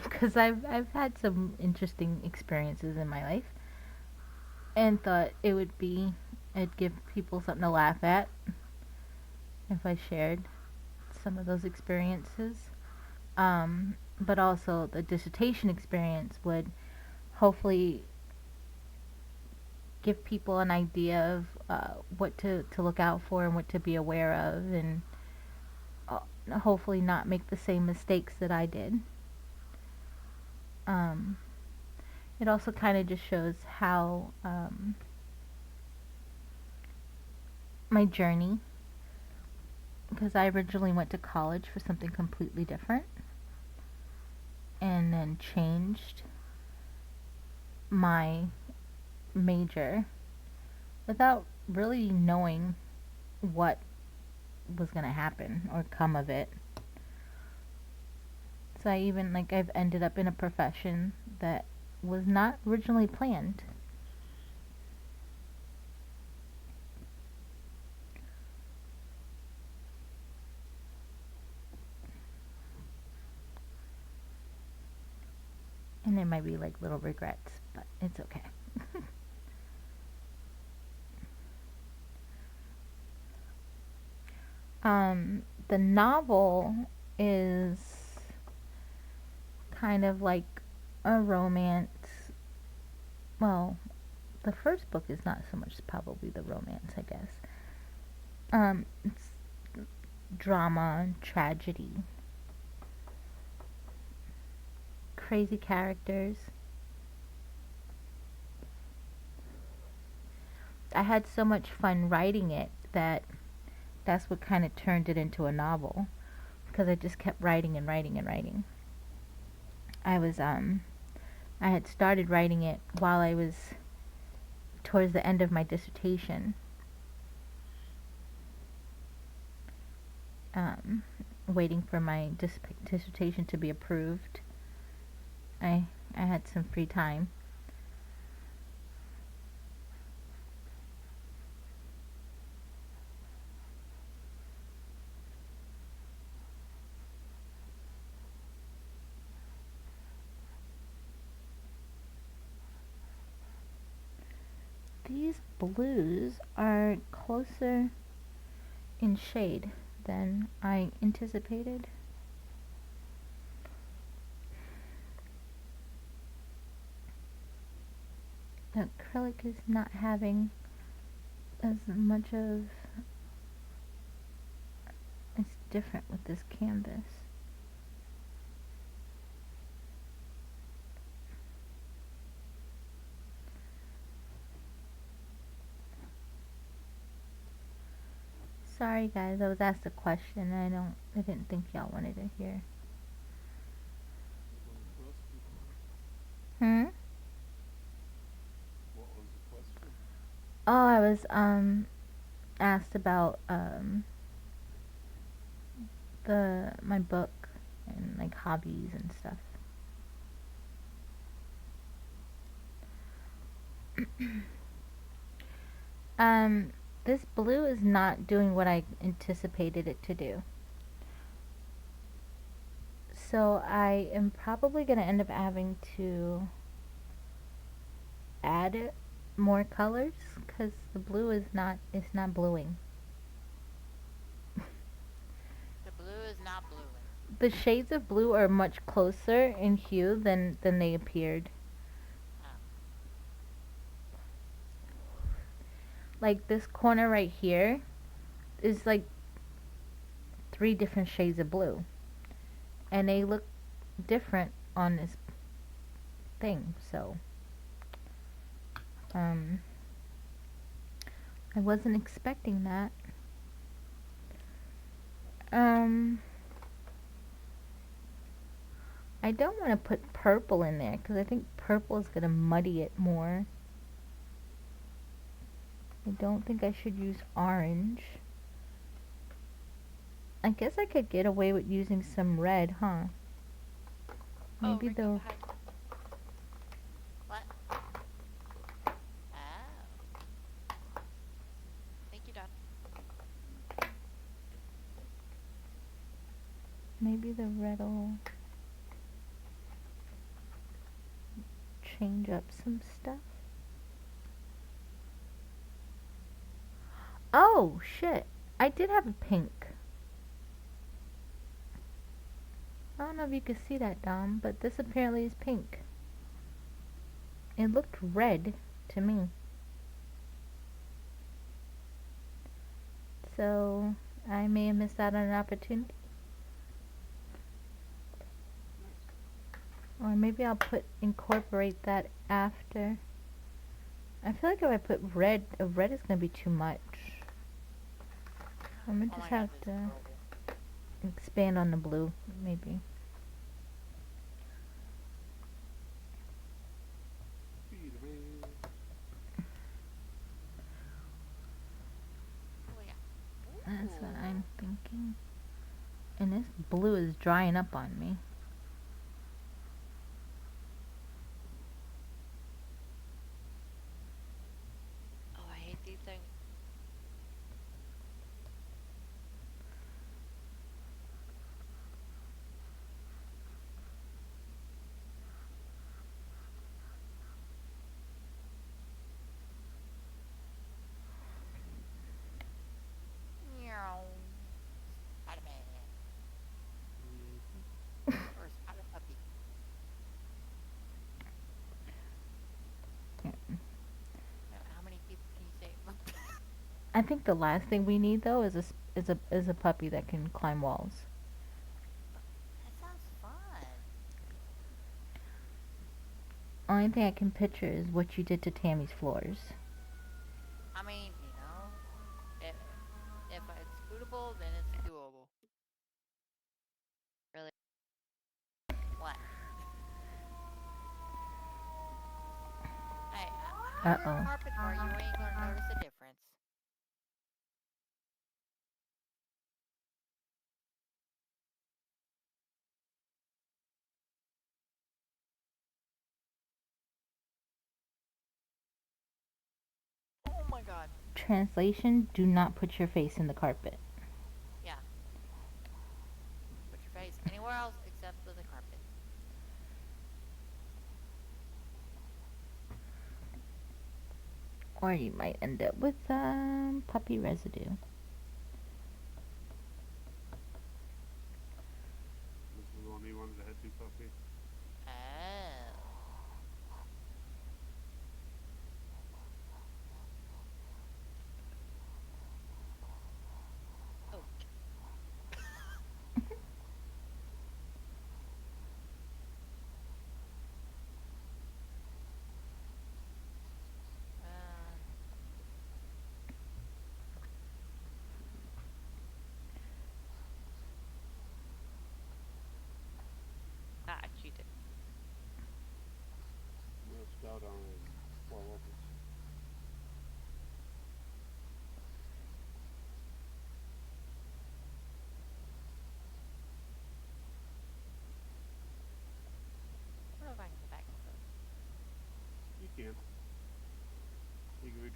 because I've had some interesting experiences in my life, and thought it'd give people something to laugh at if I shared some of those experiences. But also the dissertation experience would hopefully give people an idea of what to look out for and what to be aware of, and uh, hopefully not make the same mistakes that I did. Um, it also kind of just shows how my journey, because I originally went to college for something completely different and then changed my major without really knowing what was going to happen or come of it. So I've ended up in a profession that was not originally planned. And there might be like little regrets, but it's okay. The novel is kind of like a romance. Well, the first book is not so much probably the romance, I guess. It's drama, tragedy, crazy characters. I had so much fun writing it that that's what kind of turned it into a novel because I just kept writing and writing and writing. I was I had started writing it while I was towards the end of my dissertation. Um, Waiting for my dissertation to be approved. I had some free time. These blues are closer in shade than I anticipated. The acrylic is not having as much of. It's different with this canvas. Sorry guys, I was asked a question and I didn't think y'all wanted to hear. Hmm? What was the question? Oh, I was asked about the my book and like hobbies and stuff. um this blue is not doing what I anticipated it to do. So I am probably going to end up having to add more colors cuz the blue is not bluing. The blue is not bluing. The shades of blue are much closer in hue than they appeared. Oh. Like this corner right here is like three different shades of blue, and they look different on this thing, so um I wasn't expecting that. Um I don't want to put purple in there because I think purple is going to muddy it more. I don't think I should use orange. I guess I could get away with using some red, huh? Oh, Maybe Ricky the behind. What? Oh. Thank you, Don. maybe the red'll change up some stuff. Oh shit! I did have a pink. I don't know if you could see that, Dom, but this apparently is pink. It looked red to me. So I may have missed out on an opportunity. Or maybe I'll incorporate that after. I feel like if I put red, red is gonna be too much. I'm gonna Oh just my god, have this is to horrible. expand on the blue, maybe. Spider-Man. Oh yeah. That's what Ooh. I'm thinking. And this blue is drying up on me. Oh, I hate these things. Meow. Spider-Man. Mhm. Or Spider Puppy. How many people can you say? I think the last thing we need though is a puppy that can climb walls. That sounds fun. Only thing I can picture is what you did to Tammy's floors. I mean, you know, if it's bootable, then it's doable. Really. What? Hey, Uh hire a oh. carpenter. You ain't gonna notice a difference. Oh my god. Translation: do not put your face in the carpet. Yeah. Put your face anywhere else except for the carpet. Or you might end up with puppy residue. This is the one you wanted to head to, puppy. Oh. Oh, Uh, I cheated. No scout on his 4 levels. I wonder if I can go back to the. You can. You can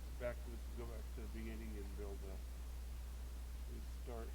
go back to the beginning and build a restart.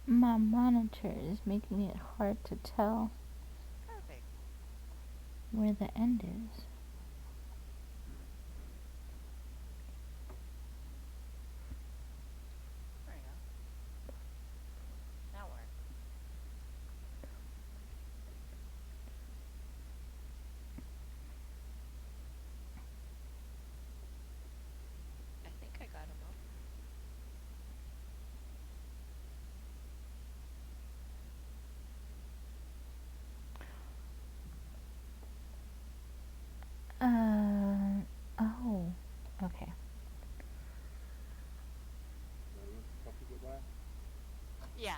My monitor is making it hard to tell. Perfect. where the end is. There you go. Now where? I think I got him up. Oh. Okay. Did I let the puppy go by? Yeah.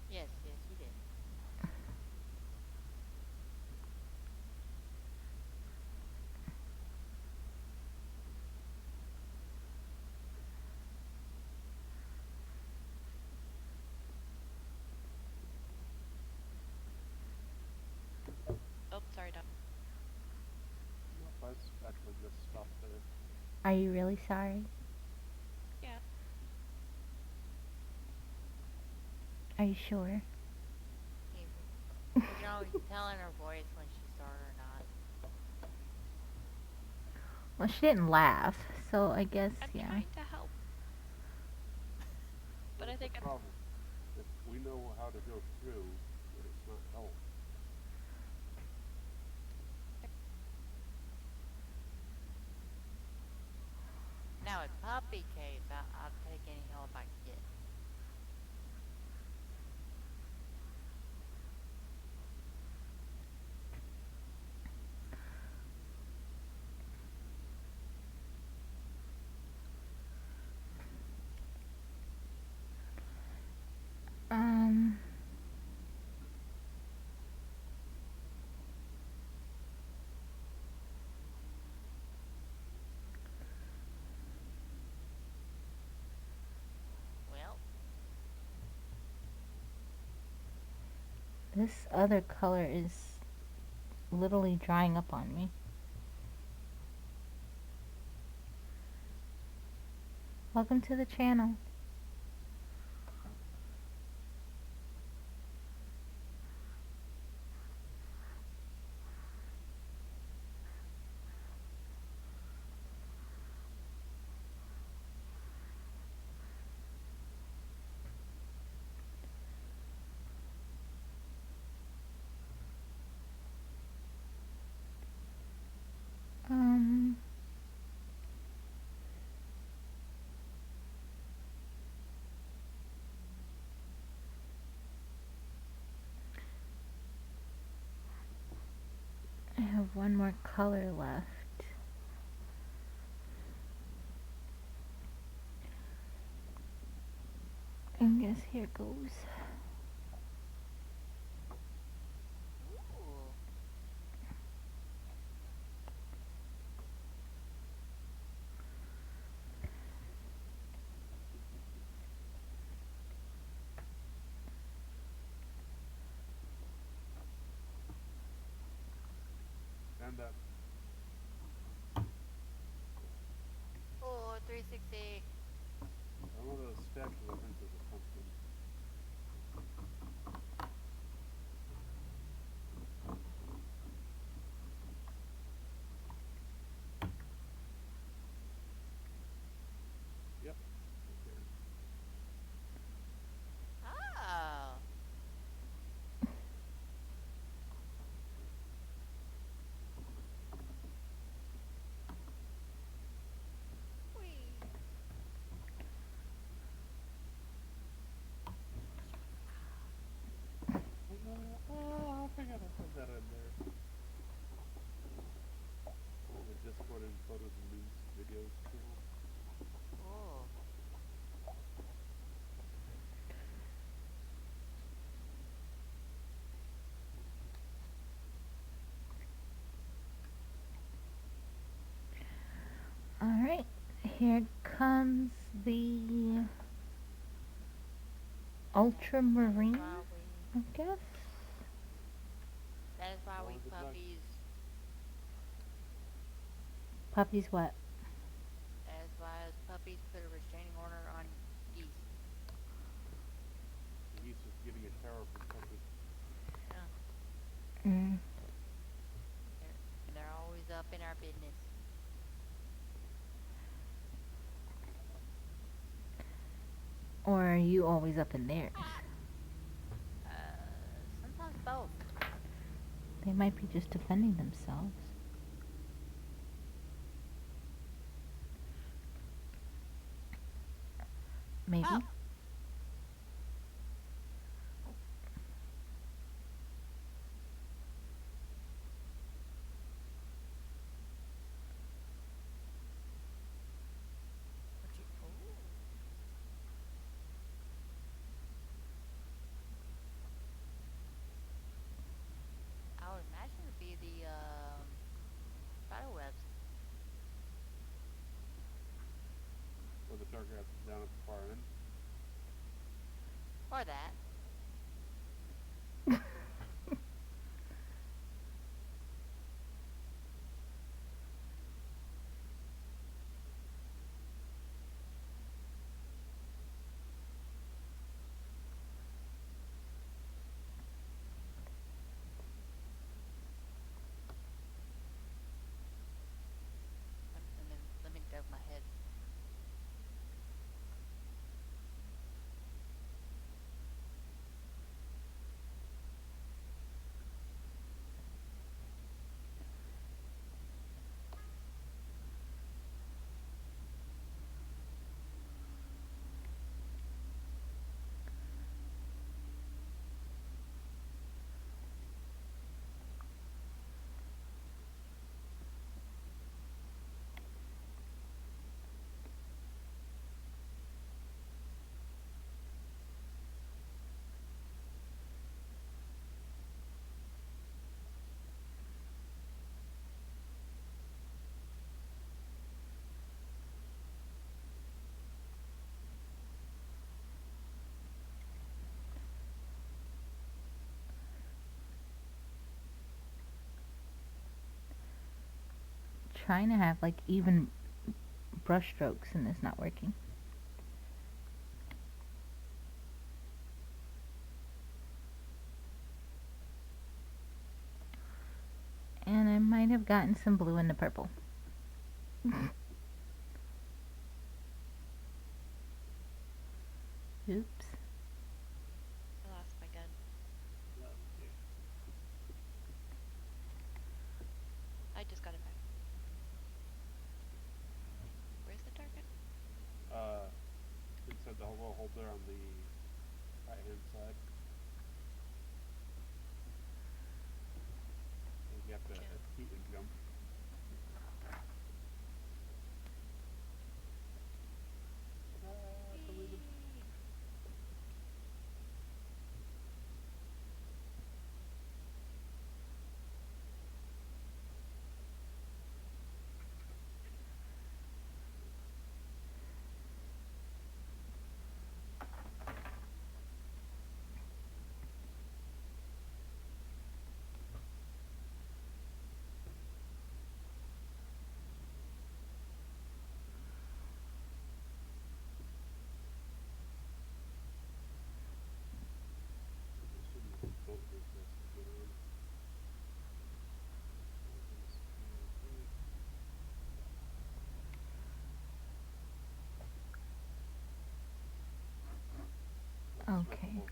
Yes, yes, you did. Oh, sorry, Dom. Nope, I actually just stopped there. Are you really sorry? Yeah. Are you sure? You can always tell in her voice when she's sorry or not. Well, she didn't laugh, so I guess, I'm yeah. trying to help, but I That's think the I'm. problem. If we know how to go through, then it's not help. Now with puppy case, I'll take any help I can get. Um, Well, this other color is literally drying up on me. Welcome to the channel. Um, I have one more color left. I guess here goes. ooh. And that Ooh, 360. one of those statues, I think there's a pumpkin. Yep. Okay. Oh. Whee. Oh, I forgot I put that in there. The Discord and photos and news videos channel. Ooh. Alright, here comes the ultramarine, Why we, I guess. that is why Long we as it's not- puppies, Puppies what? that is why us puppies put a restraining order on geese. He's just getting a tower from puppy. No, Mm. They're always up in our business. Or are you always up in theirs? Sometimes both. They might be just defending themselves. Maybe. Oh, what you? Ooh. I would imagine it'd be the spider webs Or the target down at the far end. or that. Let me dub my head. Trying to have like even brush strokes and it's not working. And I might have gotten some blue in the purple. Oops. I lost my gun. Okay. I just got it back. Where's the target? Inside the little hole there on the right hand side. And you have to heat and jump. Boat resist to get on. Okay. Here.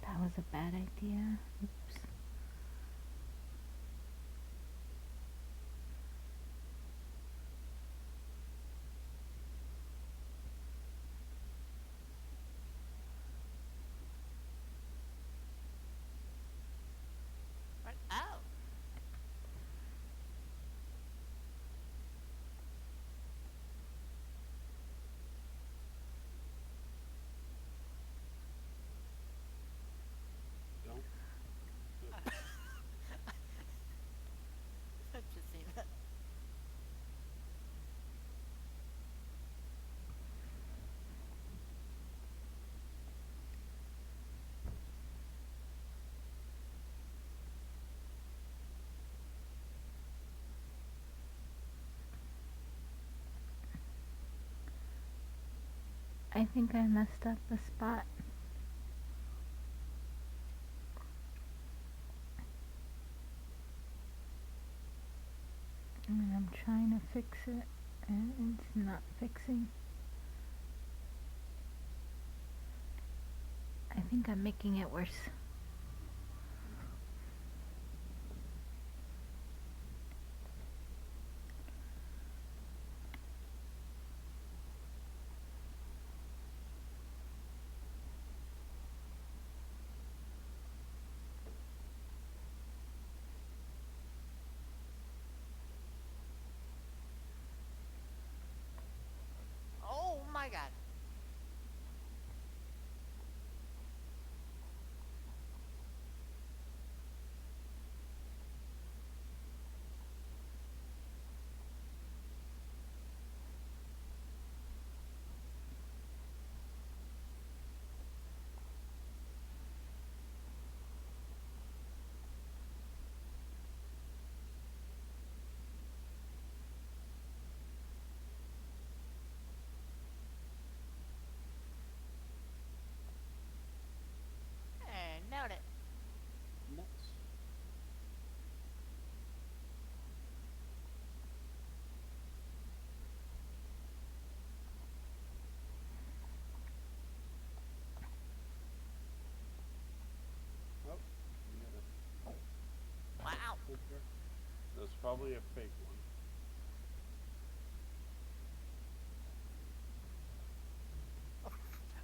That was a bad idea. Oops. What? Oh. Don't. I think I messed up a spot. And I'm trying to fix it, and it's not fixing. I think I'm making it worse. Oh my god. Nailed it. Nice. Oh, you got a Wow. picture. That's probably a fake one.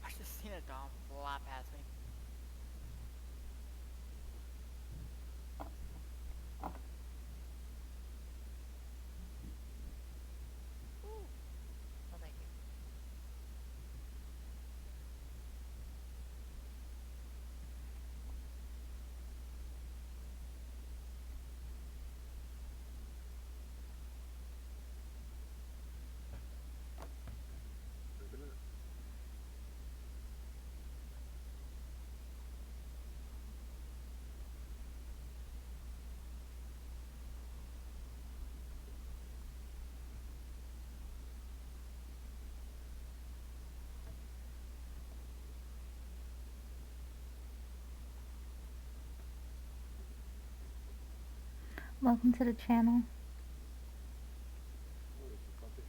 I just seen a dog fly past me. Ooh. No, thank you. Maybe not. Welcome to the channel. Oh, there's a puppy.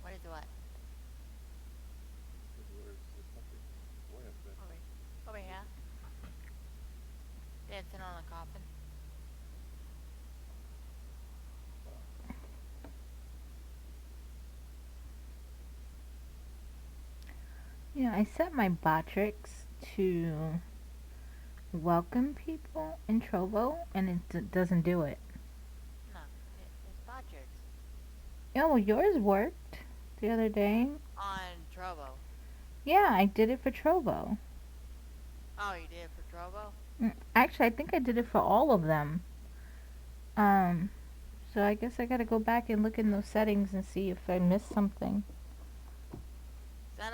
What is what? Where's the puppy? Way up there. Over here. Dancing on a coffin. You know, I set my Botrix to welcome people in Trovo, and it doesn't do it. No, it's Patrick's. Yeah, well, yours worked the other day. On Trovo. Yeah, I did it for Trovo. Oh, you did it for Trovo? Actually, I think I did it for all of them. So I guess I gotta go back and look in those settings and see if I missed something. I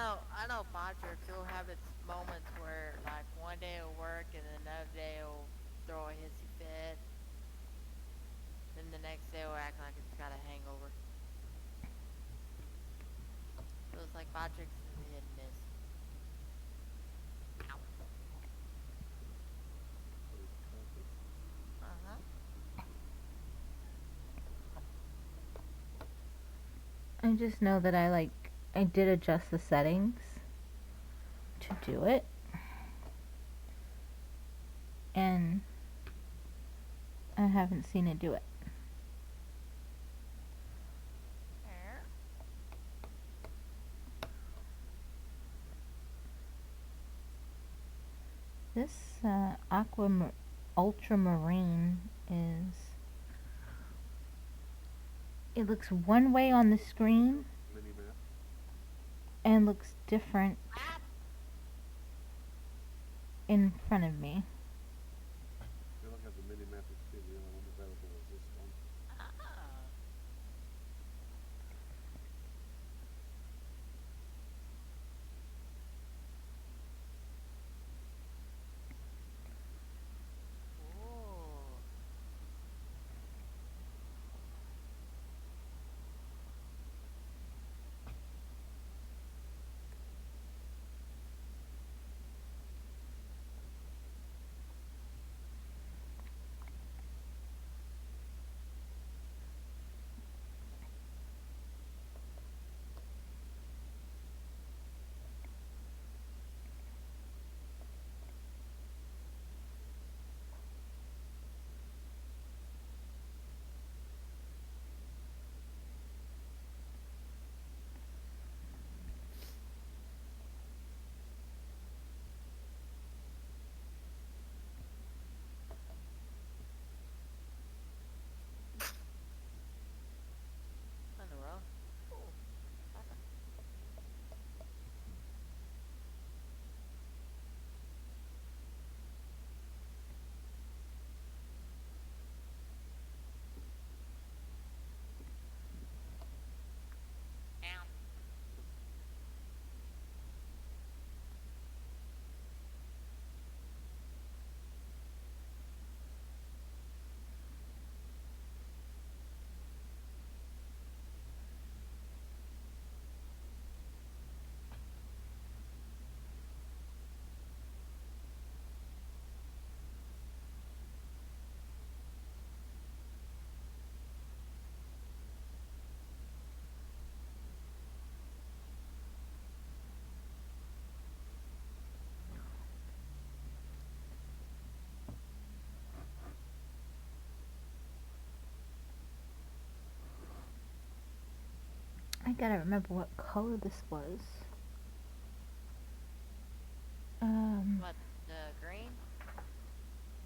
know Patrick will have its moments where, like, one day it'll work and then another day it'll throw a hissy fit. Then the next day it'll act like it's got a hangover. So it's like Patrick's is a hit and miss. Ow. Uh-huh. I just know that I did adjust the settings to do it. And I haven't seen it do it. There. This ultramarine is... It looks one way on the screen Mini map. and looks different Ah! in front of me. If you look at the mini map, you see the only one available is this one. Ah. Ooh. gotta remember what color this was. What, the green?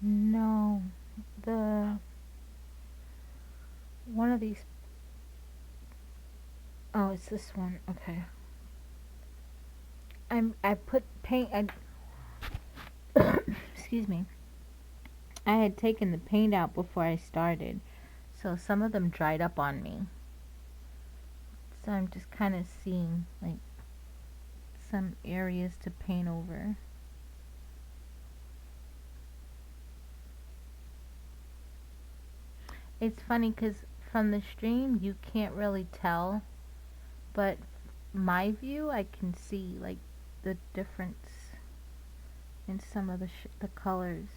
No, the one of these. Oh, it's this one. Okay. I put paint. Excuse me. I had taken the paint out before I started, so some of them dried up on me. So I'm just kind of seeing like some areas to paint over. It's funny because from the stream you can't really tell, but my view I can see like the difference in some of the colors.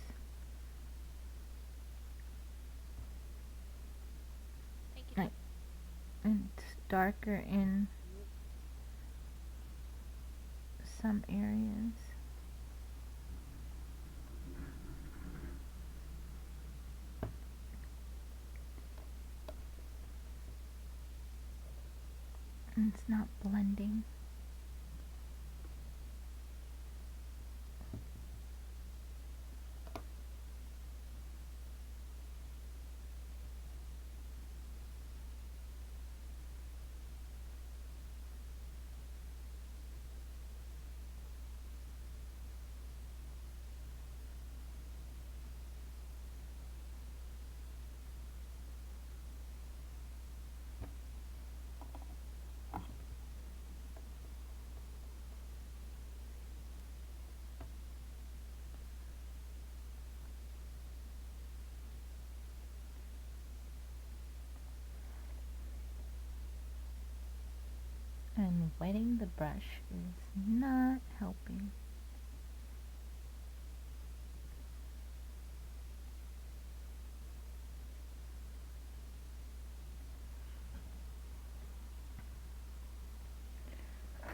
Thank you. Like it's darker in some areas. And it's not blending. And wetting the brush is not helping.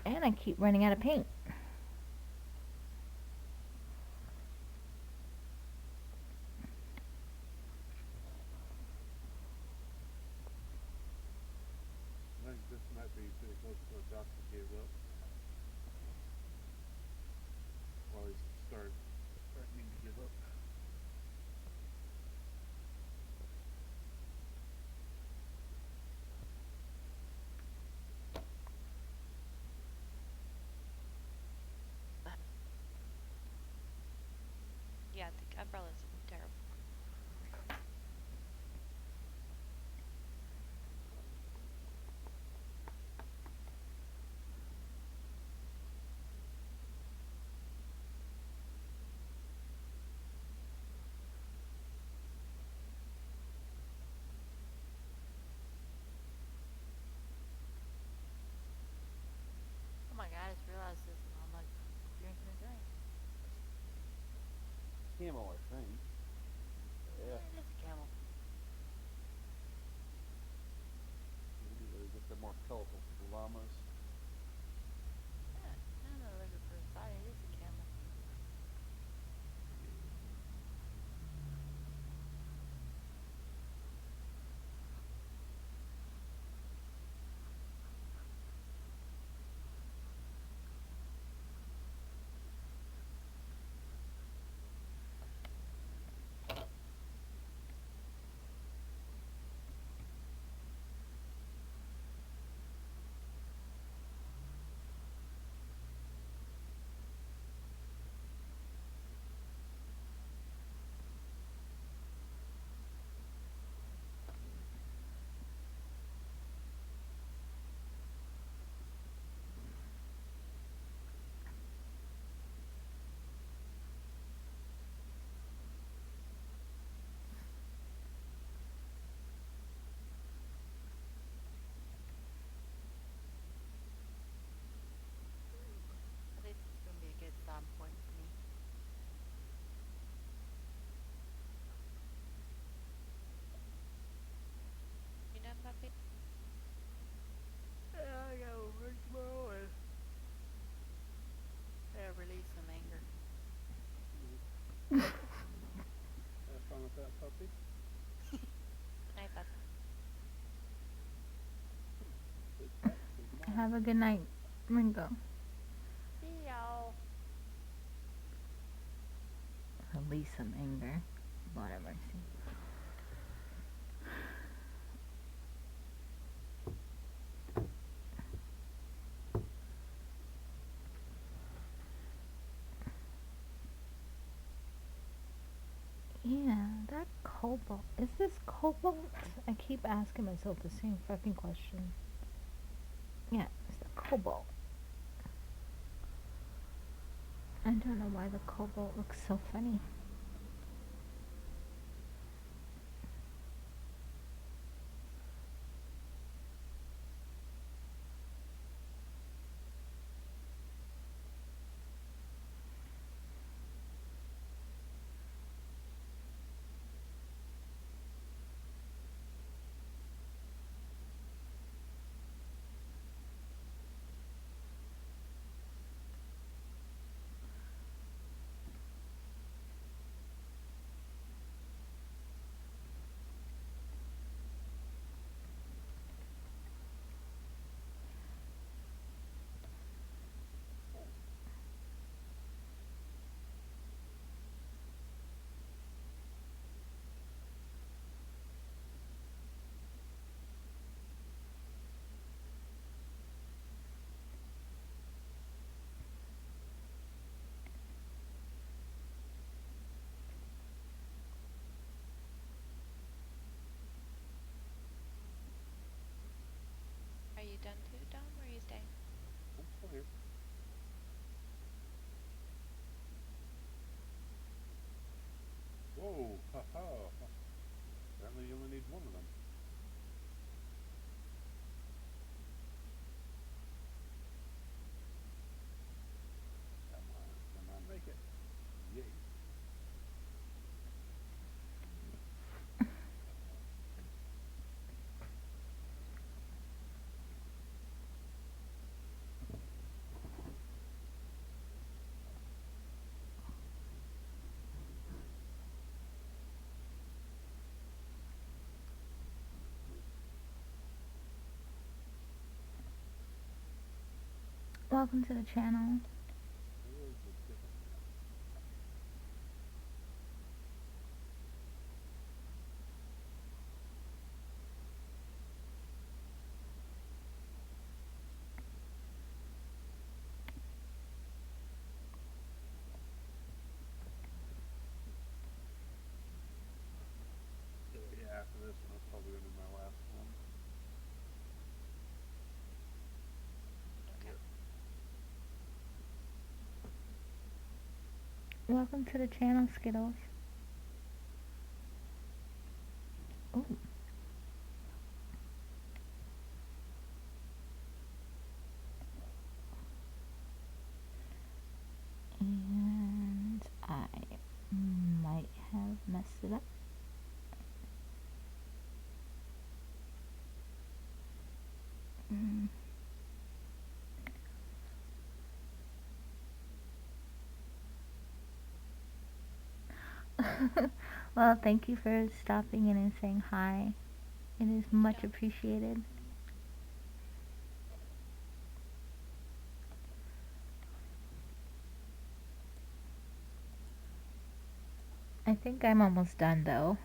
And I keep running out of paint. I think this might be pretty close to what Doctor gave up. Or he's threatening to give up. Yeah, the umbrella's terrible. Oh my god, I just realized this. I'm like drinking a drink. Camel, I think. Have a good night, Ringo. See y'all. Release some anger. Lord have mercy. Yeah, that cobalt. Is this cobalt? I keep asking myself the same fucking question. Yeah, it's the cobalt. I don't know why the cobalt looks so funny. Are you done too, Dom, or are you staying? I'm still here. Whoa, haha. Apparently you only need one of them. Come on, make it. Yay. Welcome to the channel. Where's the different one? So yeah, after this one, that's probably gonna be my last one. Okay. Welcome to the channel, Skittles. Oh. And I might have messed it up. Mm. Well, thank you for stopping in and saying hi. It is much Yeah. appreciated. I think I'm almost done though.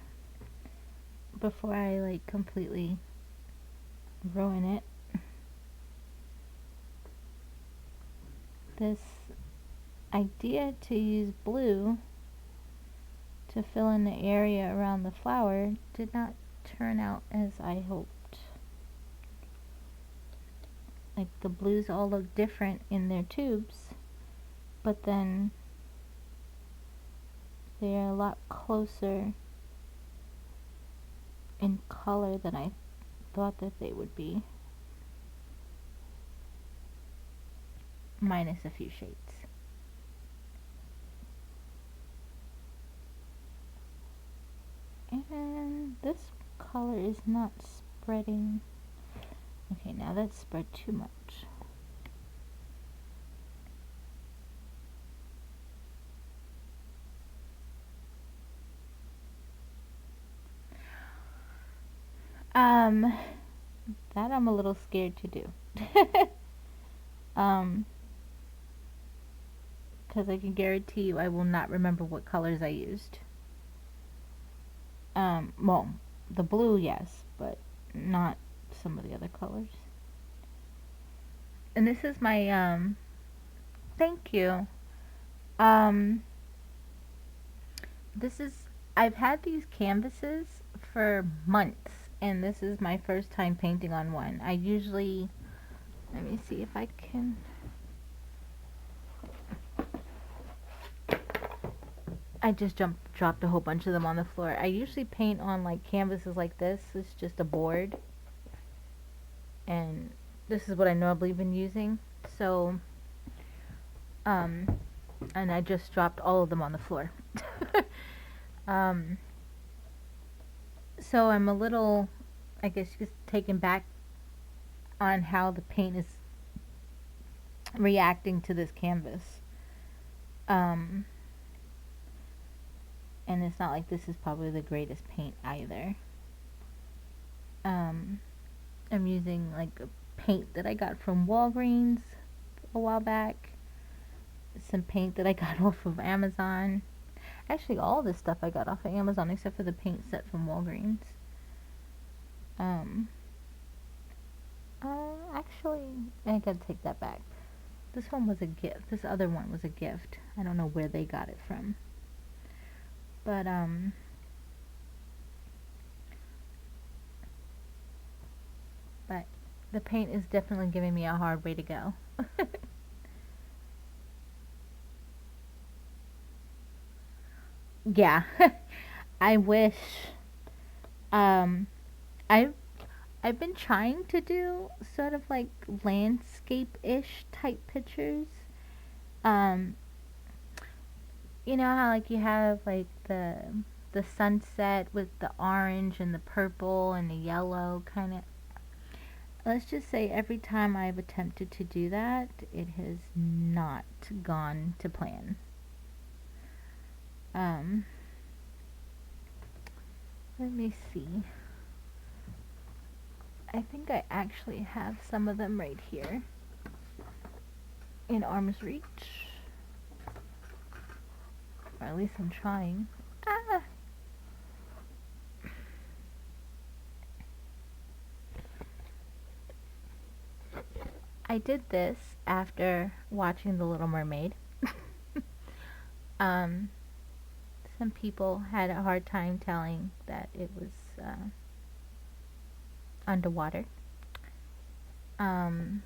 Before I like completely ruin it. This idea to use blue to fill in the area around the flower did not turn out as I hoped. Like the blues all look different in their tubes, but then they're a lot closer in color than I thought that they would be. Minus a few shades. And this color is not spreading. Okay, now that's spread too much. That I'm a little scared to do. Um, because I can guarantee you I will not remember what colors I used. Well, the blue, yes, but not some of the other colors. And this is my, thank you. Um, this is, I've had these canvases for months, and this is my first time painting on one. I usually, let me see if I can, I just dropped a whole bunch of them on the floor. I usually paint on like canvases like this. It's just a board, and this is what I normally been using. So, and I just dropped all of them on the floor. um, so I'm a little, I guess, just taken back on how the paint is reacting to this canvas. Um, and it's not like this is probably the greatest paint either. I'm using like a paint that I got from Walgreens a while back. Some paint that I got off of Amazon. Actually, all this stuff I got off of Amazon except for the paint set from Walgreens. Actually, I gotta take that back. This one was a gift. This other one was a gift. I don't know where they got it from. But, but the paint is definitely giving me a hard way to go. Yeah. I wish, um, I've I've been trying to do sort of like landscape-ish type pictures. Um, you know how like you have like the sunset with the orange and the purple and the yellow kind of. Let's just say every time I've attempted to do that, it has not gone to plan. Um, let me see. I think I actually have some of them right here in arm's reach. Or at least I'm trying. Ah! I did this after watching The Little Mermaid. um, some people had a hard time telling that it was underwater. I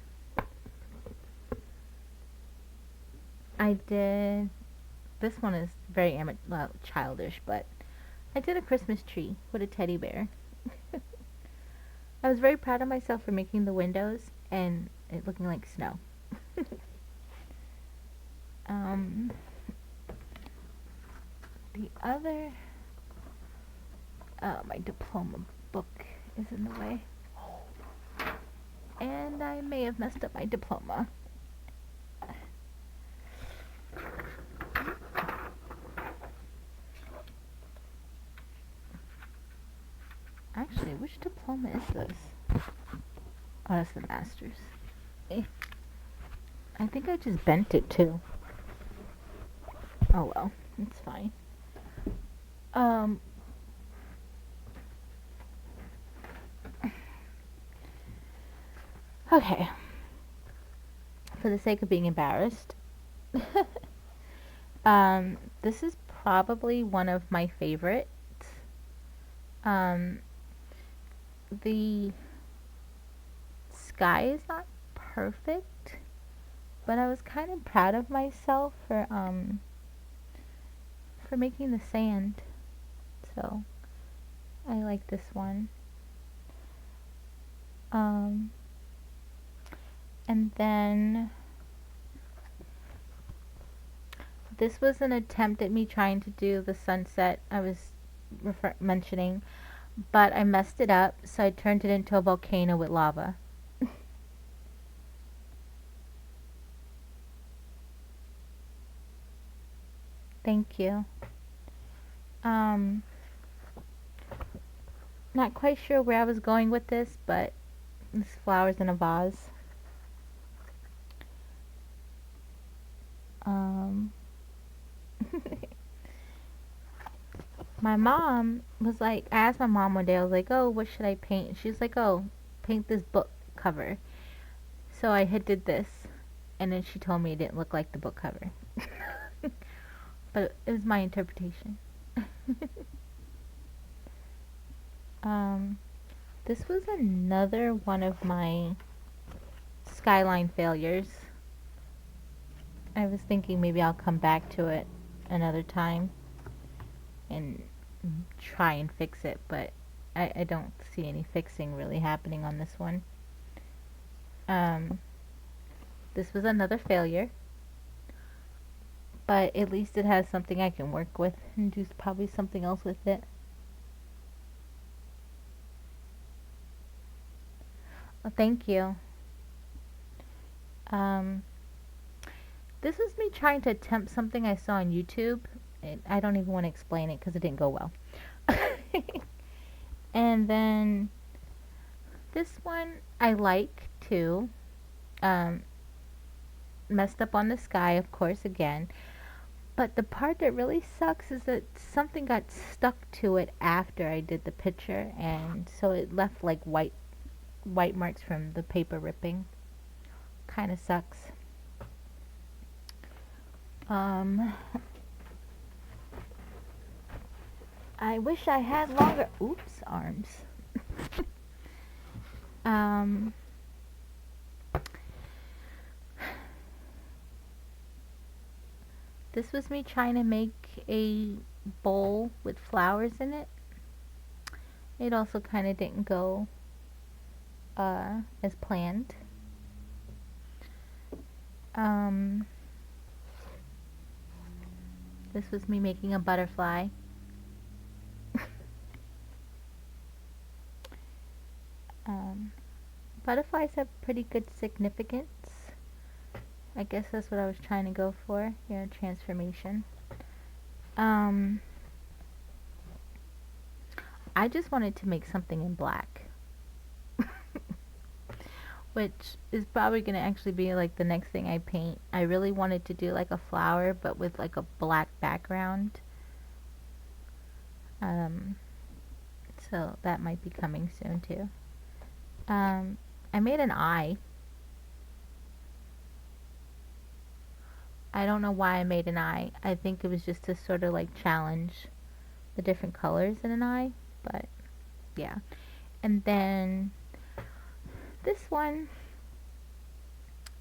did. This one is very childish, but I did a Christmas tree with a teddy bear. I was very proud of myself for making the windows and it looking like snow. The other, my diploma book is in the way. And I may have messed up my diploma. Actually, which diploma is this? Oh, that's the master's. I think I just bent it too. Oh well, it's fine. Okay. For the sake of being embarrassed, this is probably one of my favorites. The sky is not perfect, but I was kind of proud of myself for making the sand. So I like this one. And then this was an attempt at me trying to do the sunset I was mentioning, but I messed it up, so I turned it into a volcano with lava. Thank you. Not quite sure where I was going with this, but this flower's in a vase. Um, my mom was like, I asked my mom one day, I was like, oh, what should I paint? She's like, oh, paint this book cover. So I had did this, and then she told me it didn't look like the book cover. But it was my interpretation. um, this was another one of my skyline failures. I was thinking maybe I'll come back to it another time and try and fix it, but I don't see any fixing really happening on this one. Um, this was another failure, but at least it has something I can work with and do probably something else with it. Oh, thank you. Um, this was me trying to attempt something I saw on YouTube. I don't even want to explain it because it didn't go well. And then this one I like too. Um, messed up on the sky, of course, again. But the part that really sucks is that something got stuck to it after I did the picture, and so it left like white marks from the paper ripping. Kind of sucks. I wish I had longer arms. um This was me trying to make a bowl with flowers in it. It also kind of didn't go as planned. This was me making a butterfly. Butterflies have pretty good significance. I guess that's what I was trying to go for, transformation. I just wanted to make something in black. Which is probably going to actually be like the next thing I paint. I really wanted to do like a flower, but with like a black background. So that might be coming soon too. I made an eye. I don't know why I made an eye. I think it was just to sort of like challenge the different colors in an eye, but yeah. And then this one,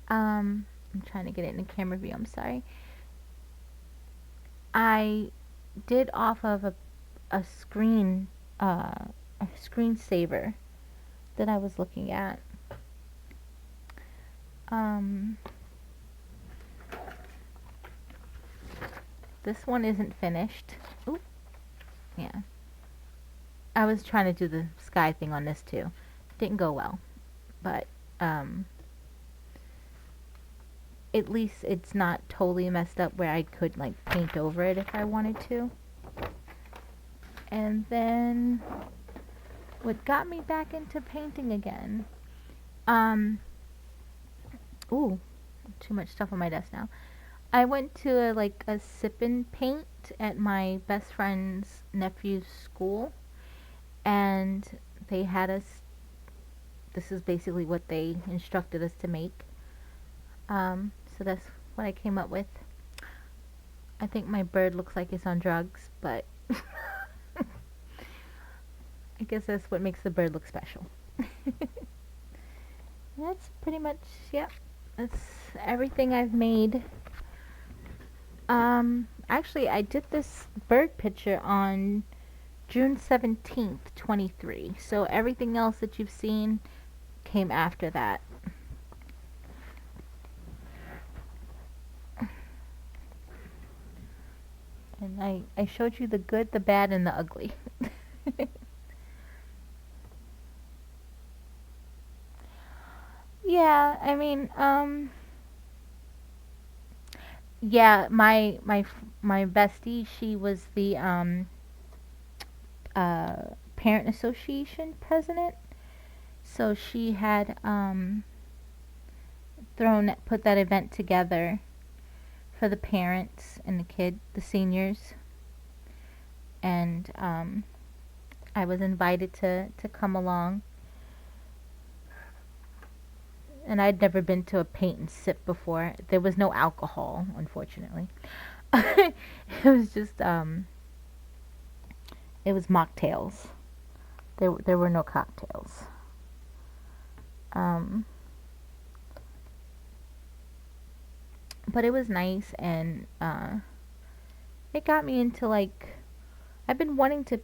I'm trying to get it in the camera view, I'm sorry. I did off of a screensaver that I was looking at. This one isn't finished. Oop. Yeah. I was trying to do the sky thing on this too. Didn't go well. But at least it's not totally messed up where I could like paint over it if I wanted to. And then what got me back into painting again. Ooh, too much stuff on my desk now. I went to a sip and paint at my best friend's nephew's school, and they had us. This is basically what they instructed us to make. So that's what I came up with. I think my bird looks like it's on drugs, but I guess that's what makes the bird look special. That's pretty much, yep. That's everything I've made. Actually, I did this bird picture on June 17th, 23. So everything else that you've seen came after that. And I showed you the good, the bad, and the ugly. Yeah, I mean, yeah, my bestie, she was the parent association president, so she had put that event together for the parents and the seniors, and I was invited to come along. And I'd never been to a paint and sip before. There was no alcohol, unfortunately. It was just it was mocktails. There were no cocktails. Um, but it was nice, and it got me into, like, I've been wanting to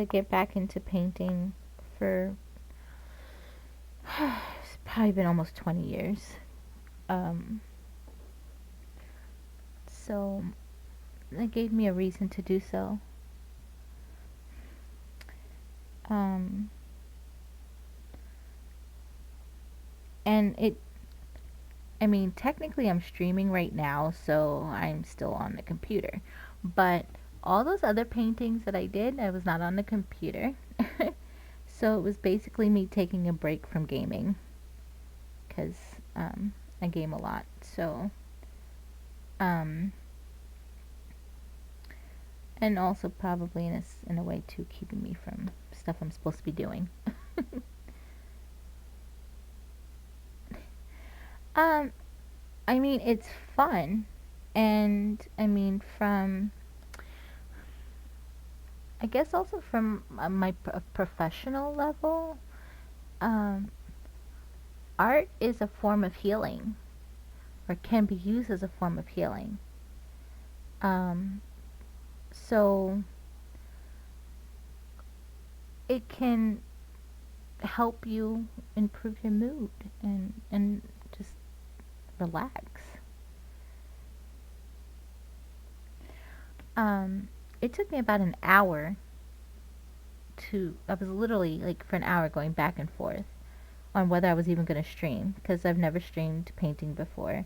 get back into painting for it's probably been almost 20 years. Um, so it gave me a reason to do so. Um, and I mean, technically I'm streaming right now, so I'm still on the computer. But all those other paintings that I did, I was not on the computer. So it was basically me taking a break from gaming, because I game a lot. So, um, and also probably in a way too, keeping me from stuff I'm supposed to be doing. um, I mean, it's fun, and I mean, I guess also from my professional level, um, art is a form of healing, or can be used as a form of healing. Um, so it can help you improve your mood and just relax. It took me about an hour I was literally like for an hour going back and forth on whether I was even going to stream, because I've never streamed painting before.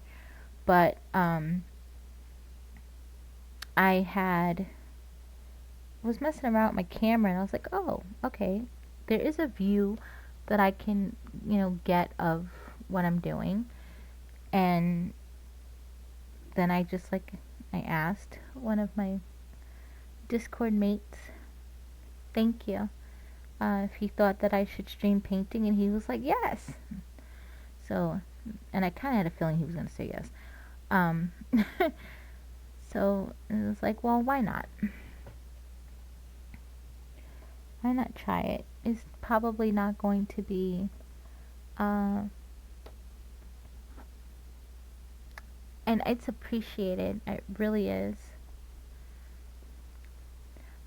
But I was messing around with my camera, and I was like, oh, okay, there is a view that I can, get of what I'm doing. And then I asked one of my Discord mates, thank you, if he thought that I should stream painting, and he was like, yes. So, and I kind of had a feeling he was going to say yes. Um, so it was like, well, why not? Why not try it? It's probably not going to be, and it's appreciated. It really is.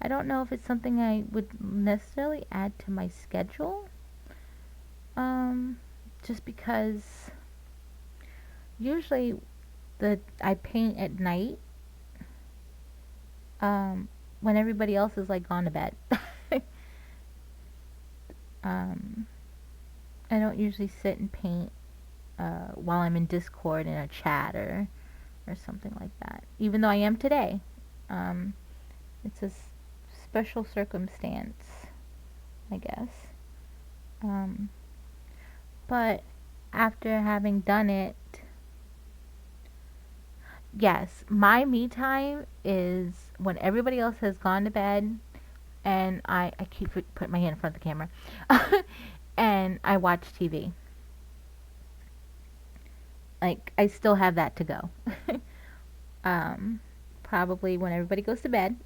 I don't know if it's something I would necessarily add to my schedule. Just because usually I paint at night, when everybody else is like gone to bed. I don't usually sit and paint while I'm in Discord in a chat or something like that. Even though I am today. It's a special circumstance, I guess. But after having done it, yes, my me time is when everybody else has gone to bed, and I keep putting my hand in front of the camera, and I watch TV. Like, I still have that to go. Probably when everybody goes to bed,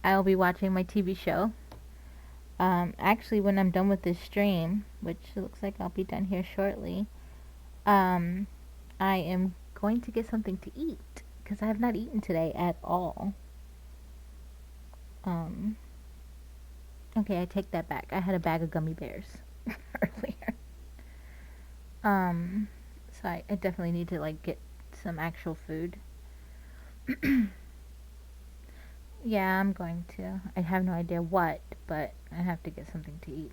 I'll be watching my TV show. Actually, when I'm done with this stream, which looks like I'll be done here shortly, I am going to get something to eat, because I have not eaten today at all. Okay, I take that back. I had a bag of gummy bears earlier. So I definitely need to like get some actual food. Yeah, I'm going to. I have no idea what, but I have to get something to eat.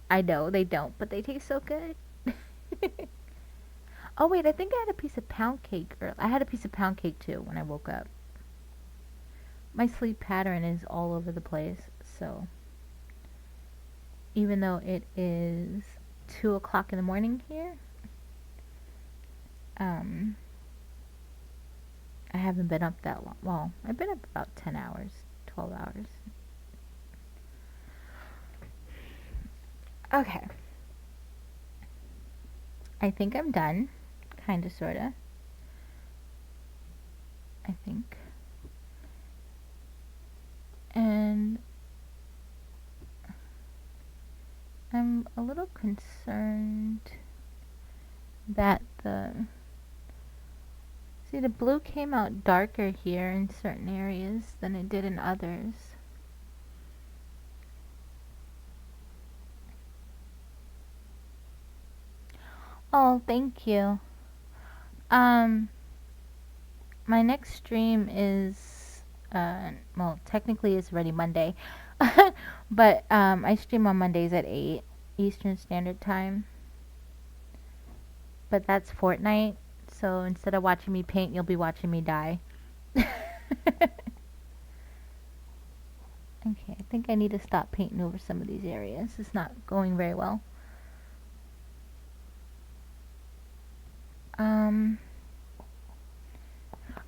I know they don't, but they taste so good. Oh wait, I think I had a piece of pound cake earlier. I had a piece of pound cake too when I woke up. My sleep pattern is all over the place, so even though it is 2 o'clock in the morning here, Um, I haven't been up that long. Well, I've been up about 10 hours, 12 hours. Okay. I think I'm done. Kinda, sorta. I think. And I'm a little concerned that the blue came out darker here in certain areas than it did in others. Oh, thank you. Um, my next stream is, well, technically it's already Monday, but I stream on Mondays at 8 Eastern Standard Time. But that's Fortnite, so instead of watching me paint, you'll be watching me die. Okay, I think I need to stop painting over some of these areas. It's not going very well.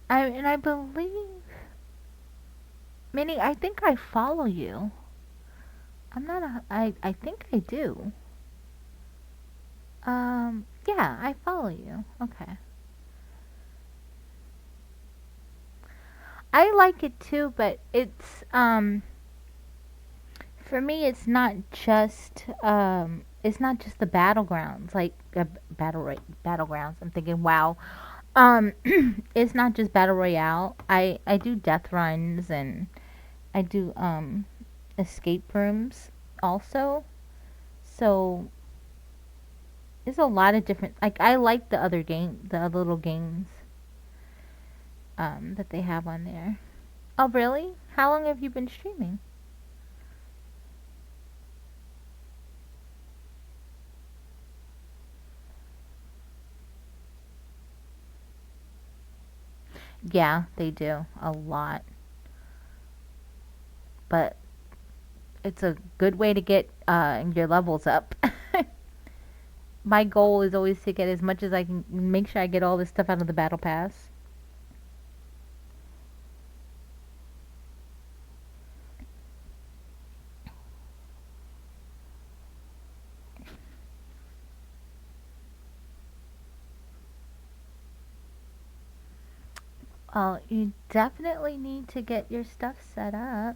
I believe, Minnie, I think I follow you. I think I do. Yeah, I follow you. Okay. I like it too, but for me, it's not just the battlegrounds, like battlegrounds. I'm thinking, wow, it's not just battle royale. I do death runs and I do escape rooms also. So there's a lot of different. Like I like the other little games that they have on there. Oh, really? How long have you been streaming? Yeah, they do a lot, but it's a good way to get your levels up. My goal is always to get as much as I can. Make sure I get all this stuff out of the battle pass. Well, you definitely need to get your stuff set up.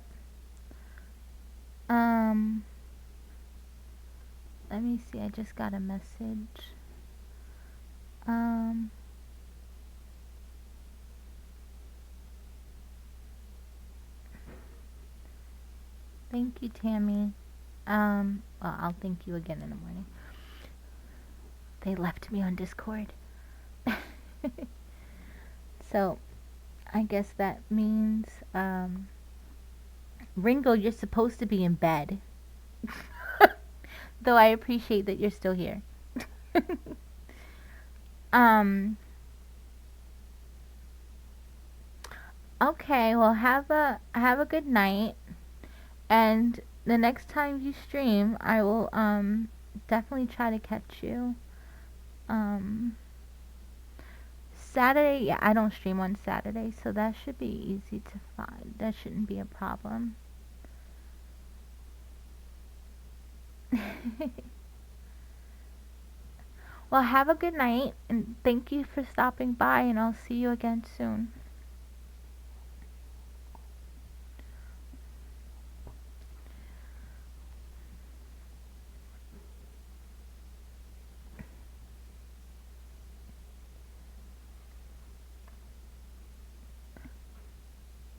Um, Let me see. I just got a message. Um, Thank you, Tammy. Well, I'll thank you again in the morning. They left me on Discord. So, I guess that means, Ringo, you're supposed to be in bed. Though I appreciate that you're still here. um, okay, well have a good night. And the next time you stream, I will definitely try to catch you. Um Saturday, yeah, I don't stream on Saturday, so that should be easy to find. That shouldn't be a problem. Well, have a good night, and thank you for stopping by, and I'll see you again soon.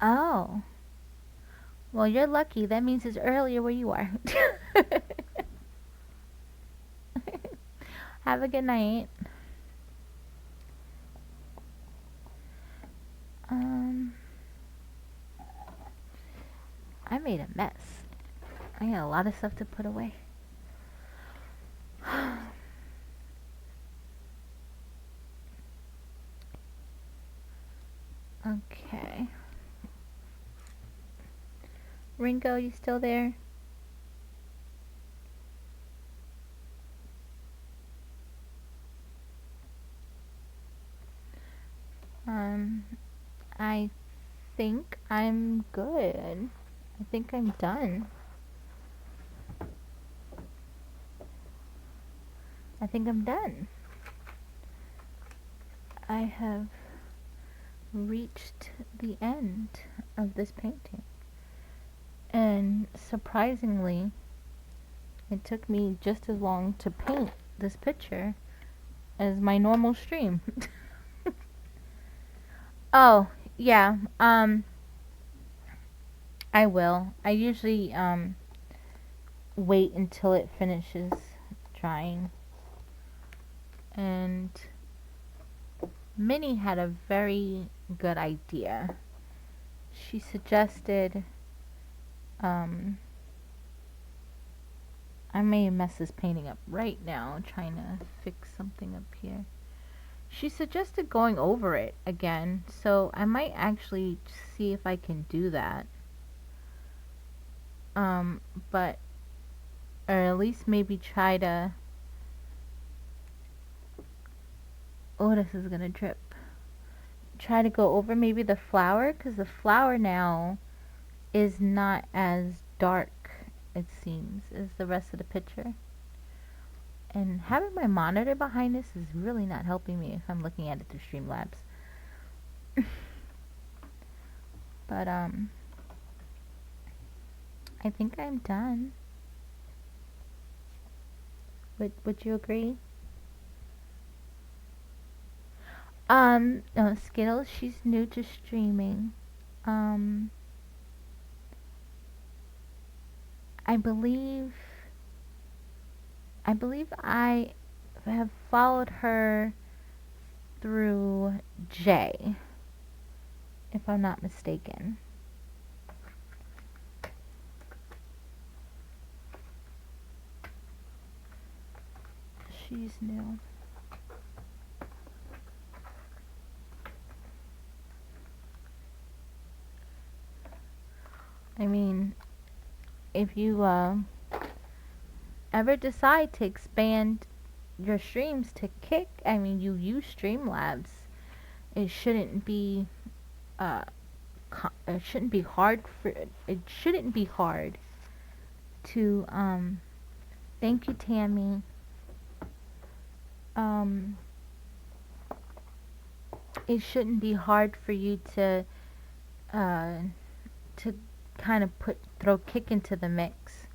Oh. Well, you're lucky. That means it's earlier where you are. Have a good night. Um, I made a mess. I got a lot of stuff to put away. Okay. Ringo, you still there? Um, I think I'm good. I think I'm done. I think I'm done. I have reached the end of this painting. And surprisingly, it took me just as long to paint this picture as my normal stream. Oh, yeah. I will. I usually wait until it finishes drying. And Minnie had a very good idea. She suggested I may mess this painting up right now trying to fix something up here. She suggested going over it again, so I might actually see if I can do that. But or at least maybe try to. Oh, this is gonna drip. Try to go over maybe the flower, because the flower now is not as dark, it seems, as the rest of the picture. And having my monitor behind this is really not helping me if I'm looking at it through Streamlabs. But I think I'm done. Would you agree? No, Skittles, she's new to streaming. I believe I have followed her through Jay, if I'm not mistaken. She's new. I mean, if you ever decide to expand your streams to Kick, I mean, you use Streamlabs. It shouldn't be it shouldn't be hard to thank you, Tammy. It shouldn't be hard for you to kind of throw Kick into the mix.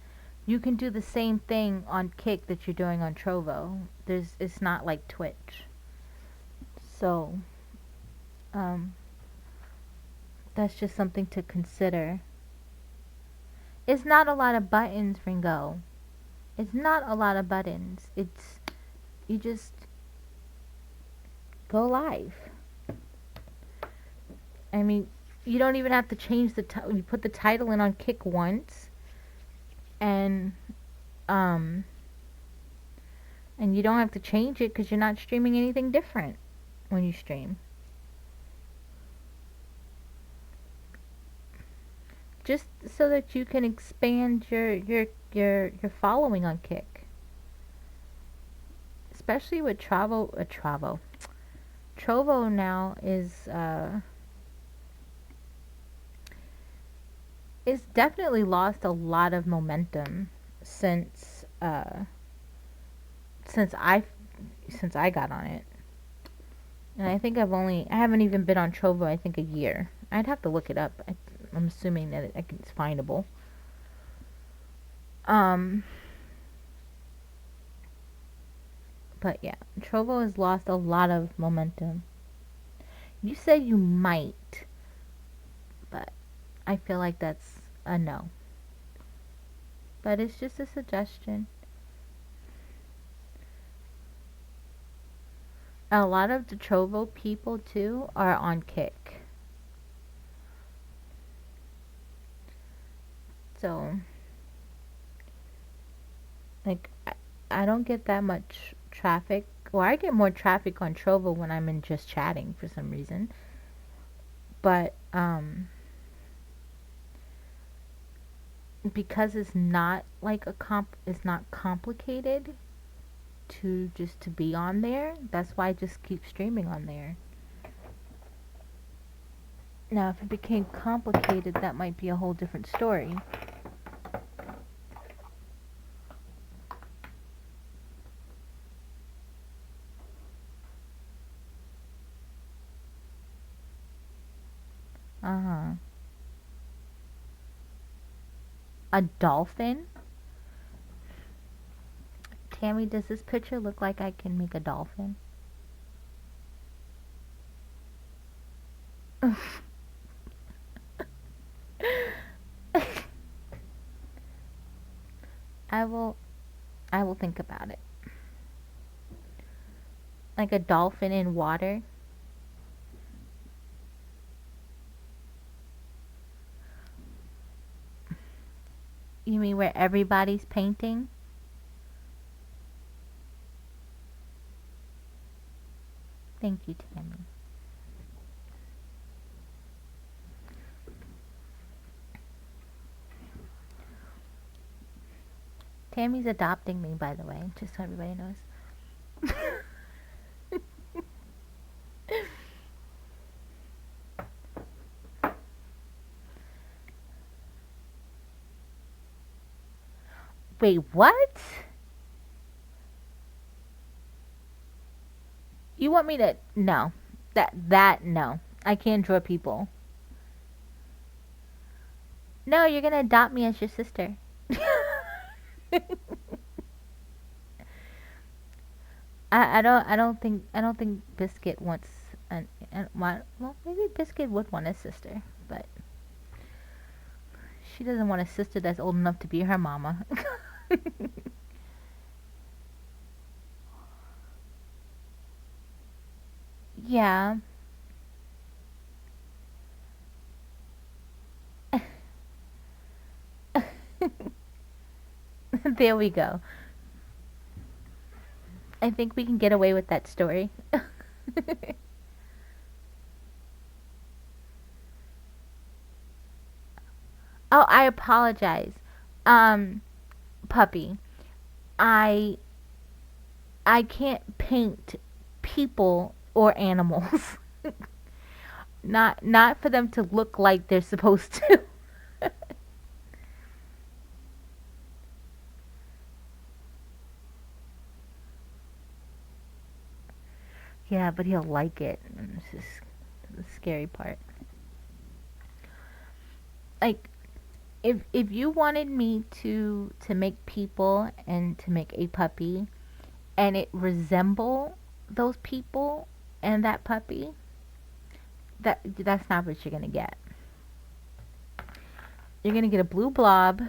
You can do the same thing on Kick that you're doing on Trovo. It's not like Twitch. So, that's just something to consider. It's not a lot of buttons, Ringo. It's not a lot of buttons. You just go live. I mean, you don't even have to change you put the title in on Kick once, and you don't have to change it because you're not streaming anything different when you stream. Just so that you can expand your following on Kick. Especially with Trovo now is it's definitely lost a lot of momentum since I got on it. And I think I haven't even been on Trovo, I think, a year. I'd have to look it up. I'm assuming that it's findable. But yeah, Trovo has lost a lot of momentum. You said you might, but I feel like that's a no. But it's just a suggestion. A lot of the Trovo people too are on Kick. So, like, I don't get that much traffic. Well, I get more traffic on Trovo when I'm in just chatting for some reason. But, because it's not like it's not complicated to be on there, that's why I just keep streaming on there. Now, if it became complicated, that might be a whole different story. Uh-huh. A dolphin? Tammy, does this picture look like I can make a dolphin? I will think about it. Like a dolphin in water? You mean where everybody's painting? Thank you, Tammy. Tammy's adopting me, by the way, just so everybody knows. Wait, what? You want me to? No. No. I can't draw people. No, you're gonna adopt me as your sister. I don't think Biscuit wants well, maybe Biscuit would want a sister, but she doesn't want a sister that's old enough to be her mama. Yeah. There we go. I think we can get away with that story. Oh, I apologize. Um, Puppy, I I can't paint people or animals. Not for them to look like they're supposed to. Yeah, but he'll like it. And it's just the scary part. Like if you wanted me to make people and to make a puppy and it resemble those people and that puppy, that's not what you're gonna get. You're gonna get a blue blob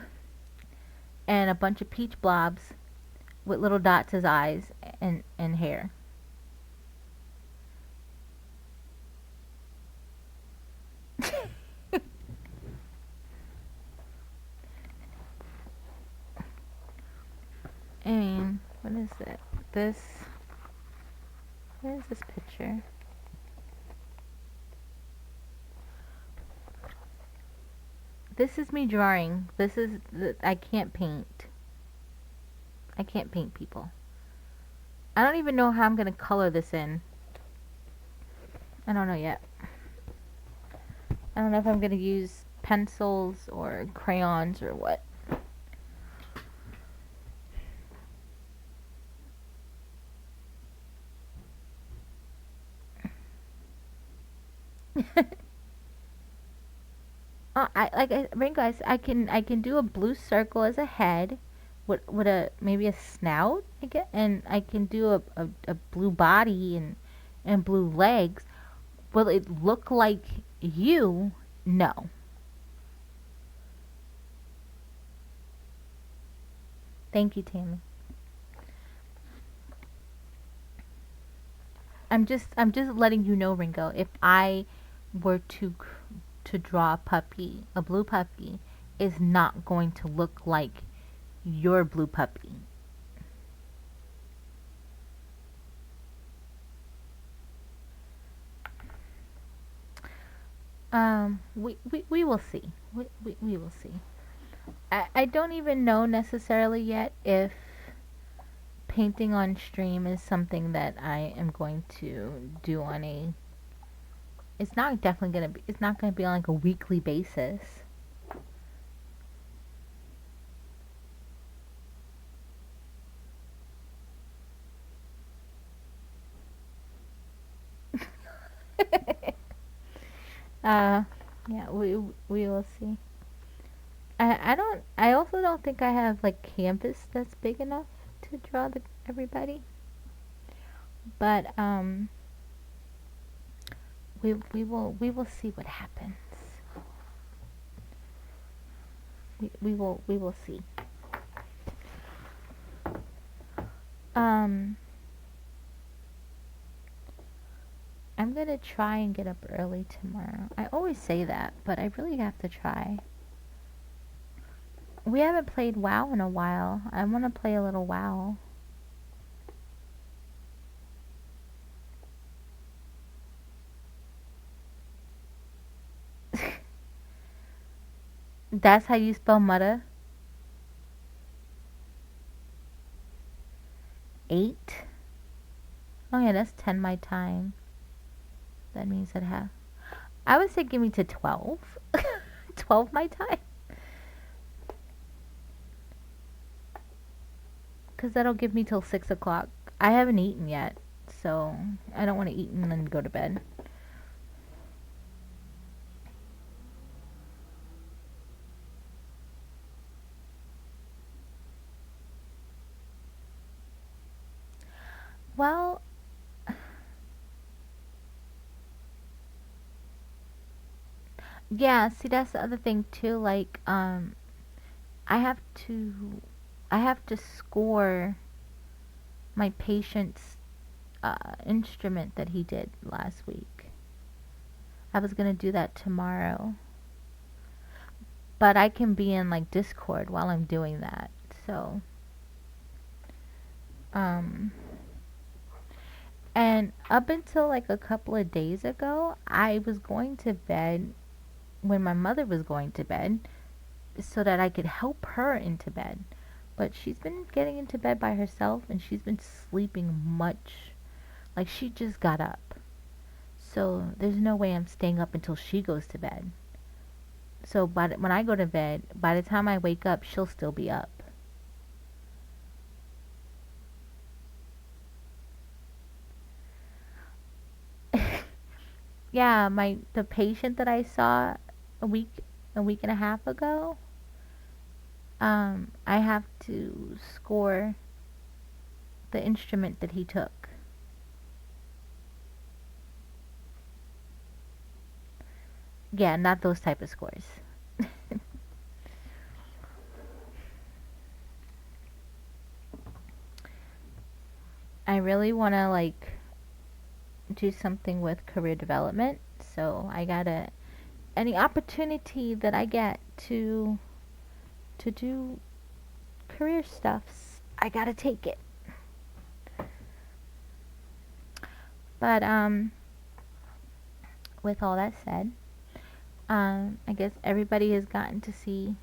and a bunch of peach blobs with little dots as eyes and hair. And what is it? This. Where is this picture? This is me drawing. I can't paint. I can't paint people. I don't even know how I'm gonna color this in. I don't know yet. I don't know if I'm gonna use pencils or crayons or what. Ringo, I can do a blue circle as a head, with a maybe a snout, I get, and I can do a blue body and blue legs. Will it look like you? No. Thank you, Tammy. I'm just letting you know, Ringo. If I were to draw a blue puppy, is not going to look like your blue puppy. We will see. We will see. I don't even know necessarily yet if painting on stream is something that I am going to do on It's not definitely gonna be. It's not gonna be on like a weekly basis. uh, yeah, we will see. I don't. I also don't think I have like canvas that's big enough to draw everybody. But we will see what happens. We will see. Um, I'm gonna try and get up early tomorrow. I always say that, but I really have to try. We haven't played WoW in a while. I want to play a little WoW. That's how you spell Mutta? 8? Oh yeah, that's 10 my time. That means I'd have... I would say give me to 12. 12 my time. Because that'll give me till 6 o'clock. I haven't eaten yet, so I don't want to eat and then go to bed. Well, yeah, see that's the other thing too, like I have to I have to score my patient's instrument that he did last week. I was going to do that tomorrow. But I can be in like Discord while I'm doing that. So um and up until like a couple of days ago, I was going to bed when my mother was going to bed so that I could help her into bed. But she's been getting into bed by herself and she's been sleeping much. Like she just got up. So there's no way I'm staying up until she goes to bed. So when I go to bed, by the time I wake up, she'll still be up. Yeah, the patient that I saw a week and a half ago, I have to score the instrument that he took. Yeah, not those type of scores. I really want to like do something with career development, so I gotta any opportunity that I get to do career stuffs, I gotta take it. But with all that said, I guess everybody has gotten to see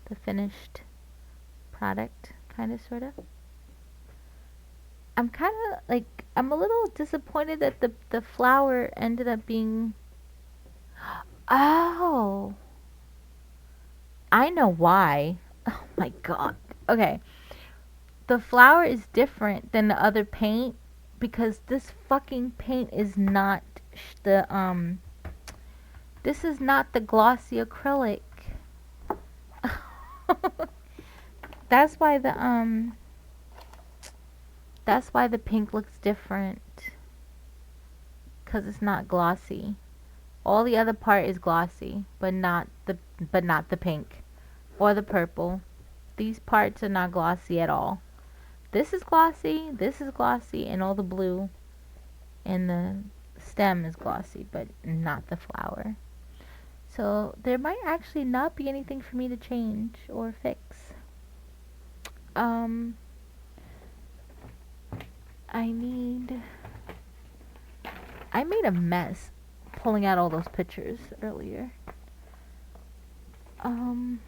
the finished product, kind of, sort of. I'm kind of like I'm a little disappointed that the flower ended up being. Oh, I know why. Oh my god. Okay, the flower is different than the other paint because this fucking paint is not the This is not the glossy acrylic. That's why the pink looks different. 'Cause it's not glossy. All the other part is glossy, but not the pink or the purple. These parts are not glossy at all. This is glossy, and all the blue and the stem is glossy, but not the flower. So there might actually not be anything for me to change or fix. Um, I made a mess pulling out all those pictures earlier. Um,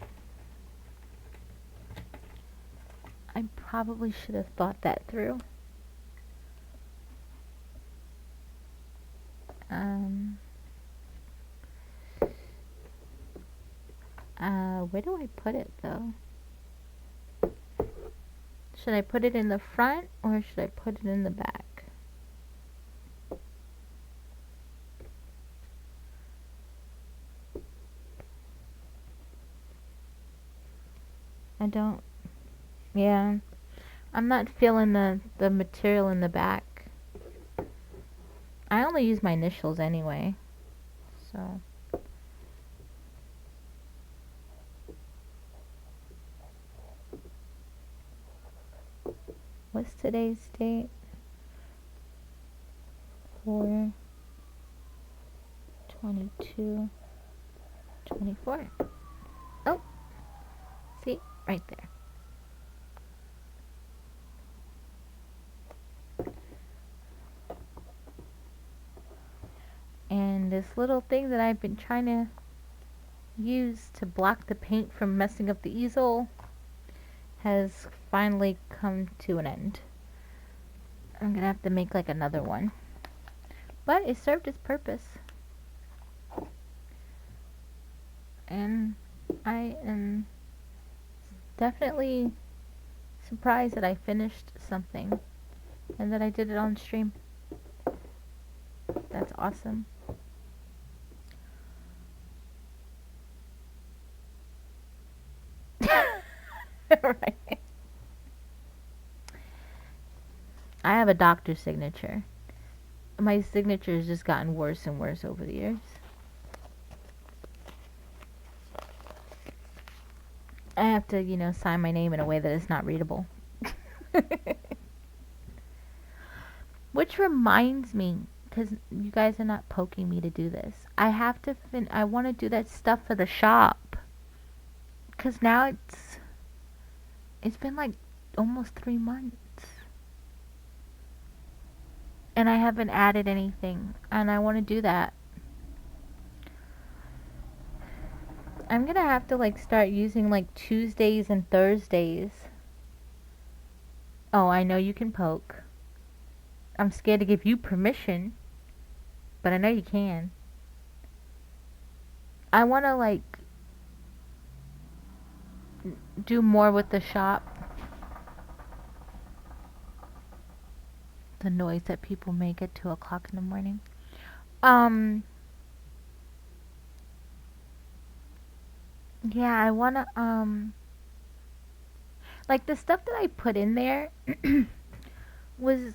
I probably should have thought that through. Um, where do I put it though? Should I put it in the front or should I put it in the back? I don't, yeah, I'm not feeling the material in the back. I only use my initials anyway, so. What's today's date? 4/22/24. Oh, see, right there. And this little thing that I've been trying to use to block the paint from messing up the easel has finally come to an end. I'm gonna have to make like another one. But it served its purpose. And I am definitely surprised that I finished something and that I did it on stream. That's awesome. Right. I have a doctor's signature. My signature has just gotten worse and worse over the years. I have to, sign my name in a way that is not readable. Which reminds me, because you guys are not poking me to do this, I have to I want to do that stuff for the shop. Because now it's been like almost 3 months. And I haven't added anything. And I want to do that. I'm going to have to like start using like Tuesdays and Thursdays. Oh, I know you can poke. I'm scared to give you permission. But I know you can. I want to like do more with the shop. The noise that people make at 2 o'clock in the morning. Yeah, I wanna, like the stuff that I put in there was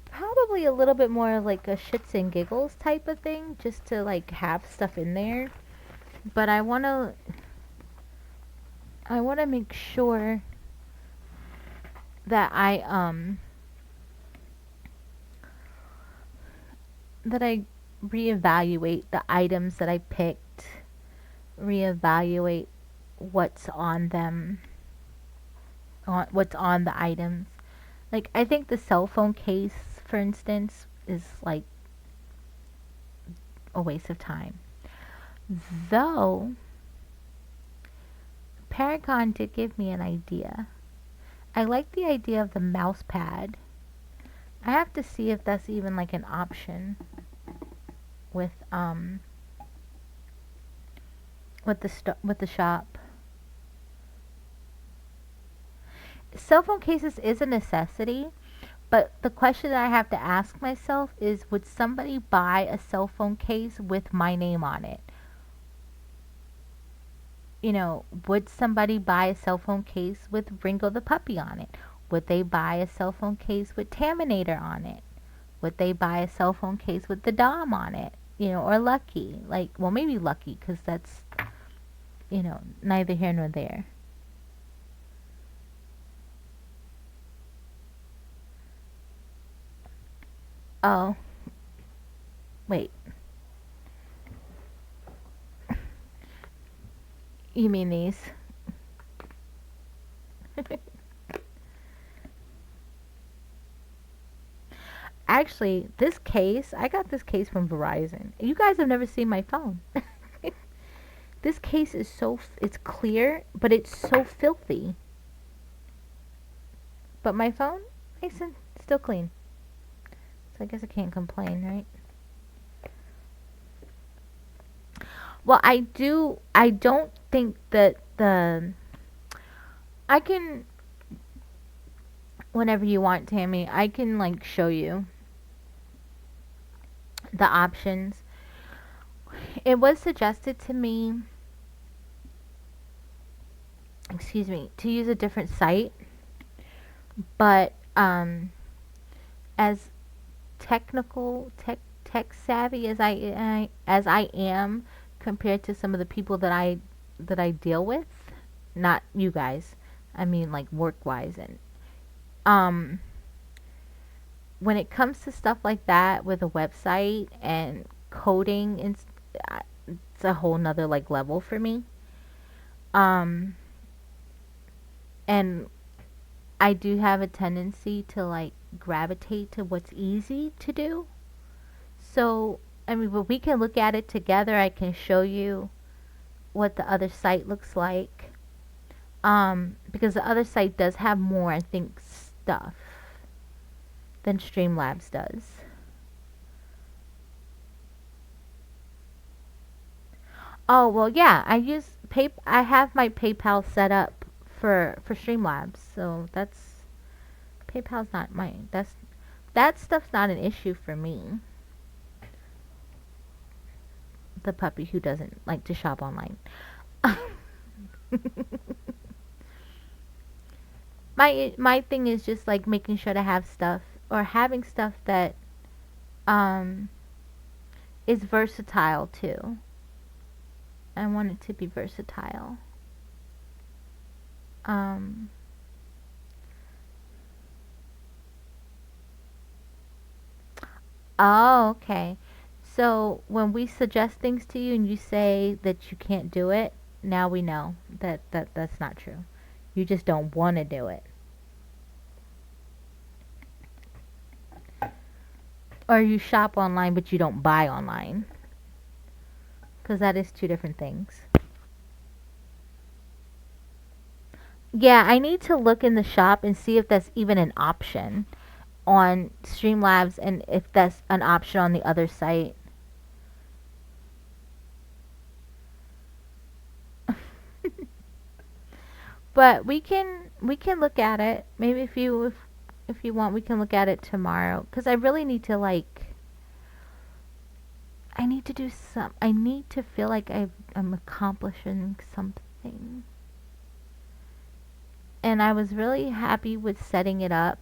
probably a little bit more like a shits and giggles type of thing, just to like have stuff in there. But I wanna make sure that I reevaluate the items that I picked, reevaluate what's on them, what's on the items. Like, I think the cell phone case, for instance, is like a waste of time. Though, Paragon did give me an idea. I like the idea of the mouse pad. I have to see if that's even like an option with the shop. Cell phone cases is a necessity, but the question that I have to ask myself is, would somebody buy a cell phone case with my name on it? Would somebody buy a cell phone case with Ringo the puppy on it? Would they buy a cell phone case with Taminator on it? Would they buy a cell phone case with the Dom on it? Or Lucky? Well, maybe Lucky, because that's, neither here nor there. Oh. Wait. You mean these? Actually, this case, I got this case from Verizon. You guys have never seen my phone. This case is it's clear, but it's so filthy. But my phone, nice and still clean. So I guess I can't complain, right? Well, I don't think that I can, whenever you want, Tammy, I can like show you the options. It was suggested to me, excuse me, to use a different site, but as tech savvy as I am compared to some of the people that I deal with, not you guys. I mean like work wise, and um when it comes to stuff like that with a website and coding, it's a whole nother like level for me. Um and I do have a tendency to like gravitate to what's easy to do. So, I mean, but we can look at it together. I can show you what the other site looks like. Because the other site does have more, I think, stuff than Streamlabs does. Oh, well, yeah, I have my PayPal set up for Streamlabs. So PayPal's not mine. That stuff's not an issue for me. The puppy who doesn't like to shop online. My thing is just like making sure to have stuff or having stuff that um is versatile too. I want it to be versatile. Um oh, okay. So when we suggest things to you and you say that you can't do it, now we know that that's not true. You just don't want to do it. Or you shop online but you don't buy online. Because that is two different things. Yeah, I need to look in the shop and see if that's even an option on Streamlabs and if that's an option on the other site. But we can look at it. Maybe if you want, we can look at it tomorrow. Cause I really need to like. I need to do some. I need to feel like I'm accomplishing something. And I was really happy with setting it up,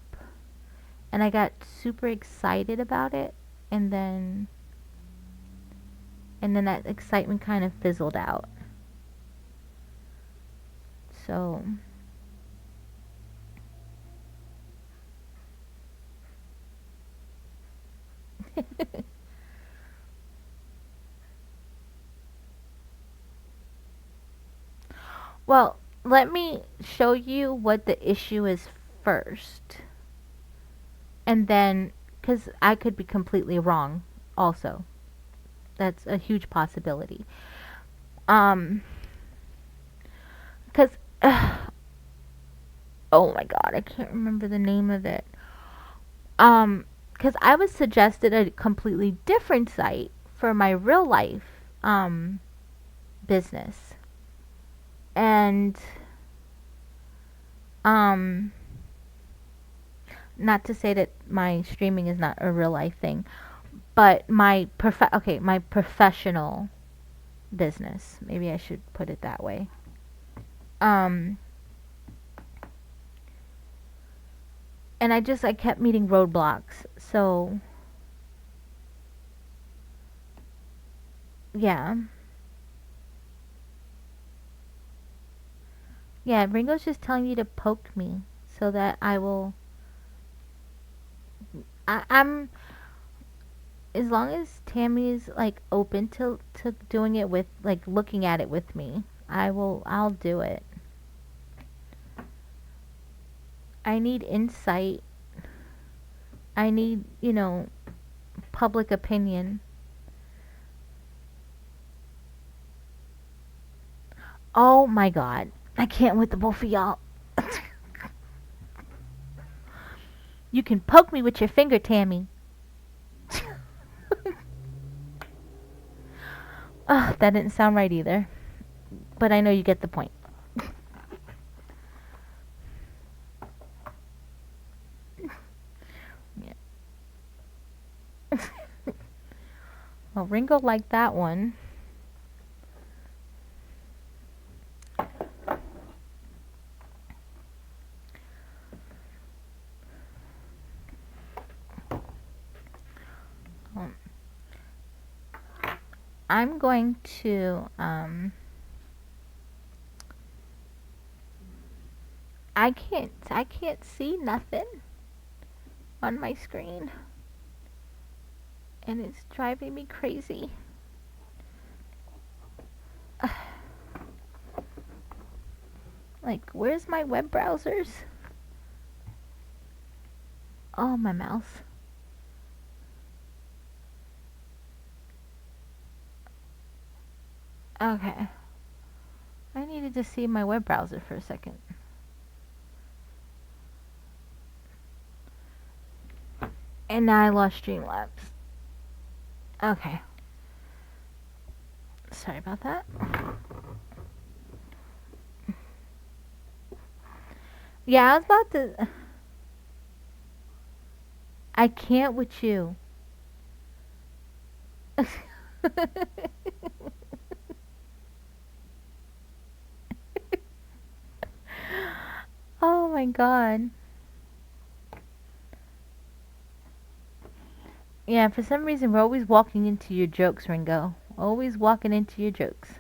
and I got super excited about it, and then that excitement kind of fizzled out. So. Well, let me show you what the issue is first. And then, because I could be completely wrong also. That's a huge possibility. Um, because, oh my god, I can't remember the name of it. Because I was suggested a completely different site for my real life, business. And, um, not to say that my streaming is not a real life thing, but my professional business. Maybe I should put it that way. Um, and I kept meeting roadblocks. So, yeah. Yeah, Ringo's just telling you to poke me so that I will I'm as long as Tammy's like open to doing it with like looking at it with me, I'll do it. I need insight. I need, public opinion. Oh my god. I can't with the both of y'all. You can poke me with your finger, Tammy. Ugh, that didn't sound right either. But I know you get the point. Yeah. Well, Ringo liked that one. Um, I'm going to I can't see nothing on my screen, and it's driving me crazy. Like, where's my web browsers? Oh, my mouse. Okay. I needed to see my web browser for a second. And now I lost Streamlabs. Okay. Sorry about that. Yeah, I was about to. I can't with you. Oh my god. Yeah, for some reason we're always walking into your jokes, Ringo. Always walking into your jokes.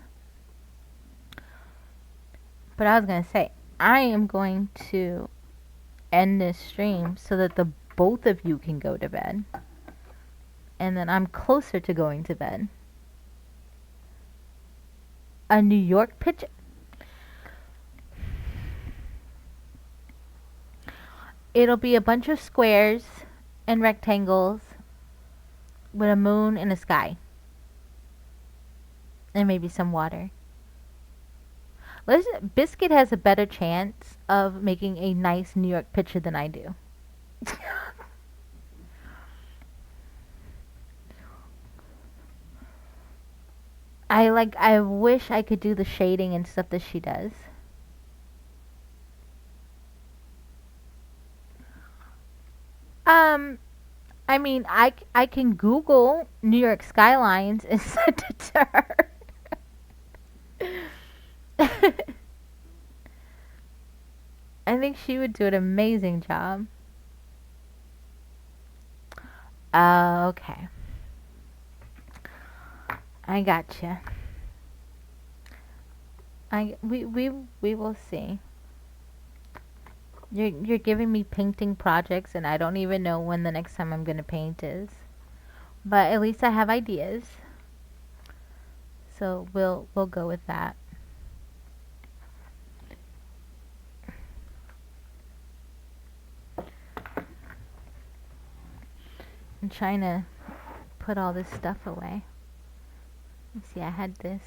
But I was gonna say, I am going to end this stream so that the both of you can go to bed. And then I'm closer to going to bed. A New York picture. It'll be a bunch of squares and rectangles with a moon and a sky. And maybe some water. Listen, Biscuit has a better chance of making a nice New York picture than I do. I wish I could do the shading and stuff that she does. Um, I mean, I can Google New York skylines and send it to her. I think she would do an amazing job. Okay. I gotcha. We will see. You're giving me painting projects and I don't even know when the next time I'm gonna paint is. But at least I have ideas. So we'll go with that. I'm trying to put all this stuff away. Let's see, I had this.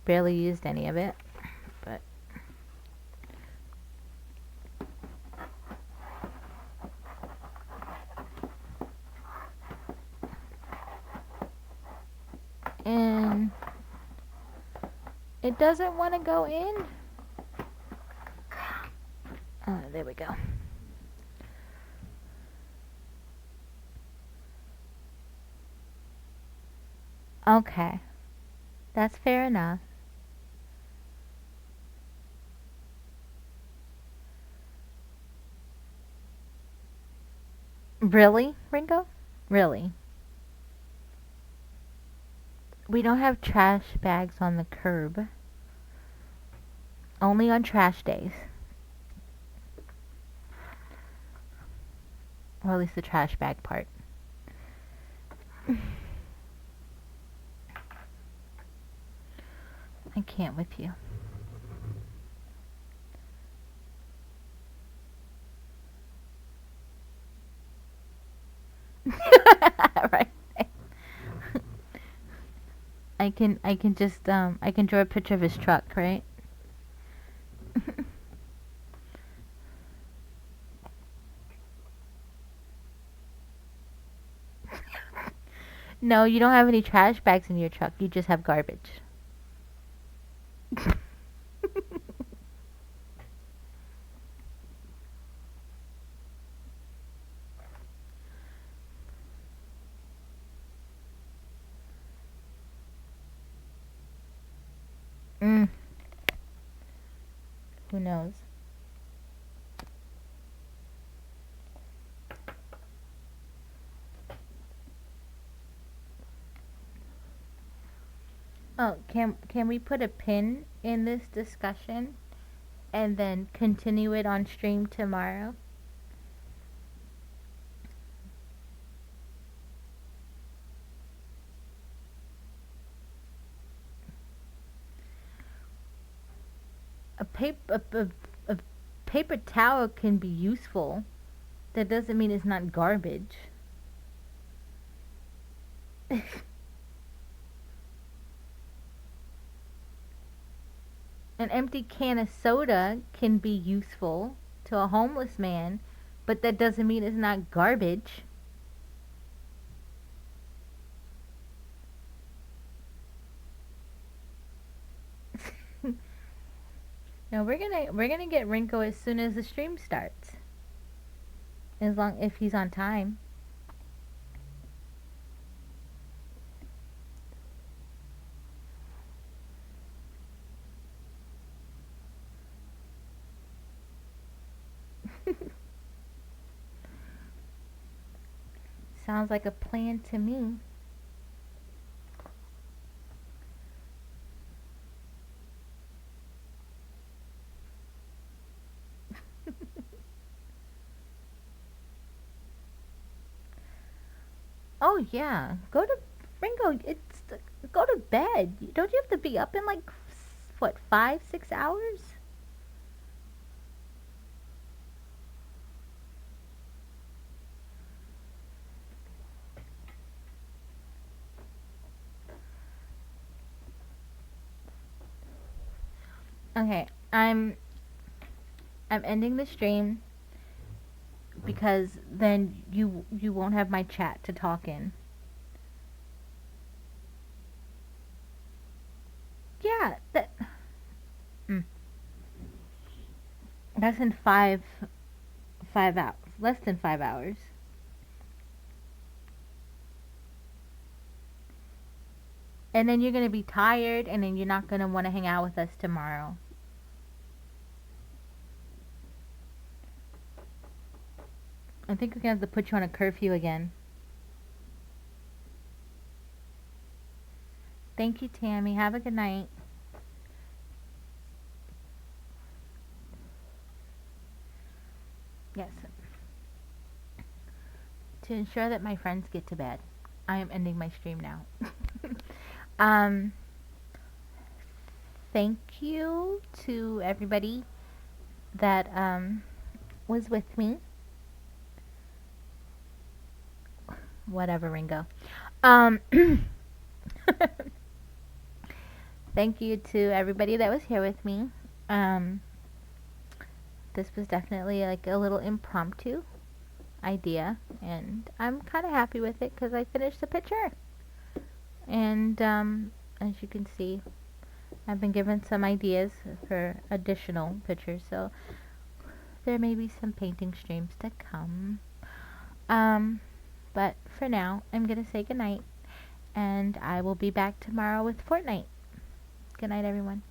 Barely used any of it, but and it doesn't want to go in. There we go. Okay. That's fair enough. Really, Ringo? Really? We don't have trash bags on the curb. Only on trash days. Or at least the trash bag part. I can't with you. Right. I can just I can draw a picture of his truck, right? No, you don't have any trash bags in your truck. You just have garbage. Mm, who knows? Oh, can we put a pin in this discussion and then continue it on stream tomorrow? A paper towel can be useful. That doesn't mean it's not garbage. An empty can of soda can be useful to a homeless man, but that doesn't mean it's not garbage. No, we're gonna get Rinko as soon as the stream starts. As long if he's on time. Sounds like a plan to me. Oh yeah, go to Ringo. Go to bed. Don't you have to be up in like what 5, 6 hours? Okay, I'm ending the stream because then you won't have my chat to talk in. Yeah, that's in 5 hours. Less than 5 hours. And then you're gonna be tired, and then you're not gonna want to hang out with us tomorrow. I think we're gonna have to put you on a curfew again. Thank you, Tammy. Have a good night. Yes. To ensure that my friends get to bed, I am ending my stream now. um, thank you to everybody that was with me. Whatever, Ringo. Thank you to everybody that was here with me. This was definitely like a little impromptu idea, and I'm kind of happy with it because I finished the picture. And as you can see, I've been given some ideas for additional pictures, so there may be some painting streams to come. But for now, I'm gonna say goodnight, and I will be back tomorrow with Fortnite. Good night, everyone.